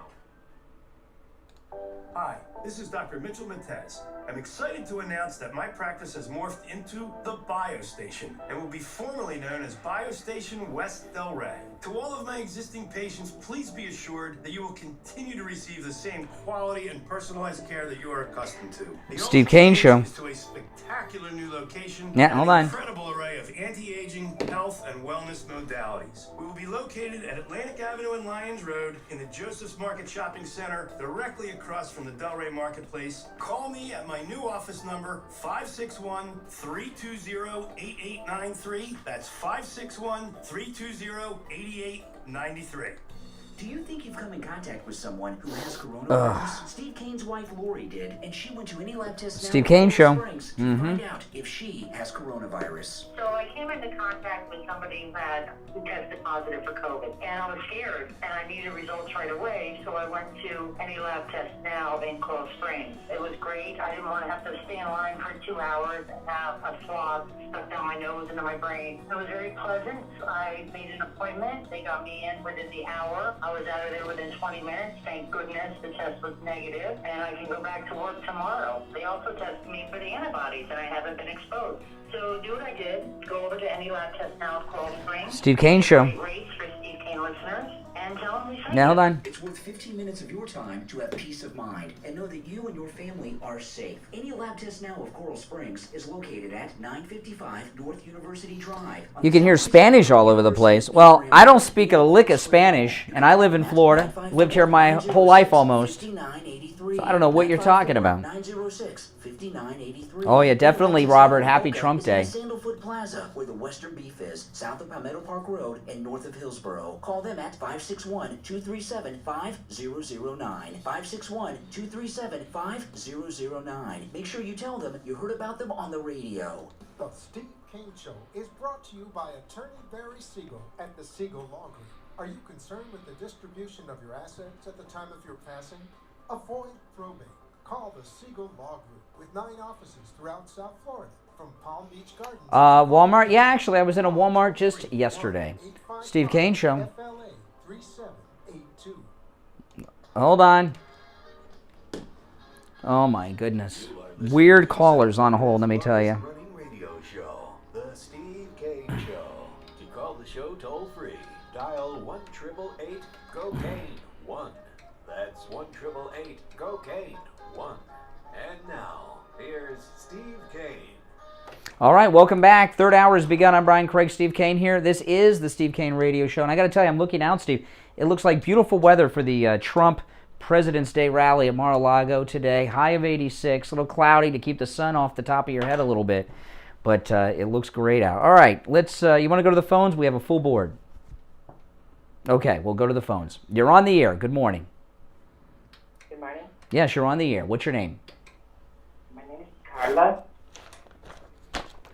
Hi, this is Dr. Mitchell Matez. I'm excited to announce that my practice has morphed into the BioStation and will be formally known as BioStation West Delray. To all of my existing patients, please be assured that you will continue to receive the same quality and personalized care that you are accustomed to. The Steve Kane Show. to a spectacular new location. Yeah, hold on. An incredible array of anti-aging, health, and wellness modalities. We will be located at Atlantic Avenue and Lyons Road in the Joseph's Market Shopping Center, directly across from the Delray Marketplace. Call me at my new office number, 561-320-8893. That's 561-320-8893. Do you think you've come in contact with someone who has coronavirus? Steve Kane's wife Lori did, and she went to any lab test now Steve Kane Show. Springs to find out if she has coronavirus. So I came into contact with somebody who tested positive for COVID, and I was scared, and I needed results right away, so I went to Any Lab Test Now in Coral Springs. It was great. I didn't want to have to stay in line for 2 hours and have a swab stuck down my nose into my brain. It was very pleasant. I made an appointment. They got me in within the hour. I was out of there within 20 minutes. Thank goodness the test was negative, and I can go back to work tomorrow. They also tested me for the antibodies, and I haven't been exposed. So do what I did. Go over to Any Lab Test Now at Coral Springs. Steve Kane Show. Great rates for Steve Kane listeners, and tell them we sent Now, hold on. It's worth 15 minutes of your time to have peace of mind and know that you and your family are safe. Any Lab Test Now of Coral Springs is located at 955 North University Drive. You can hear Spanish all over the place. Well, I don't speak a lick of Spanish, and I live in Florida. Lived here my whole life almost. So I don't know what you're talking about. 906-5983. Oh, yeah, definitely, Robert. Happy Trump Day. Sandalfoot Plaza, where the Western Beef is, south of Palmetto Park Road and north of Hillsborough. Call them at 561-237-5009. 561-237-5009. Make sure you tell them you heard about them on the radio. The Steve Kane Show is brought to you by Attorney Barry Siegel at the Siegel Law Group. Are you concerned with the distribution of your assets at the time of your passing? Avoid probate. Call the Siegel Law Group with 9 offices throughout South Florida, from Palm Beach Gardens. Walmart? Yeah, actually, I was in a Walmart just yesterday. Steve Kane Show. FLA 3782. Hold on. Oh, my goodness. Weird callers on hold, let me tell you. Running radio show, The Steve Kane Show. To call the show toll free, dial 1-888-COCAINE-1. That's 1-888-COCAINE-1. And now, here's Steve Kane. All right, welcome back. Third hour has begun. I'm Brian Craig, Steve Kane here. This is the Steve Kane Radio Show. And I got to tell you, I'm looking out, Steve. It looks like beautiful weather for the Trump President's Day rally at Mar-a-Lago today. High of 86, a little cloudy to keep the sun off the top of your head a little bit. But it looks great out. All right, let's. You want to go to the phones? We have a full board. Okay, we'll go to the phones. You're on the air. Good morning. Good morning. Yes, you're on the air. What's your name? My name is Carla.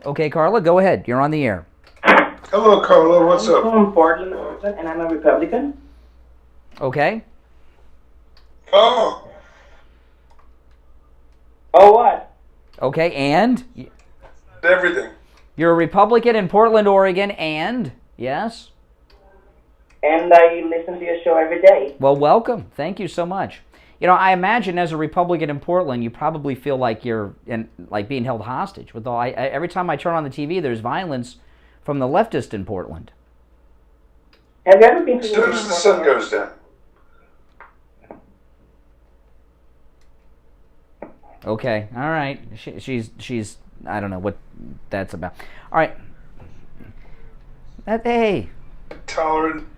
Okay, Carla, go ahead. You're on the air. Hello, Carla. What's up? I'm from Portland, Oregon, and I'm a Republican. Okay. Oh. Oh, what? Okay, and? Everything. You're a Republican in Portland, Oregon, and? Yes? And I listen to your show every day. Well, welcome. Thank you so much. You know, I imagine as a Republican in Portland, you probably feel like you're being held hostage. With all, every time I turn on the TV, there's violence from the leftist in Portland. Have you ever been to as soon as the sun goes down? Okay, all right. She's I don't know what that's about. All right. Hey. Tolerant.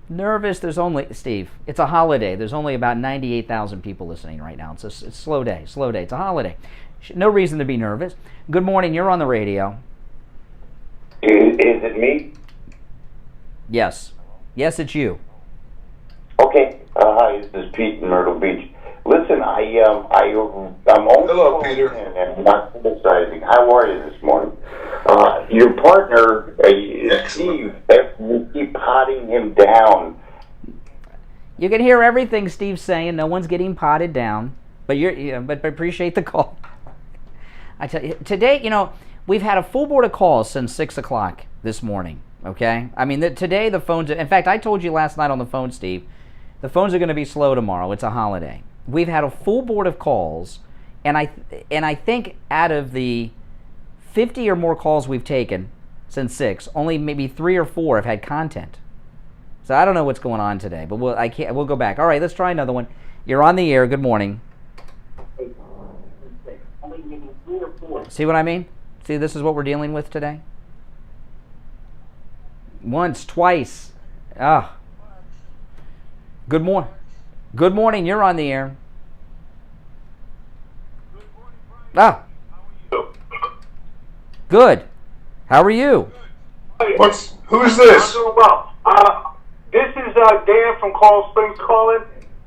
Nervous. There's only, Steve, it's a holiday. There's only about 98,000 people listening right now. It's a slow day. Slow day. It's a holiday. No reason to be nervous. Good morning. You're on the radio. Is it me? Yes. Yes, it's you. Okay. Hi, this is Pete in Myrtle Beach. Listen, I'm only hello, Peter. And not criticizing. How are you this morning? Your partner, Steve, you keep potting him down. You can hear everything Steve's saying. No one's getting potted down, but but appreciate the call. I tell you, today, you know, we've had a full board of calls since 6 o'clock this morning. Okay, I mean, today the phones. In fact, I told you last night on the phone, Steve, the phones are going to be slow tomorrow. It's a holiday. we've had a full board of calls, and I think out of the 50 or more calls we've taken since 6, only maybe 3 or 4 have had content. So I don't know what's going on today, but we'll go back. All right, let's try another one. You're on the air. Good morning. See what I mean? See, this is what we're dealing with today. Once, twice. Ah. Good morning. Good morning. You're on the air. Ah. Good. How are you? Who's this? I'm doing well. This is Dan from Coral Springs calling,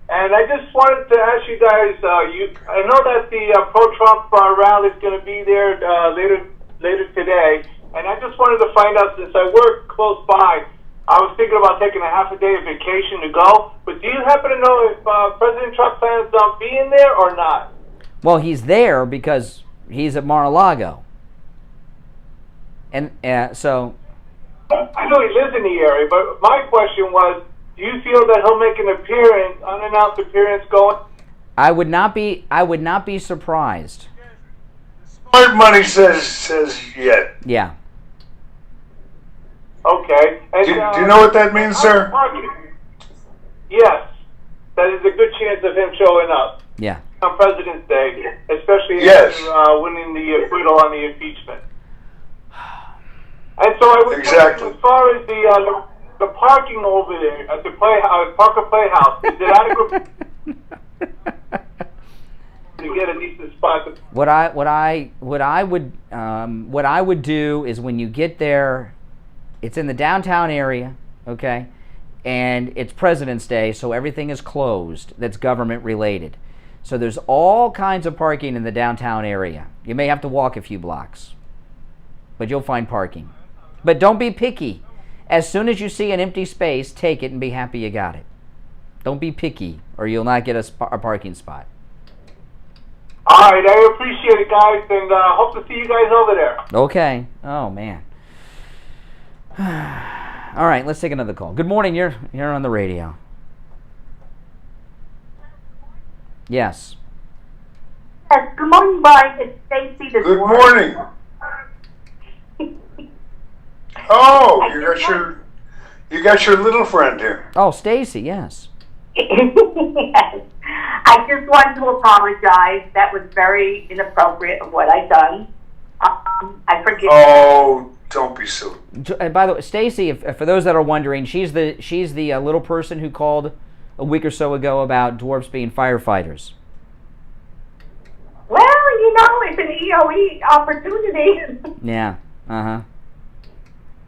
and I just wanted to ask you guys. I know that the pro-Trump rally is going to be there later today, and I just wanted to find out, since I work close by, I was thinking about taking a half a day of vacation to go. But do you happen to know if President Trump plans on being there or not? Well, he's there because he's at Mar-a-Lago, and so. I know he lives in the area, but my question was, do you feel that he'll make an appearance, unannounced appearance, going? I would not be surprised. Smart money says yet. Yeah. Okay. And, do you know what that means, sir? Yes. That is a good chance of him showing up. Yeah. On President's Day, especially after winning the acquittal on the impeachment. And so I was wondering, as far as the parking over there at the Parker Playhouse, is it adequate to get a decent spot? What I would do is, when you get there, it's in the downtown area, okay, and it's President's Day, so everything is closed that's government related. So there's all kinds of parking in the downtown area. You may have to walk a few blocks, but you'll find parking. But don't be picky. As soon as you see an empty space, take it and be happy you got it. Don't be picky, or you'll not get a parking spot. All right, I appreciate it, guys, and hope to see you guys over there. Okay. Oh, man. All right, let's take another call. Good morning. You're on the radio. Yes. Yes. Good morning, Brian. It's Stacy. Good morning. Oh, you got your little friend here. Oh, Stacy, yes. Yes. I just wanted to apologize. That was very inappropriate of what I done. I forgive. Oh, don't be silly. And by the way, Stacy, for those that are wondering, she's the little person who called a week or so ago about dwarfs being firefighters. Well, it's an EOE opportunity. Yeah. Uh-huh.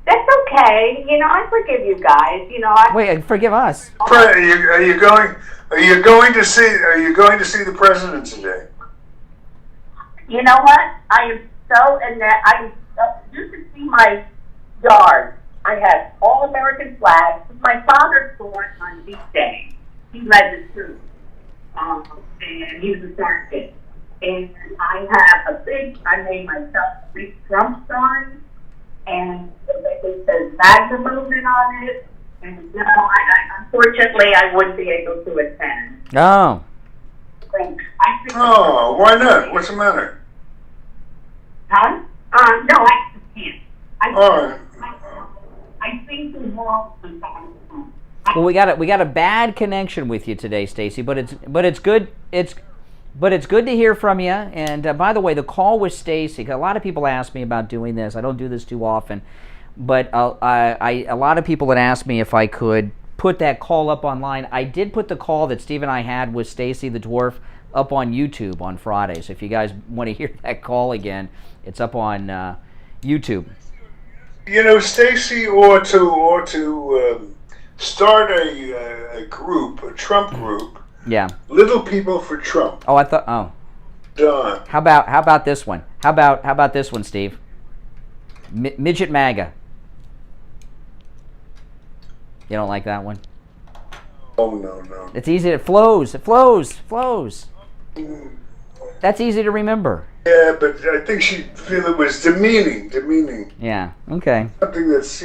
That's okay. I forgive you guys. Wait, forgive us. Are you going to see the president today? You know what? I am so in that. You can see my yard. I have all American flags. My father's born on this day. He led the troops, and he was a sergeant. And I made myself a big Trump sign, and it says MAGA movement on it. And unfortunately, I wouldn't be able to attend. Oh. Oh, why not? What's the matter? Huh? No, I can't. I think the wall is on. Well, we got a bad connection with you today, Stacy, but it's good. But it's good to hear from you. And by the way, the call with Stacy, a lot of people ask me about doing this. I don't do this too often, but a lot of people had asked me if I could put that call up online. I did put the call that Steve and I had with Stacy the Dwarf up on YouTube on Friday. So if you guys want to hear that call again, it's up on YouTube. Stacy ought to start a group, a Trump group. Yeah. Little People for Trump. Oh, I thought. Oh. Done. How about this one? How about this one, Steve? Midget MAGA. You don't like that one? Oh no. It's easy. It flows. That's easy to remember. Yeah, but I think she'd feel it was demeaning. Yeah. Okay. Something that's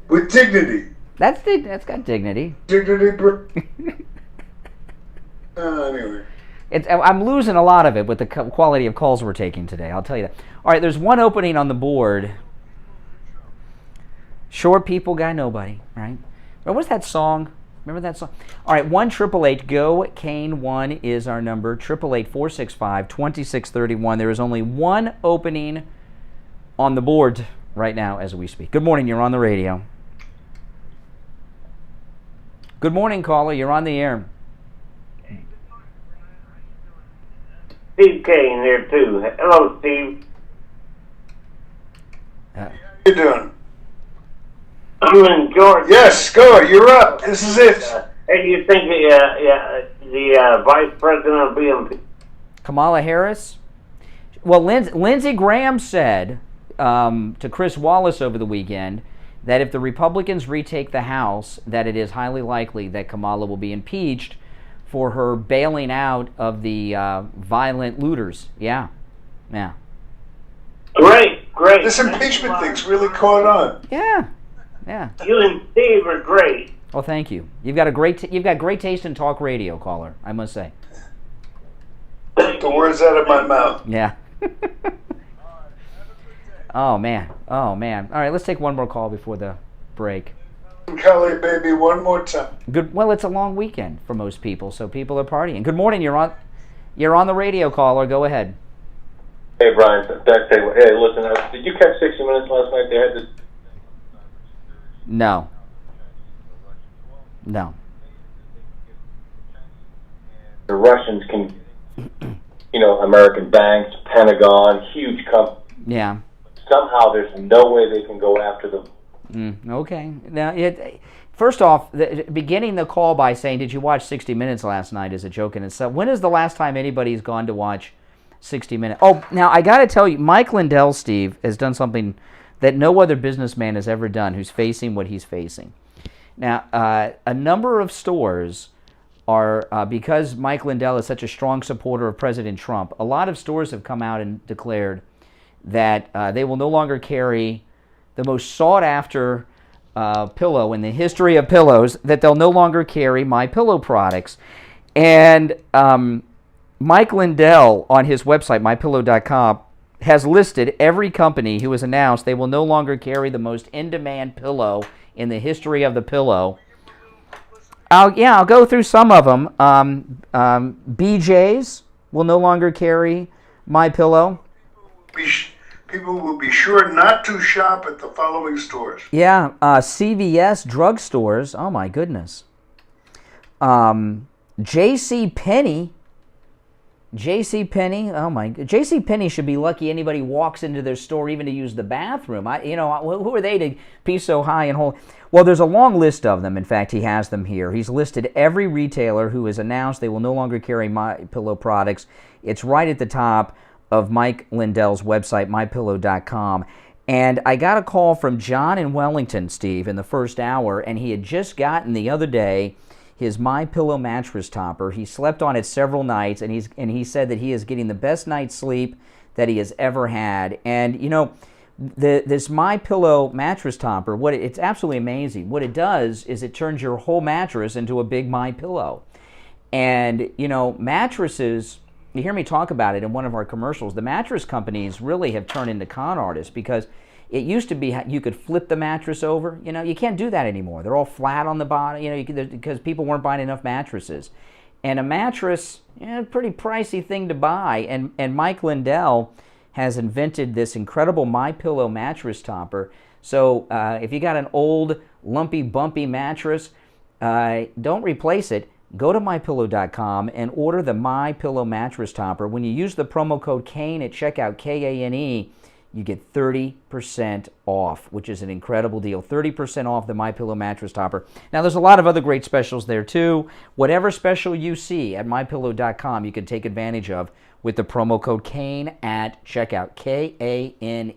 with dignity. That's got dignity. Dignity. Anyway. I'm losing a lot of it with the quality of calls we're taking today, I'll tell you that. All right, there's one opening on the board. Short people got nobody, right? What was that song? Remember that song? All right, 1-888-GO-KANE-1 is our number, 888-465-2631. There is only one opening on the board right now as we speak. Good morning, you're on the radio. Good morning, caller, you're on the air. Steve Kane here, too. Hello, Steve. How you doing? I'm in Georgia. Yes, go. You're up. This is it. Hey, do you think the vice president will be impeached? Kamala Harris? Well, Lindsey Graham said to Chris Wallace over the weekend that if the Republicans retake the House, that it is highly likely that Kamala will be impeached for her bailing out of the violent looters. Yeah. Great. This impeachment thing's really caught on. Yeah. You and Steve are great. Well, thank you. You've got great taste in talk radio, caller, I must say. Took the words out of my mouth. Yeah. Oh man. All right, let's take one more call before the break. Kelly, baby, one more time. Good. Well, it's a long weekend for most people, so people are partying. Good morning. You're on the radio, caller. Go ahead. Hey, Brian. Hey, listen. Did you catch 60 Minutes last night? They had this. No. The Russians can, American banks, Pentagon, huge companies. Yeah. Somehow there's no way they can go after them. Okay. Now, first off, beginning the call by saying, "Did you watch 60 Minutes last night?" is a joke in itself. When is the last time anybody's gone to watch 60 Minutes? Oh, now I got to tell you, Mike Lindell, Steve, has done something that no other businessman has ever done who's facing what he's facing. Now, a number of stores are, because Mike Lindell is such a strong supporter of President Trump, a lot of stores have come out and declared that they will no longer carry the most sought-after pillow in the history of pillows, that they'll no longer carry MyPillow products. And Mike Lindell, on his website, mypillow.com, has listed every company who has announced they will no longer carry the most in-demand pillow in the history of the pillow. I'll go through some of them. BJ's will no longer carry MyPillow. People will be sure not to shop at the following stores. Yeah, CVS drugstores. Oh my goodness. JCPenney. Oh my. JCPenney should be lucky anybody walks into their store even to use the bathroom. Who are they to be so high and holy? Well, there's a long list of them. In fact, he has them here. He's listed every retailer who has announced they will no longer carry MyPillow products. It's right at the top of Mike Lindell's website, mypillow.com. And I got a call from John in Wellington, Steve, in the first hour, and he had just gotten the other day his MyPillow mattress topper. He slept on it several nights, and he said that he is getting the best night's sleep that he has ever had. And this MyPillow mattress topper, it's absolutely amazing. What it does is it turns your whole mattress into a big MyPillow. And mattresses, you hear me talk about it in one of our commercials. The mattress companies really have turned into con artists, because it used to be you could flip the mattress over. You can't do that anymore. They're all flat on the bottom, because people weren't buying enough mattresses. And a mattress, a pretty pricey thing to buy. And Mike Lindell has invented this incredible MyPillow mattress topper. So if you got an old, lumpy, bumpy mattress, don't replace it. Go to mypillow.com and order the MyPillow mattress topper. When you use the promo code KANE at checkout, KANE, you get 30% off, which is an incredible deal. 30% off the MyPillow mattress topper. Now, there's a lot of other great specials there, too. Whatever special you see at mypillow.com, you can take advantage of with the promo code KANE at checkout, KANE.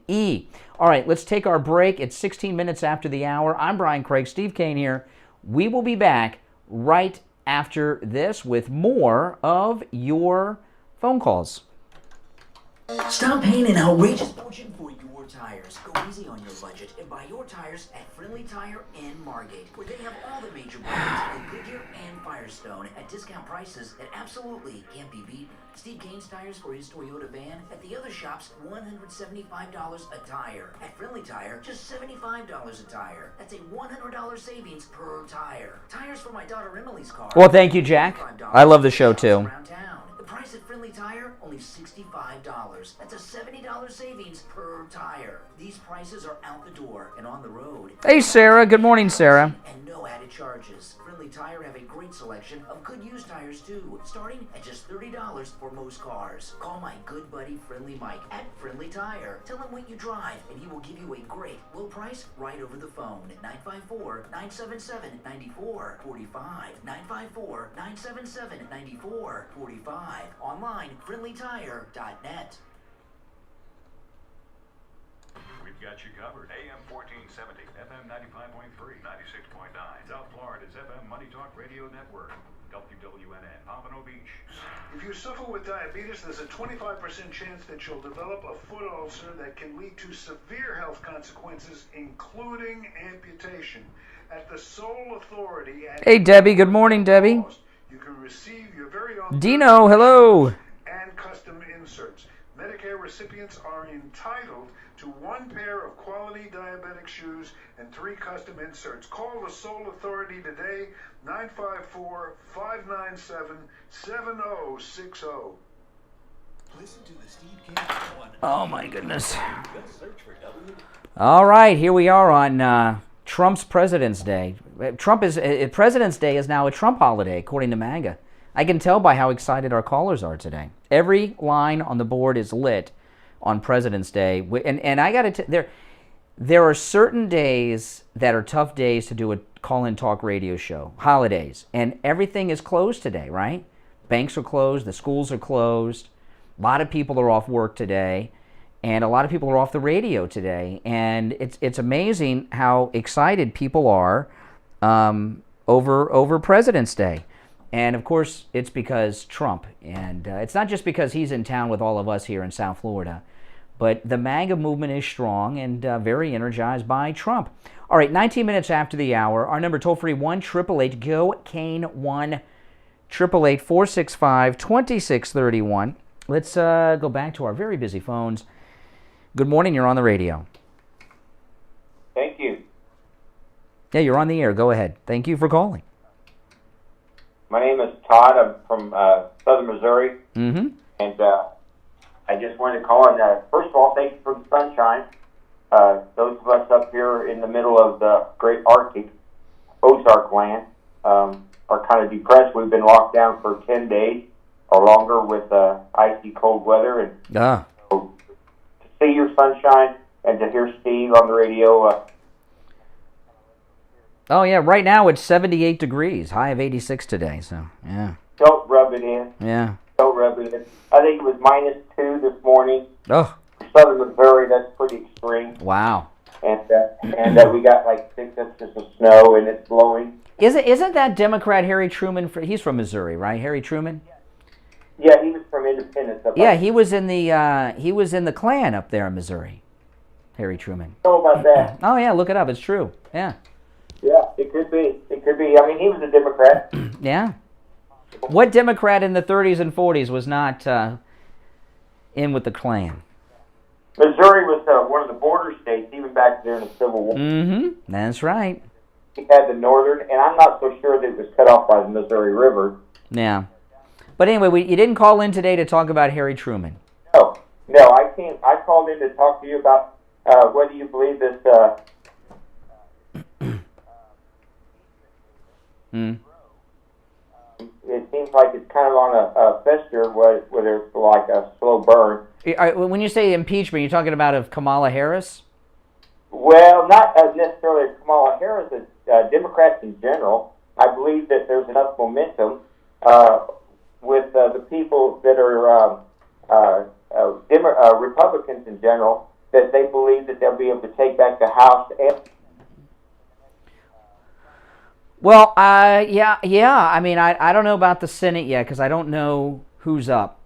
All right, let's take our break. It's 16 minutes after the hour. I'm Brian Craig, Steve Kane here. We will be back right after this with more of your phone calls. Stop paying an outrageous fortune for your for tires. Go easy on your budget and buy your tires at Friendly Tire in Margate, where they have all the major brands like Goodyear and Firestone at discount prices that absolutely can't be beaten. Steve Kane's tires for his Toyota van at the other shops, $175 a tire. At Friendly Tire, just $75 a tire. That's a $100 savings per tire. Tires for my daughter Emily's car. Well, thank you, Jack. I love the show, too. The price at Friendly Tire, only $65. That's a $70 savings per tire. These prices are out the door and on the road. Hey, Sarah. Good morning, Sarah. And no added charges. Friendly Tire have a great selection of good used tires, too, starting at just $30 for most cars. Call my good buddy Friendly Mike at Friendly Tire. Tell him what you drive, and he will give you a great low price right over the phone. 954-977-9445. 954-977-9445. Online, friendlytire.net. We've got you covered. AM 1470, FM 95.3, 96.9. South Florida's FM Money Talk Radio Network. WWNN, Pompano Beach. If you suffer with diabetes, there's a 25% chance that you'll develop a foot ulcer that can lead to severe health consequences, including amputation. At the sole authority... Hey, Debbie. Good morning, Debbie. You can receive your very own... Dino, hello. ...and custom inserts. Medicare recipients are entitled to 1 pair of quality diabetic shoes and 3 custom inserts. Call the sole authority today, 954-597-7060. Listen to the Steve Kane Show on... Oh, my goodness. All right, here we are on Trump's President's Day. President's Day is now a Trump holiday, according to MAGA. I can tell by how excited our callers are today. Every line on the board is lit on President's Day. And I got to there are certain days that are tough days to do a call-in talk radio show, holidays. And everything is closed today, right? Banks are closed, the schools are closed. A lot of people are off work today. And a lot of people are off the radio today. And it's amazing how excited people are over President's Day. And, of course, it's because Trump. And it's not just because he's in town with all of us here in South Florida. But the MAGA movement is strong and very energized by Trump. All right, 19 minutes after the hour. Our number toll-free, 1-888-GO-CANE, 1-888-465-2631. Let's go back to our very busy phones. Good morning. You're on the radio. Thank you. Yeah, you're on the air. Go ahead. Thank you for calling. My name is Todd. I'm from southern Missouri. Mm-hmm. And I just wanted to call and, first of all, thank you for the sunshine. Those of us up here in the middle of the great Arctic, Ozark land, are kind of depressed. We've been locked down for 10 days or longer with icy cold weather. And so to see your sunshine and to hear Steve on the radio. Oh, yeah, right now it's 78 degrees, high of 86 today, so, yeah. Don't rub it in. Yeah. Don't rub it in. I think it was -2 this morning. Oh. Southern Missouri, that's pretty extreme. Wow. And we got like 6 inches of snow, and it's blowing. Isn't that Democrat Harry Truman? He's from Missouri, right? Harry Truman. Yeah, he was from Independence. Yeah, he was in the Klan up there in Missouri. Harry Truman. Know about that? Oh yeah, look it up. It's true. Yeah. Yeah, it could be. It could be. I mean, he was a Democrat. Yeah. What Democrat in the 30s and 40s was not in with the Klan? Missouri was one of the border states, even back there in the Civil War. Mm-hmm. That's right. He had the northern, and I'm not so sure that it was cut off by the Missouri River. Yeah. But anyway, you didn't call in today to talk about Harry Truman. No, I can't. I called in to talk to you about whether you believe this. It seems like it's kind of on a fester, whether it's like a slow burn. When you say impeachment, you're talking about of Kamala Harris? Well, not necessarily of Kamala Harris, Democrats in general. I believe that there's enough momentum with the people that are Republicans in general that they believe that they'll be able to take back the House and... Well, yeah. I mean, I don't know about the Senate yet because I don't know who's up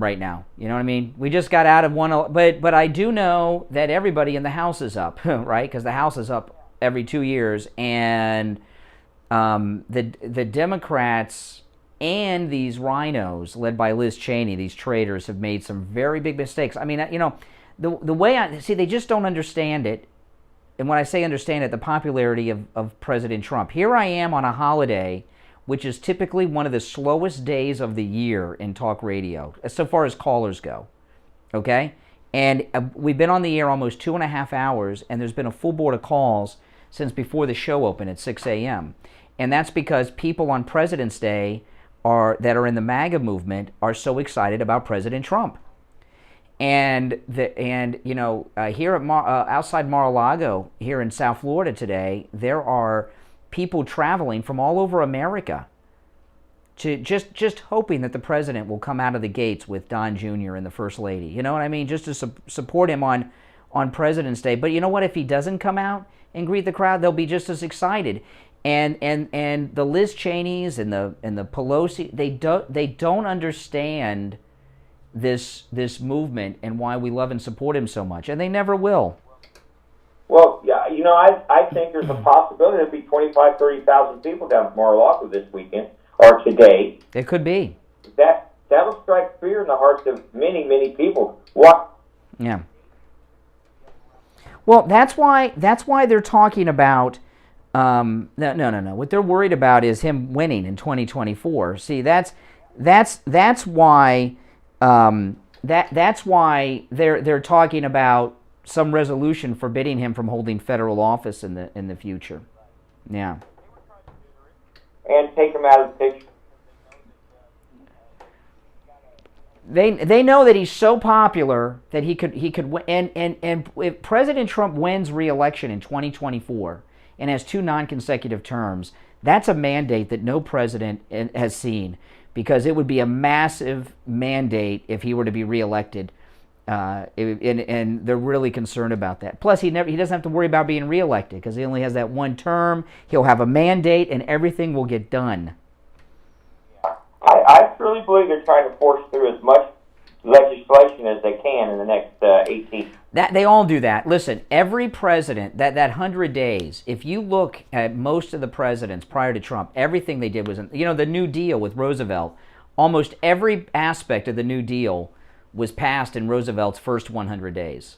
right now. You know what I mean? We just got out of one, but I do know that everybody in the House is up, right? Because the House is up every 2 years, and the Democrats and these rhinos led by Liz Cheney, these traitors, have made some very big mistakes. I mean, you know, the way I see, they just don't understand it. And when I say understand it, the popularity of President Trump. Here I am on a holiday, which is typically one of the slowest days of the year in talk radio, so far as callers go, okay? And we've been on the air almost 2.5 hours, and there's been a full board of calls since before the show opened at 6 a.m. And that's because people on President's Day that are in the MAGA movement are so excited about President Trump. And you know, here at outside Mar-a-Lago, here in South Florida today, there are people traveling from all over America to just hoping that the president will come out of the gates with Don Jr. and the First Lady. You know what I mean? Just to support him on President's Day. But you know what? If he doesn't come out and greet the crowd, they'll be just as excited. And the Liz Cheneys and the Pelosi, they don't understand this movement and why we love and support him so much, and they never will. Well, yeah, you know, I think there's a possibility there'll be 25,000, 30,000 people down at Mar-a-Lago this weekend, or today. It could be. That'll strike fear in the hearts of many, many people. What? Yeah. Well, that's why they're talking about, no. What they're worried about is him winning in 2024. See, that's why that's why they're talking about some resolution forbidding him from holding federal office in the future. Yeah. And take him out of the picture. They know that he's so popular that he could win, and if President Trump wins re-election in 2024 and has 2 non-consecutive terms, that's a mandate that no president has seen, because it would be a massive mandate if he were to be re-elected, and they're really concerned about that. Plus, he doesn't have to worry about being re-elected because he only has that 1 term. He'll have a mandate, and everything will get done. I truly believe they're trying to force through as much legislation as they can in the next 18. That they all do that. Listen, every president, that 100 days, if you look at most of the presidents prior to Trump, everything they did was, the New Deal with Roosevelt, almost every aspect of the New Deal was passed in Roosevelt's first 100 days.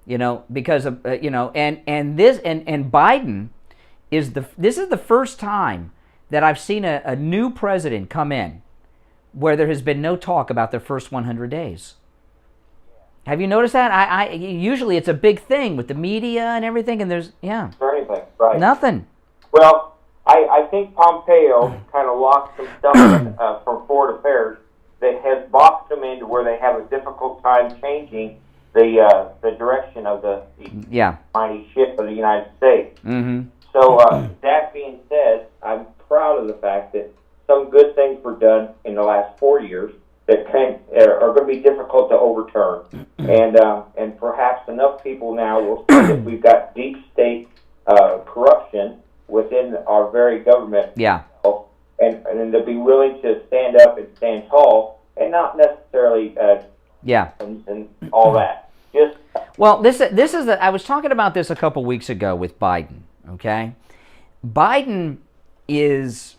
Because of, and Biden this is the first time that I've seen a new president come in where there has been no talk about their first 100 days. Have you noticed that? I usually it's a big thing with the media and everything, and there's for anything, right? Nothing. Well, I think Pompeo kind of locked some stuff in, from foreign affairs that has boxed them into where they have a difficult time changing the direction of the mighty ship of the United States. Mm-hmm. So that being said, I'm proud of the fact that some good things were done in the last 4 years that are going to be difficult to overturn, and perhaps enough people now will see that we've got deep state corruption within our very government. Yeah. And they'll be willing to stand up and stand tall, and not necessarily and all that. Just this is I was talking about this a couple weeks ago with Biden. Okay, Biden is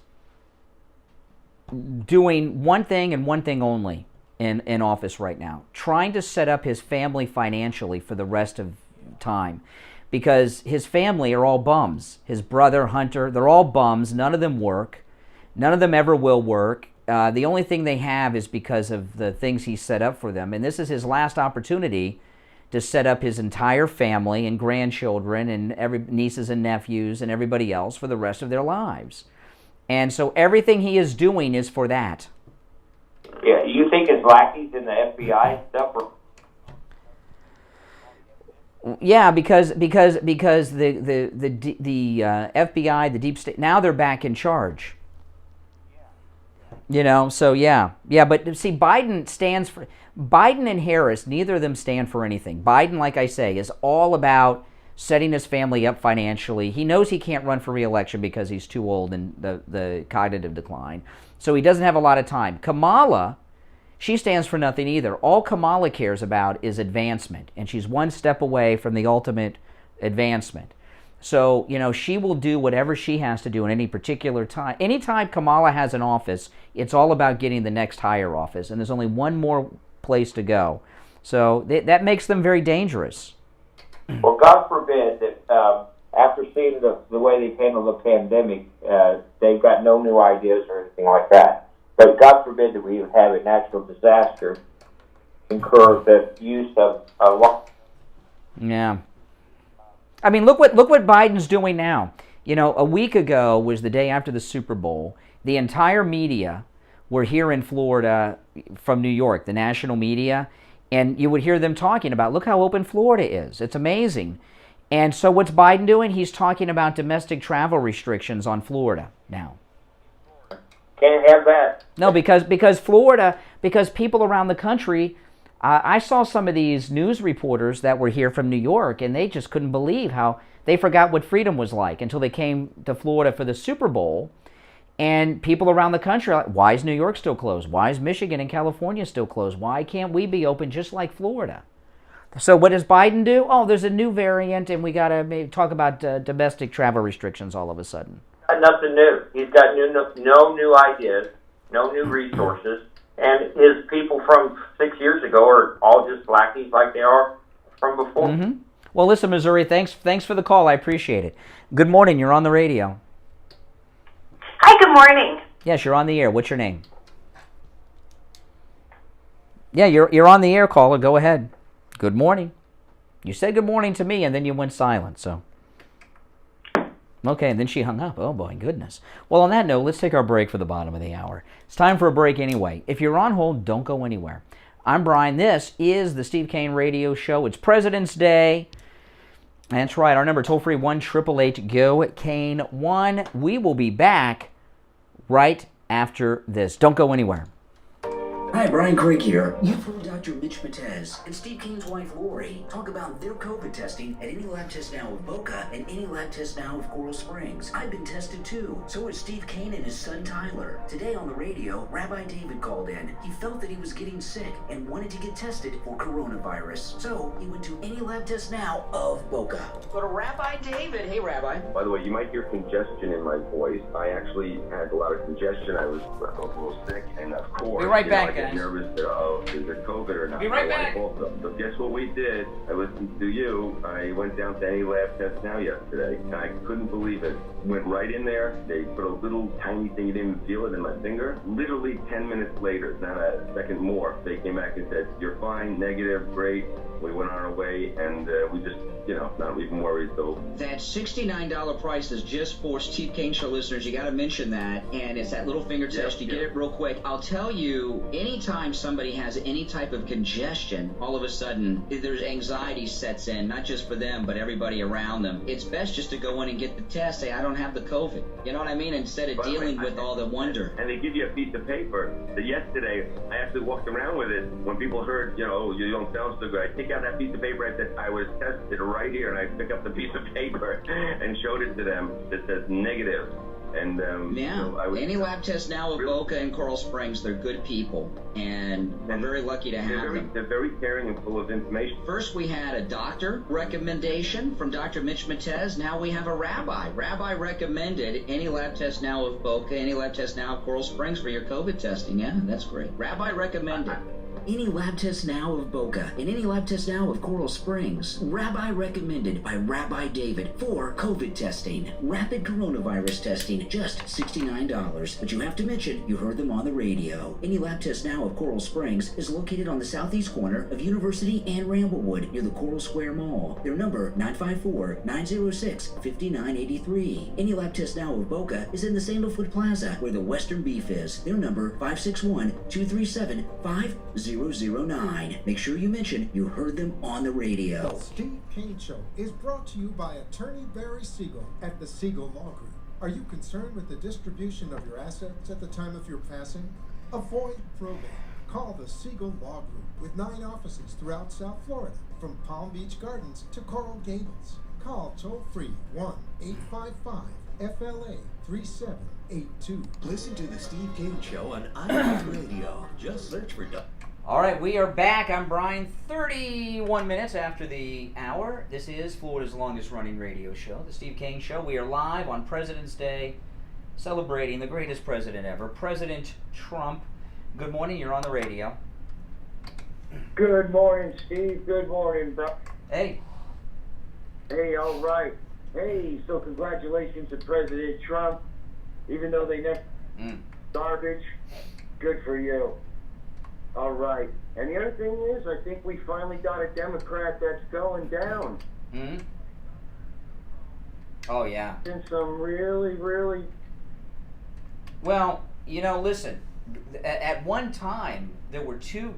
doing one thing and one thing only in office right now, trying to set up his family financially for the rest of time, because his family are all bums. His brother, Hunter, they're all bums. None of them work. None of them ever will work. The only thing they have is because of the things he set up for them. And this is his last opportunity to set up his entire family and grandchildren and nieces and nephews and everybody else for the rest of their lives. And so everything he is doing is for that. Yeah, you think his lackeys in the FBI and stuff are... Yeah, because the FBI, the deep state, now they're back in charge. So but see, Biden and Harris, neither of them stand for anything. Biden, like I say, is all about setting his family up financially. He knows he can't run for re-election because he's too old and the cognitive decline. So he doesn't have a lot of time. Kamala she stands for nothing either. All Kamala cares about is advancement, and she's one step away from the ultimate advancement. So, you know, she will do whatever she has to do in any particular time. Anytime Kamala has an office, it's all about getting the next higher office, and there's only one more place to go. So that makes them very dangerous. Well, God forbid that after seeing the way they've handled the pandemic, they've got no new ideas or anything like that. But God forbid that we have a natural disaster incur the use of Yeah. I mean, look what Biden's doing now. You know, a week ago was the day after the Super Bowl. The entire media were here in Florida from New York, the national media, and you would hear them talking about, look how open Florida is. It's amazing. And so what's Biden doing? He's talking about domestic travel restrictions on Florida now. Can't have that. No, because Florida, because people around the country, I saw some of these news reporters that were here from New York, and they just couldn't believe how they forgot what freedom was like until they came to Florida for the Super Bowl. And people around the country are like, why is New York still closed? Why is Michigan and California still closed? Why can't we be open just like Florida? So what does Biden do? Oh, there's a new variant, and we got to maybe talk about domestic travel restrictions all of a sudden. Nothing new. He's got no new ideas, no new resources, and his people from 6 years ago are all just lackeys like they are from before. Mm-hmm. Well, listen, Missouri, thanks for the call. I appreciate it. Good morning. You're on the radio. Hi, good morning. Yes, you're on the air. What's your name? Yeah, you're on the air, caller. Go ahead. Good morning. You said good morning to me, and then you went silent, so. Okay, and then she hung up. Oh, boy, goodness. Well, on that note, let's take our break for the bottom of the hour. It's time for a break anyway. If you're on hold, don't go anywhere. I'm Brian. This is the Steve Kane Radio Show. It's President's Day. That's right. Our number, toll-free, 1-888-GO-KANE-1. We will be back right after this. Don't go anywhere. Hi, Brian Craig here. You've heard Dr. Mitch Matez and Steve Kane's wife Lori talk about their COVID testing at Any Lab Test Now of Boca and Any Lab Test Now of Coral Springs. I've been tested too. So is Steve Kane and his son Tyler. Today on the radio, Rabbi David called in. He felt that he was getting sick and wanted to get tested for coronavirus. So he went to Any Lab Test Now of Boca. Go to Rabbi David. Hey, Rabbi. By the way, you might hear congestion in my voice. I actually had a lot of congestion. I was a little sick, and of course, be right back, I get nervous that, is it COVID or not? Be right back. So guess what we did? I listened to you. I went down to Any Lab Test Now yesterday, and I couldn't believe it. Went right in there. They put a little tiny thing, you didn't even feel it in my finger. Literally 10 minutes later, not a second more, they came back and said, you're fine, negative, great. We went on our way, and we just, not even worried. So that $69 price is just for Steve Kane Show listeners. You got to mention that, and it's that little finger test. You get it real quick. I'll tell you, anytime somebody has any type of congestion, all of a sudden there's anxiety sets in, not just for them, but everybody around them. It's best just to go in and get the test. Say, I don't have the COVID. You know what I mean? Instead of dealing with all the wonder. And they give you a piece of paper. So yesterday, I actually walked around with it. When people heard, you don't sound so good, I take out that piece of paper. I said, I was tested right here, and I pick up the piece of paper and showed it to them that says negative. And Any Lab Test Now of Boca and Coral Springs, they're good people, and we're very lucky to have them. They're very caring and full of information. First, we had a doctor recommendation from Dr. Mitch Matez. Now we have a rabbi. Rabbi recommended Any Lab Test Now of Boca, Any Lab Test Now of Coral Springs for your COVID testing. Yeah, that's great. Rabbi recommended. Any Lab Test Now of Boca and Any Lab Test Now of Coral Springs. Rabbi recommended by Rabbi David for COVID testing. Rapid coronavirus testing, just $69. But you have to mention you heard them on the radio. Any Lab Test Now of Coral Springs is located on the southeast corner of University and Ramblewood near the Coral Square Mall. Their number, 954-906-5983. Any Lab Test Now of Boca is in the Sandalfoot Plaza where the Western Beef is. Their number, 561-237-5009. Make sure you mention you heard them on the radio. The Steve Kane Show is brought to you by Attorney Barry Siegel at the Siegel Law Group. Are you concerned with the distribution of your assets at the time of your passing? Avoid probate. Call the Siegel Law Group with 9 offices throughout South Florida, from Palm Beach Gardens to Coral Gables. Call toll-free FLA 3782. Listen to the Steve Kane Show on IMPEACH Radio. Just search for... All right, we are back. I'm Brian, 31 minutes after the hour. This is Florida's longest running radio show, the Steve Kane Show. We are live on President's Day, celebrating the greatest president ever, President Trump. Good morning, you're on the radio. Good morning, Steve. Good morning, bro. Hey. Hey, all right. Hey, so congratulations to President Trump. Even though they never garbage, good for you. All right. And the other thing is, I think we finally got a Democrat that's going down. Mm-hmm. Oh, yeah. And some really... Well, you know, listen. At one time, there were two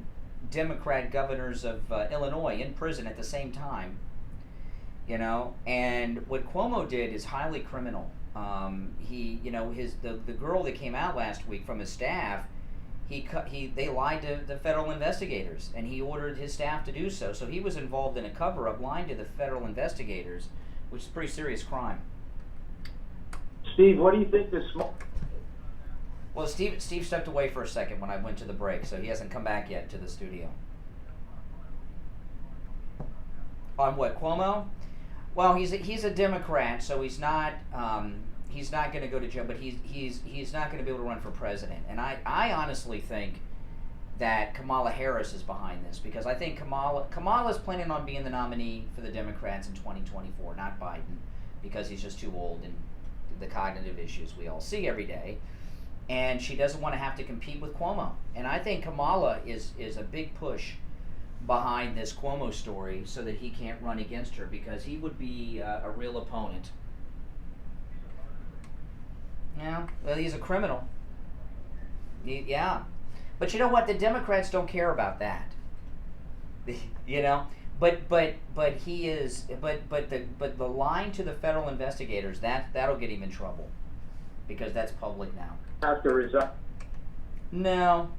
Democrat governors of Illinois in prison at the same time. You know, and what Cuomo did is highly criminal. He, you know, the girl that came out last week from his staff, they lied to the federal investigators, and he ordered his staff to do so. So he was involved in a cover-up, lying to the federal investigators, which is a pretty serious crime. Steve, what do you think this? Well, Steve stepped away for a second when I went to the break, so he hasn't come back yet to the studio. On what, Cuomo? Well, he's a Democrat, so he's not going to go to jail, but he's not going to be able to run for president. And I honestly think that Kamala Harris is behind this, because I think Kamala's planning on being the nominee for the Democrats in 2024, not Biden, because he's just too old and the cognitive issues we all see every day. And she doesn't want to have to compete with Cuomo. And I think Kamala is a big push behind this Cuomo story so that he can't run against her, because he would be a real opponent. Yeah, well, he's a criminal. Yeah. But you know what? The Democrats don't care about that. You know? But he is the line to the federal investigators, that'll get him in trouble, because that's public now. After resign? No.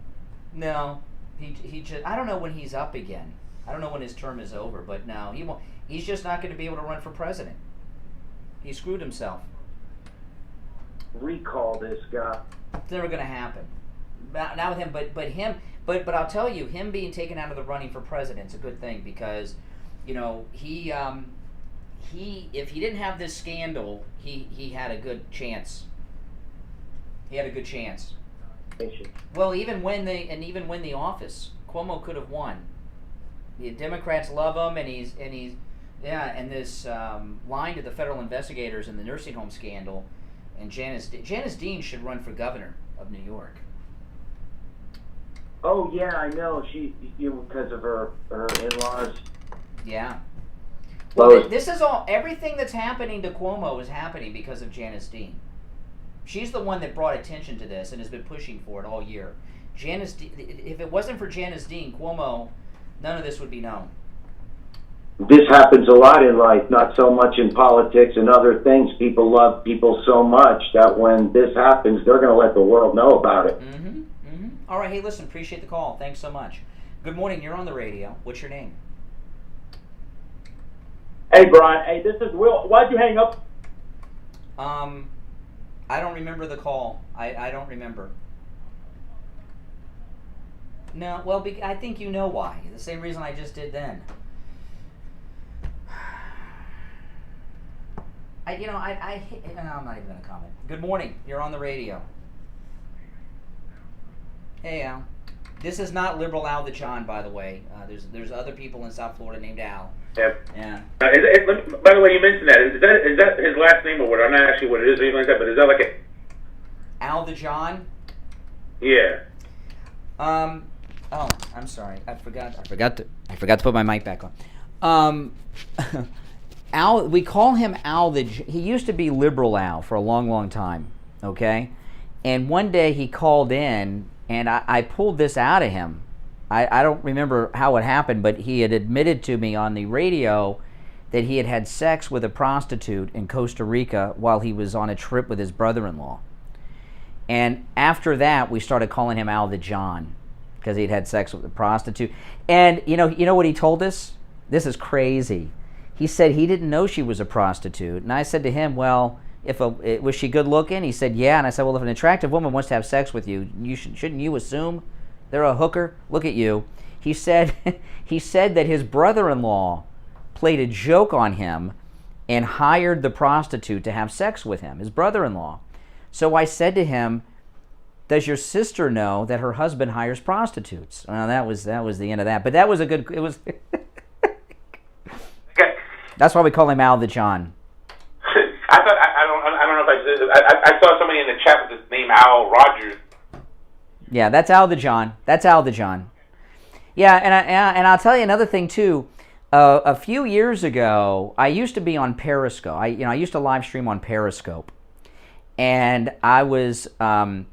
He just, I don't know when he's up again. I don't know when his term is over, but no, he won't. He's just not going to be able to run for president. He screwed himself. Recall this guy. It's never going to happen. Not with him, but I'll tell you, him being taken out of the running for president is a good thing, because, you know, he if he didn't have this scandal, he had a good chance. He had a good chance. Well, even when the office, Cuomo could have won. The Democrats love him, and this line to the federal investigators in the nursing home scandal, and Janice Dean should run for governor of New York. Oh yeah, I know. Because of her in-laws. Yeah. Well, this is everything that's happening to Cuomo is happening because of Janice Dean. She's the one that brought attention to this and has been pushing for it all year. If it wasn't for Janice Dean, Cuomo, none of this would be known. This happens a lot in life, not so much in politics and other things. People love people so much that when this happens, they're going to let the world know about it. Mm-hmm. All right, hey, listen, appreciate the call. Thanks so much. Good morning, you're on the radio. What's your name? Hey, Brian. Hey, this is Will. Why'd you hang up? I don't remember the call. I don't remember. No, well, I think you know why. The same reason I just did then. I'm not even going to comment. Good morning. You're on the radio. Hey, Al. This is not liberal Al the John, by the way. There's other people in South Florida named Al. Yeah. By the way, you mentioned that. Is that his last name or what? I'm not actually what it is or anything like that, but is that like a... Al the John? Yeah. Oh, I'm sorry. I forgot to put my mic back on. Al, we call him Al he used to be liberal Al for a long, long time. Okay? And one day he called in, and I pulled this out of him. I don't remember how it happened, but he had admitted to me on the radio that he had had sex with a prostitute in Costa Rica while he was on a trip with his brother-in-law. And after that, we started calling him Al the John, because he'd had sex with a prostitute. And you know what he told us? This is crazy. He said he didn't know she was a prostitute. And I said to him, well, was she good looking? He said, yeah. And I said, well, if an attractive woman wants to have sex with you, shouldn't you assume they're a hooker? Look at you. He said that his brother-in-law played a joke on him and hired the prostitute to have sex with him, his brother-in-law. So I said to him, does your sister know that her husband hires prostitutes? Well, that was the end of that. But that was a good, it was, that's why we call him Al the John. I don't know if I saw somebody in the chat with the name Al Rogers. Yeah, that's Al the John. That's Al the John. Yeah, and I'll tell you another thing too. A few years ago, I used to be on Periscope. I used to live stream on Periscope, and I was I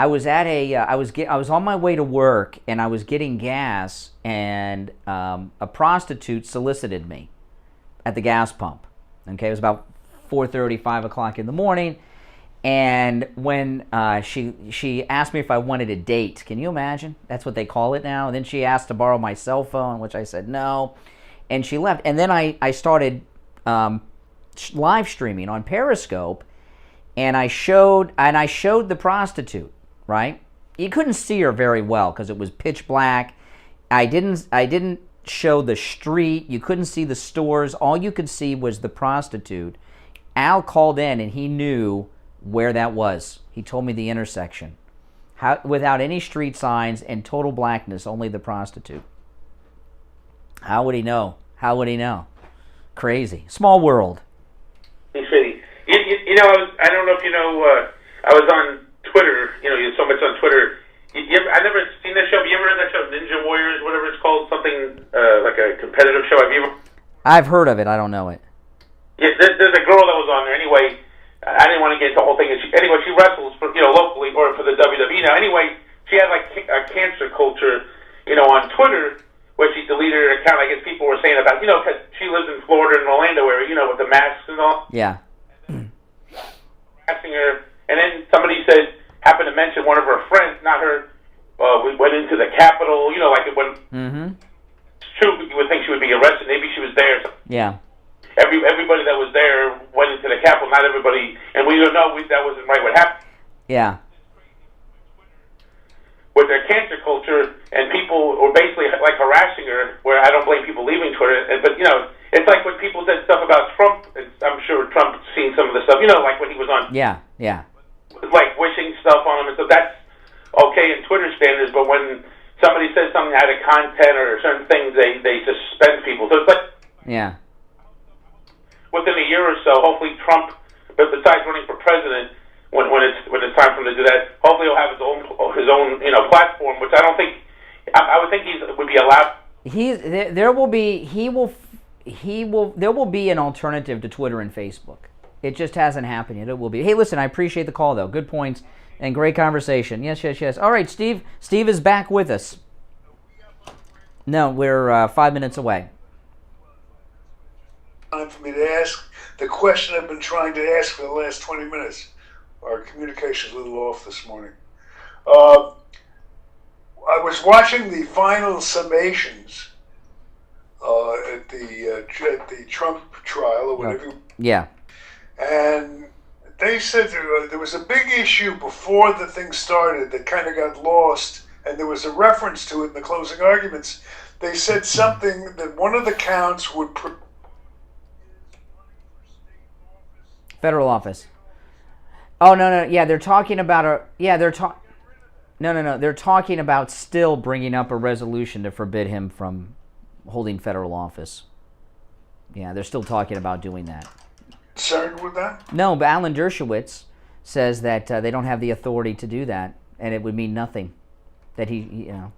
was on my way to work, and I was getting gas, and a prostitute solicited me at the gas pump. Okay, it was about 4:30, 5 o'clock in the morning, and when she asked me if I wanted a date. Can you imagine? That's what they call it now. And then she asked to borrow my cell phone, which I said no, and she left. And then I started live streaming on Periscope, and I showed the prostitute. Right? You couldn't see her very well because it was pitch black. I didn't show the street. You couldn't see the stores. All you could see was the prostitute. Al called in and he knew where that was. He told me the intersection. Without any street signs and total blackness, only the prostitute. How would he know? How would he know? Crazy. Small world. He's shitty. I don't know if you know, I was on Twitter. You're so much on Twitter. I never seen that show. Have you ever heard that show, Ninja Warriors, whatever it's called? Something like a competitive show. Have you ever? I've heard of it. I don't know it. Yeah, there's a girl that was on there. Anyway, I didn't want to get into the whole thing. She wrestles for locally or for the WWE now. Anyway, she had like a cancer culture, on Twitter, where she deleted her account. I guess people were saying about, because she lives in Florida and Orlando area, with the masks and all. Yeah. Asking her, and then somebody happened to mention one of her friends, not her. We went into the Capitol, like it went. Mm-hmm. It's true. You would think she would be arrested. Maybe she was there. Yeah. Everybody that was there went into the Capitol. Not everybody, and we don't know that wasn't right. What happened? Yeah. With their cancer culture, and people were basically like harassing her. Where I don't blame people leaving Twitter, but it's like when people said stuff about Trump. I'm sure Trump's seen some of the stuff. Like when he was on. Yeah. Yeah. Like wishing stuff on him, and so that's okay in Twitter standards. But when somebody says something out of content or certain things, they suspend people. So it's like. Yeah. Within a year or so, hopefully Trump, but besides running for president, when it's time for him to do that, hopefully he'll have his own platform, which I don't think. I would think would be allowed. There will be an alternative to Twitter and Facebook. It just hasn't happened yet. It will be. Hey, listen, I appreciate the call though. Good points and great conversation. Yes. All right, Steve. Steve is back with us. No, we're 5 minutes away. Time for me to ask the question I've been trying to ask for the last 20 minutes. Our communication's a little off this morning. I was watching the final summations at the Trump trial or whatever. Yeah. And they said there was a big issue before the thing started that kind of got lost, and there was a reference to it in the closing arguments. They said something that one of the counts would... Federal office. Oh, no. Yeah, they're talking about they're talking about still bringing up a resolution to forbid him from holding federal office. Yeah, they're still talking about doing that. Concerned with that? No, but Alan Dershowitz says that they don't have the authority to do that, and it would mean nothing. That Yeah,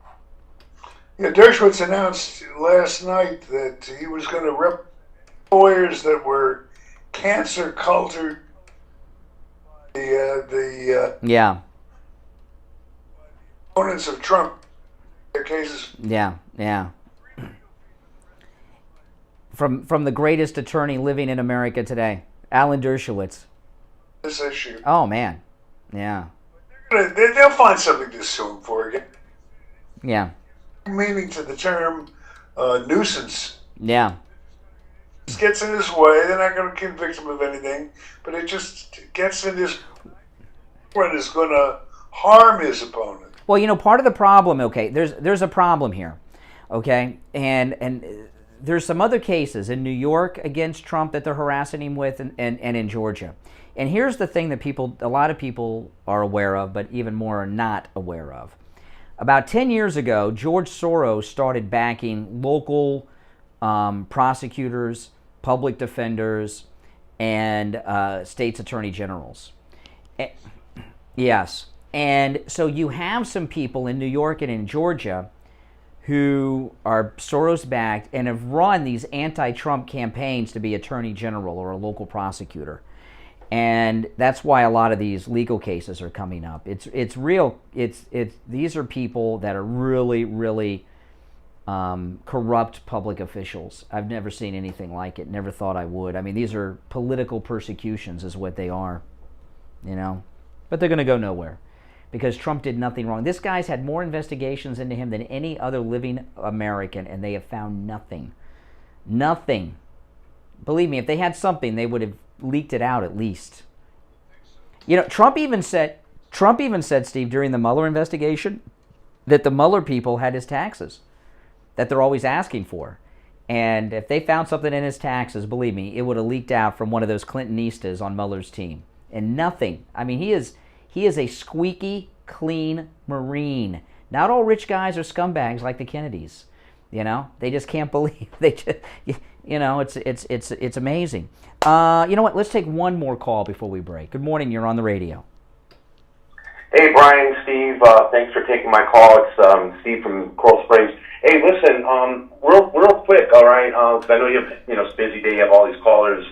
Dershowitz announced last night that he was going to rep lawyers that were cancer cultured. Yeah. Opponents of Trump. Their cases. Yeah. From the greatest attorney living in America today, Alan Dershowitz. This issue. Oh man, yeah. They'll find something to sue him for again. Yeah. Meaning to the term nuisance. Yeah. gets in his way. They're not going to convict him of anything, but it just gets in his and is going to harm his opponent. Well, part of the problem, okay, there's a problem here, okay, and there's some other cases in New York against Trump that they're harassing him with, and in Georgia. And here's the thing that a lot of people are aware of, but even more are not aware of. About 10 years ago, George Soros started backing local prosecutors, public defenders, and states' attorney generals. Yes. And so you have some people in New York and in Georgia who are Soros-backed and have run these anti-Trump campaigns to be attorney general or a local prosecutor. And that's why a lot of these legal cases are coming up. It's real. These are people that are really, really corrupt public officials. I've never seen anything like it. Never thought I would. I mean, these are political persecutions is what they are, But they're going to go nowhere because Trump did nothing wrong. This guy's had more investigations into him than any other living American, and they have found nothing. Nothing. Believe me, if they had something, they would have leaked it out at least. Trump even said, Steve, during the Mueller investigation, that the Mueller people had his taxes that they're always asking for. And if they found something in his taxes, believe me, it would have leaked out from one of those Clintonistas on Mueller's team. And nothing. I mean, he is a squeaky clean Marine. Not all rich guys are scumbags like the Kennedys. They just can't believe it's amazing. You know what? Let's take one more call before we break. Good morning. You're on the radio. Hey, Brian, Steve. Thanks for taking my call. It's Steve from Coral Springs. Hey, listen, real quick, all right? 'Cause I know you have, it's a busy day. You have all these callers.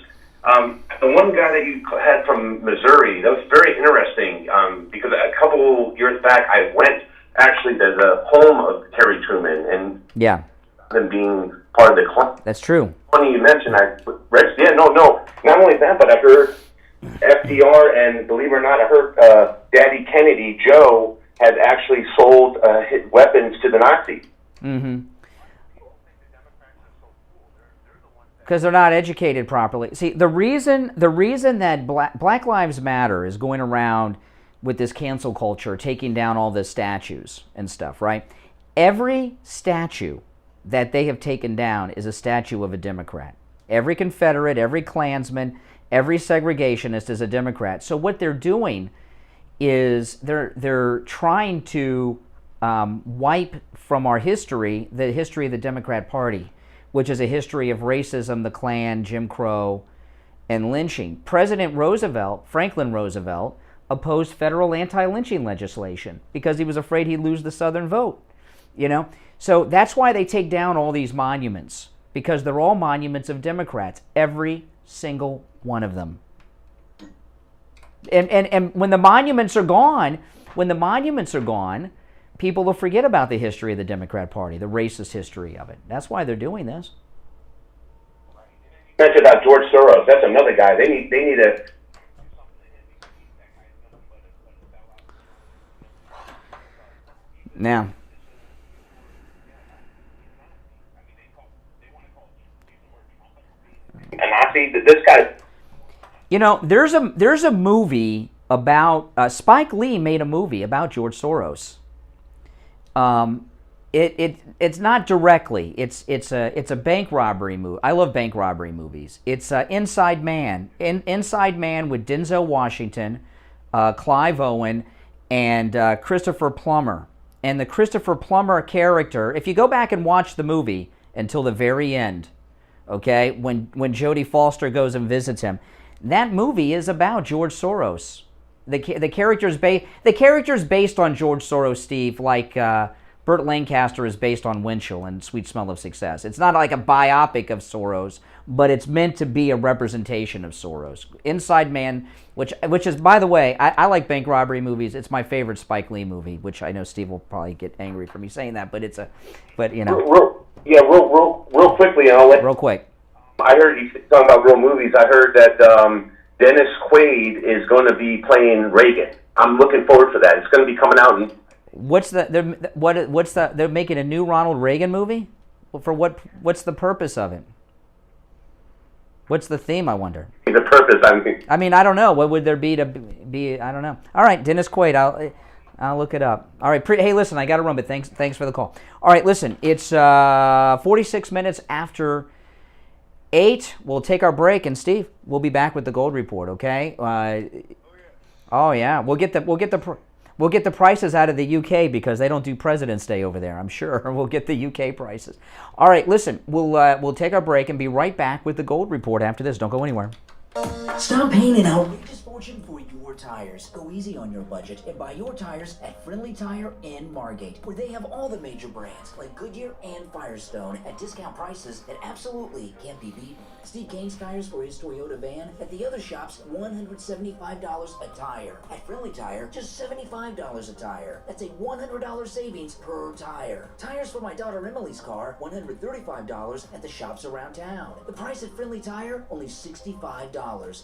The one guy that you had from Missouri, that was very interesting because a couple years back, I went actually to the home of Harry Truman and them being part of the club. That's true. Funny you mentioned, I read, not only that, but I heard FDR and believe it or not, I heard Daddy Kennedy, Joe, had actually sold weapons to the Nazis. Mm-hmm. Because they're not educated properly. See, the reason that Black Lives Matter is going around with this cancel culture, taking down all the statues and stuff, right? Every statue that they have taken down is a statue of a Democrat. Every Confederate, every Klansman, every segregationist is a Democrat. So what they're doing is they're trying to wipe from our history the history of the Democrat Party, which is a history of racism, the Klan, Jim Crow, and lynching. President Roosevelt, Franklin Roosevelt, opposed federal anti-lynching legislation because he was afraid he'd lose the Southern vote. So that's why they take down all these monuments, because they're all monuments of Democrats, every single one of them. And when the monuments are gone, people will forget about the history of the Democrat Party, the racist history of it. That's why they're doing this. You mentioned about George Soros. That's another guy. They need a... Now, a Nazi. This guy. There's a movie about Spike Lee made a movie about George Soros. It's not directly. It's a bank robbery movie. I love bank robbery movies. It's Inside Man. Inside Man with Denzel Washington, Clive Owen, and Christopher Plummer. And the Christopher Plummer character, if you go back and watch the movie until the very end, okay, when Jodie Foster goes and visits him, that movie is about George Soros. The character's based on George Soros, Steve, like Burt Lancaster is based on Winchell and Sweet Smell of Success. It's not like a biopic of Soros, but it's meant to be a representation of Soros. Inside Man, which is, by the way, I like bank robbery movies. It's my favorite Spike Lee movie, which I know Steve will probably get angry for me saying that, but Real quickly, and I'll let... Real quick. I heard you talking about real movies. I heard that Dennis Quaid is going to be playing Reagan. I'm looking forward to that. It's going to be coming out in... They're making a new Ronald Reagan movie? For what? What's the purpose of it? What's the theme, I wonder? The purpose, I mean, I don't know. What would there be to be? I don't know. All right, Dennis Quaid. I'll look it up. All right. Hey, listen, I got to run, but thanks for the call. All right, listen, it's 46 minutes after 8. We'll take our break, and Steve, we'll be back with the gold report. Okay? Oh yeah. We'll get the prices out of the UK because they don't do President's Day over there. I'm sure we'll get the UK prices. All right. Listen, we'll take our break and be right back with the gold report after this. Don't go anywhere. Stop paying an outrageous fortune for your tires. Go easy on your budget and buy your tires at Friendly Tire in Margate, where they have all the major brands like Goodyear and Firestone at discount prices that absolutely can't be beaten. Steve Kane's tires for his Toyota van at the other shops, $175 a tire. At Friendly Tire, just $75 a tire. That's a $100 savings per tire. Tires for my daughter Emily's car, $135 at the shops around town. The price at Friendly Tire, only $65.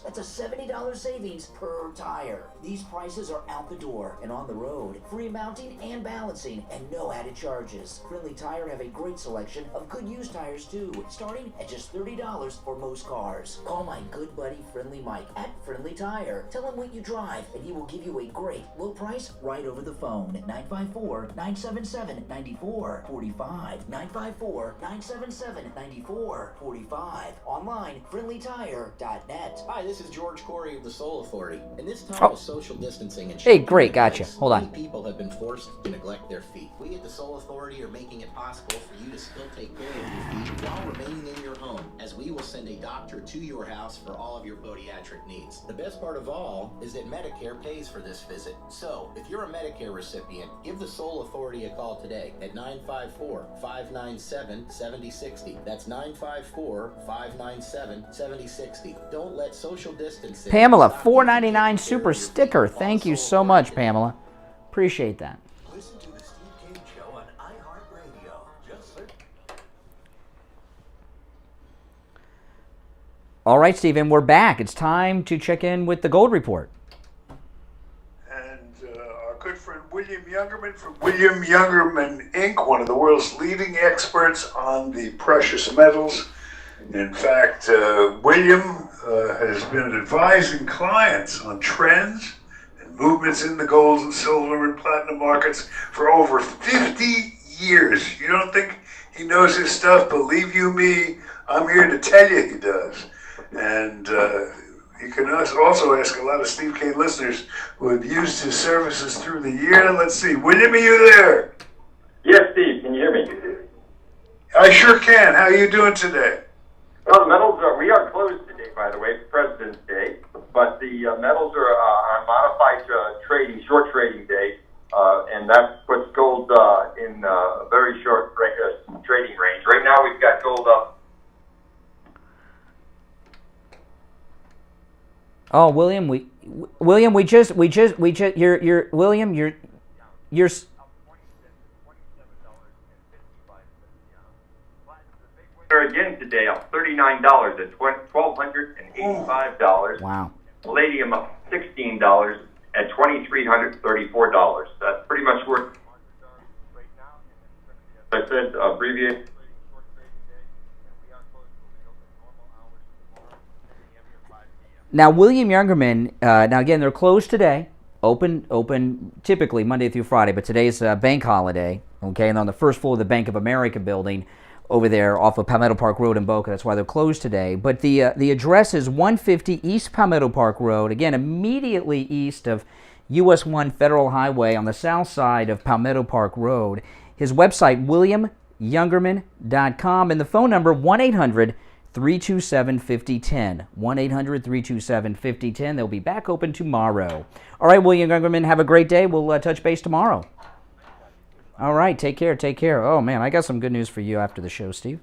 That's a $70 savings per tire. These prices are out the door and on the road. Free mounting and balancing and no added charges. Friendly Tire have a great selection of good used tires too, starting at just $30 for most cars. Call my good buddy Friendly Mike at Friendly Tire. Tell him what you drive and he will give you a great low price right over the phone. 954-977-9445. 954-977-9445. Online, friendlytire.net. Hi, this is George Corey of the Soul Authority. In this time of social distancing and hey, great, gotcha. Hold on. Many people have been forced to neglect their feet. We at the Soul Authority are making it possible for you to still take care of your feet while remaining in your home, as we will send a doctor to your house for all of your podiatric needs. The best part of all is that Medicare pays for this visit. So, if you're a Medicare recipient, give the Soul Authority a call today at 954-597-7060. That's 954-597-7060. Don't let social distancing... Pamela, $4.99 super sticker. Thank you so much, Pamela. Appreciate that. Listen to the Steve Kane Show on iHeartRadio. Just search. All right, Stephen, we're back. It's time to check in with the gold report. And our good friend William Youngerman from William Youngerman Inc., one of the world's leading experts on the precious metals. In fact, William has been advising clients on trends and movements in the gold and silver and platinum markets for over 50 years. You don't think he knows his stuff? Believe you me, I'm here to tell you he does. And you can also ask a lot of Steve Kane listeners who have used his services through the year. Let's see. William, are you there? Yes, Steve. Can you hear me? I sure can. How are you doing today? Well, we are closed today, by the way, for President's Day, but the metals are on modified trading, short trading day, and that puts gold in a very short trading range. Right now, we've got gold up. Oh, William, you're Again today, up $39 at $1,285. Wow. Palladium up $16 at $2,334. That's pretty much worth. I said abbreviate. Now, William Youngerman, now again, they're closed today, open typically Monday through Friday, but today's a bank holiday, okay, and on the first floor of the Bank of America building over there off of Palmetto Park Road in Boca. That's why they're closed today. But the address is 150 East Palmetto Park Road, again, immediately east of US 1 Federal Highway on the south side of Palmetto Park Road. His website, williamyoungerman.com, and the phone number, 1-800-327-5010. 1-800-327-5010. They'll be back open tomorrow. All right, William Youngerman, have a great day. We'll touch base tomorrow. All right, take care. Oh, man, I got some good news for you after the show, Steve.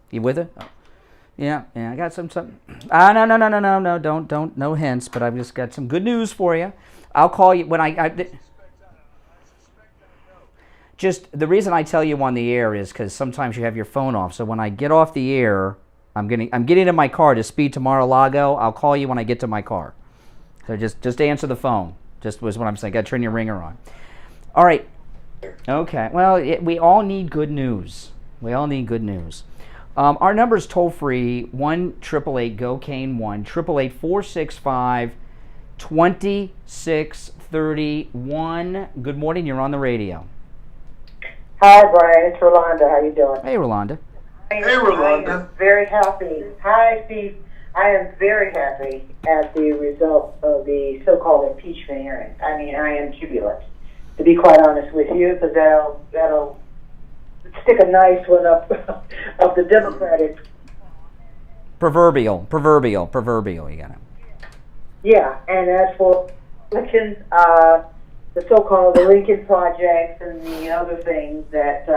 You with it? Oh. Yeah, I got some. No, don't, no hints, but I've just got some good news for you. I'll call you when just the reason I tell you on the air is because sometimes you have your phone off. So when I get off the air, I'm getting in my car to speed to Mar-a-Lago. I'll call you when I get to my car. So just answer the phone. Just was what I'm saying. Got to turn your ringer on. All right. Okay. Well, we all need good news. Our number's toll-free, 1-888-GO-CANE-1, 888-465-2631. Good morning, you're on the radio. Hi, Brian. It's Rolanda. How you doing? Hey, Rolanda. Hey, Rolanda. I am very happy. Hi, Steve. I am very happy at the result of the so-called impeachment hearing. I mean, I am jubilant, to be quite honest with you, because that'll stick a nice one up of the Democratic. Proverbial, you got it. Yeah, and as for Lincoln, the so-called Lincoln Project and the other things that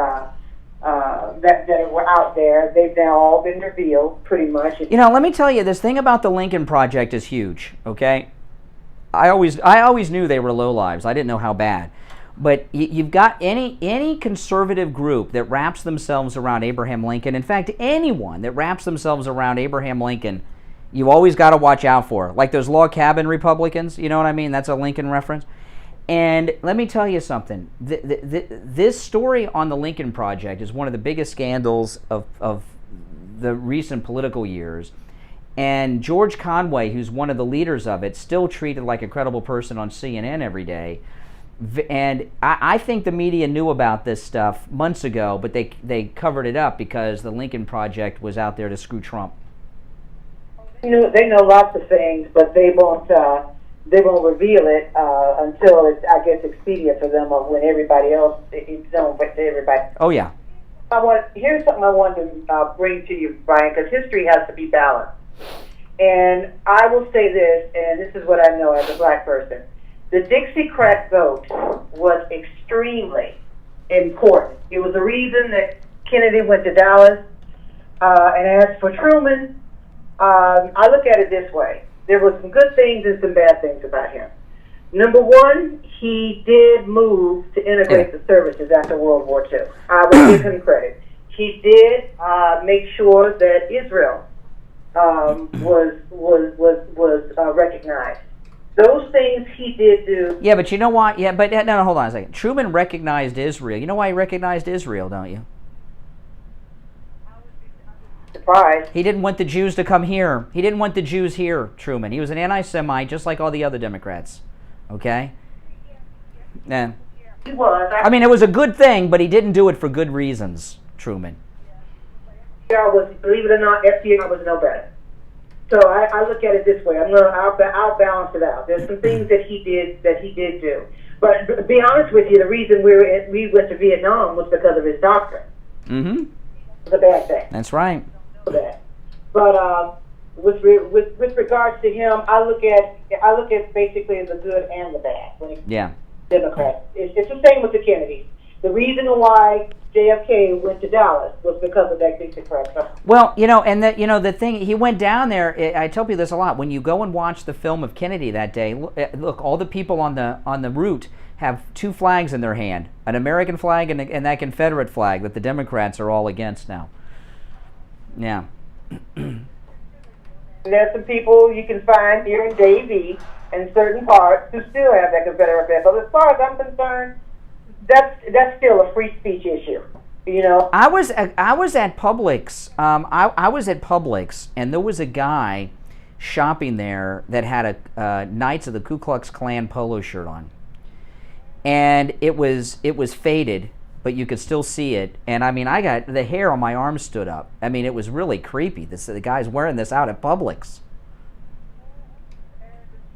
were out there, they've now all been revealed, pretty much. You know, let me tell you, this thing about the Lincoln Project is huge, okay? I always knew they were lowlives. I didn't know how bad. But you've got any conservative group that wraps themselves around Abraham Lincoln, in fact, anyone that wraps themselves around Abraham Lincoln, you always got to watch out for. Like those log cabin Republicans, you know what I mean? That's a Lincoln reference. And let me tell you something. This story on the Lincoln Project is one of the biggest scandals of the recent political years. And George Conway, who's one of the leaders of it, still treated like a credible person on CNN every day. And I think the media knew about this stuff months ago, but they covered it up because the Lincoln Project was out there to screw Trump. They know lots of things, but they won't reveal it until it's, I guess, expedient for them, or when everybody else is known to everybody. Oh yeah. Here's something I wanted to bring to you, Brian, because history has to be balanced. And I will say this, and this is what I know as a black person. The Dixiecrat vote was extremely important. It was the reason that Kennedy went to Dallas. And as for Truman, I look at it this way. There were some good things and some bad things about him. Number one, he did move to integrate the services after World War II. I will give him credit. He did make sure that Israel was recognized. Those things he did do. Yeah, but you know why? Yeah, but no, hold on a second. Truman recognized Israel. You know why he recognized Israel, don't you? Surprise. He didn't want the Jews to come here. He didn't want the Jews here, Truman. He was an anti-Semite, just like all the other Democrats. Okay? Yeah. He was. I mean, it was a good thing, but he didn't do it for good reasons, Truman. Believe it or not, FDR was no better. So I look at it this way. I'll balance it out. There's some things that he did do. But to be honest with you, the reason we went to Vietnam was because of his doctrine. Mm-hmm. It was a bad thing. That's right. But with regards to him, I look at basically the good and the bad. Yeah. Democrats. It's the same with the Kennedys. The reason why JFK went to Dallas was because of that Dixiecrat. Well, the thing, he went down there. I tell people this a lot. When you go and watch the film of Kennedy that day, look, all the people on the route have two flags in their hand: an American flag and that Confederate flag that the Democrats are all against now. Yeah. There's some people you can find here in Davie and certain parts who still have that Confederate flag. But as far as I'm concerned, that's still a free speech issue, you know. I was at Publix. I was at Publix, and there was a guy shopping there that had a Knights of the Ku Klux Klan polo shirt on, and it was faded, but you could still see it. And I mean, I got the hair on my arm stood up. I mean, it was really creepy. The guy's wearing this out at Publix.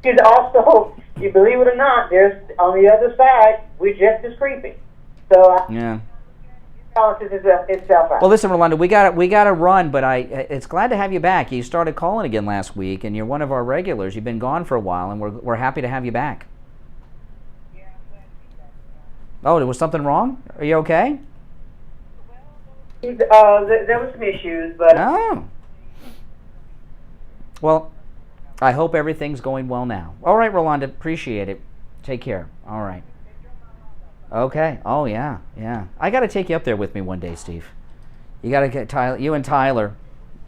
And also, you believe it or not, there's on the other side, we're just as creepy. So yeah, balances itself out. Well, listen, Rolanda, we got to run, but it's glad to have you back. You started calling again last week, and you're one of our regulars. You've been gone for a while, and we're happy to have you back. Oh, there was something wrong? Are you okay? There were some issues, but oh, well. I hope everything's going well now. All right, Rolanda, appreciate it. Take care. All right. Okay. Oh, yeah, yeah. I got to take you up there with me one day, Steve. You got to get Tyler. You and Tyler.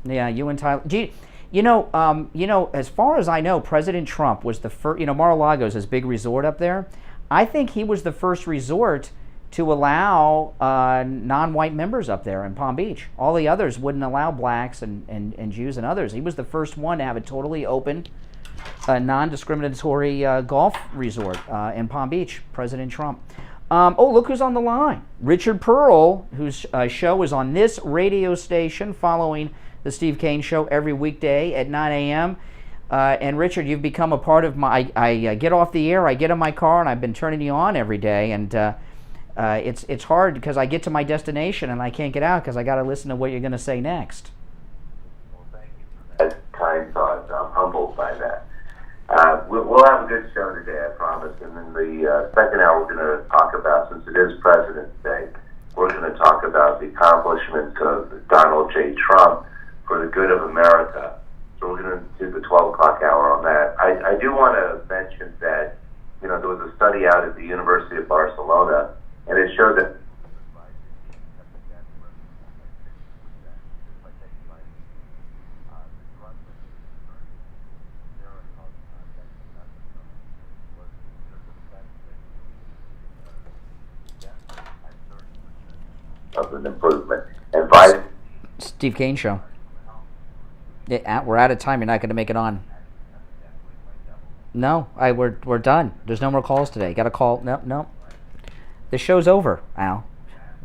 Yeah, you and Tyler. You know, as far as I know, President Trump was the first. You know, Mar-a-Lago's his big resort up there. I think he was the first resort to allow non-white members up there in Palm Beach. All the others wouldn't allow blacks and Jews and others. He was the first one to have a totally open, non-discriminatory golf resort in Palm Beach, President Trump. Look who's on the line. Richard Pearl, whose show is on this radio station following the Steve Kane Show every weekday at 9 a.m. And Richard, you've become a part of my... I get off the air, I get in my car, and I've been turning you on every day. And it's hard because I get to my destination and I can't get out because I got to listen to what you're going to say next. That's kind thoughts. I'm humbled by that. We'll have a good show today, I promise. And in the second hour, we're going to talk about, since it is President's Day, we're going to talk about the accomplishments of Donald J. Trump for the good of America. So we're going to do the 12 o'clock hour on that. I do want to mention that, there was a study out at the University of Barcelona, and it showed that of an improvement. And Steve Kane Show. We're out of time. You're not going to make it on. No, we're done. There's no more calls today. Got to call. No. The show's over, Al.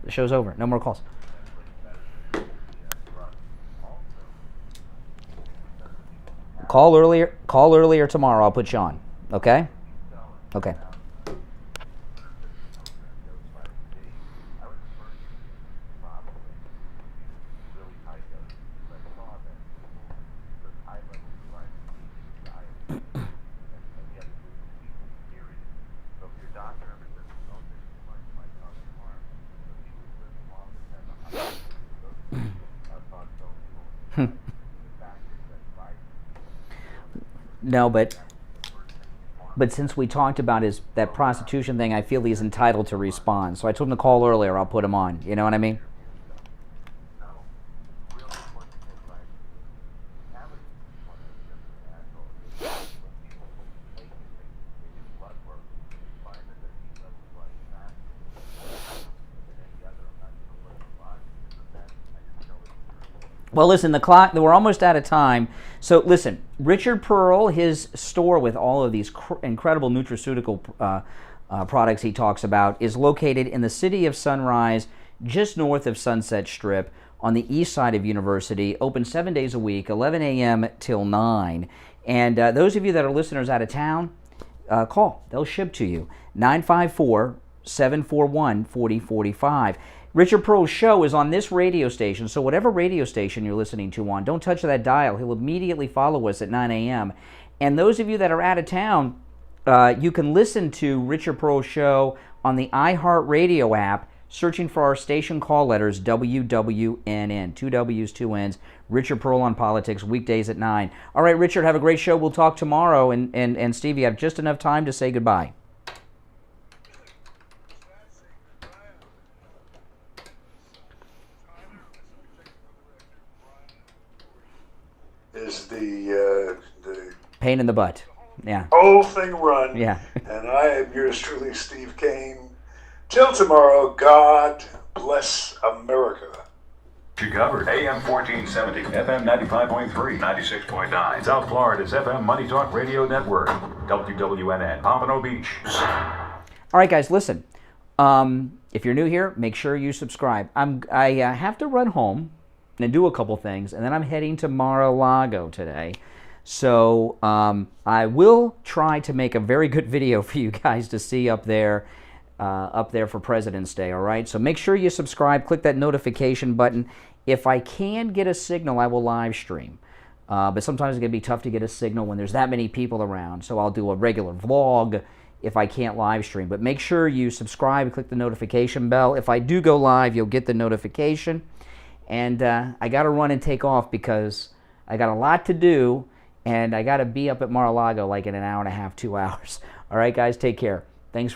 The show's over. No more calls. Call earlier tomorrow. I'll put you on. Okay? Okay. No, but since we talked about that prostitution thing, I feel he's entitled to respond. So I told him to call earlier. I'll put him on. You know what I mean? Well, listen, we're almost out of time. So, listen, Richard Pearl, his store with all of these incredible nutraceutical products he talks about, is located in the city of Sunrise, just north of Sunset Strip, on the east side of University, open 7 days a week, 11 a.m. till 9. And those of you that are listeners out of town, call. They'll ship to you. 954-741-4045. Richard Pearl's show is on this radio station, so whatever radio station you're listening to on, don't touch that dial. He'll immediately follow us at 9 a.m. And those of you that are out of town, you can listen to Richard Pearl's show on the iHeartRadio app, searching for our station call letters, WWNN, 2 W's, 2 N's, Richard Pearl on Politics, weekdays at 9. All right, Richard, have a great show. We'll talk tomorrow. And Steve, you have just enough time to say goodbye. Is the pain in the butt. Yeah. Whole thing run. Yeah. And I am yours truly, Steve Kane. Till tomorrow, God bless America. You covered AM 1470, FM 95.3, 96.9. South Florida's FM Money Talk Radio Network, WWNN, Pompano Beach. All right, guys, listen. If you're new here, make sure you subscribe. I have to run home and do a couple things, and then I'm heading to Mar-a-Lago today. So I will try to make a very good video for you guys to see up there for President's Day, all right? So make sure you subscribe, click that notification button. If I can get a signal, I will live stream. But sometimes it's going to be tough to get a signal when there's that many people around, so I'll do a regular vlog if I can't live stream. But make sure you subscribe, click the notification bell. If I do go live, you'll get the notification. And I got to run and take off because I got a lot to do, and I got to be up at Mar-a-Lago like in an hour and a half, 2 hours. All right, guys, take care. Thanks for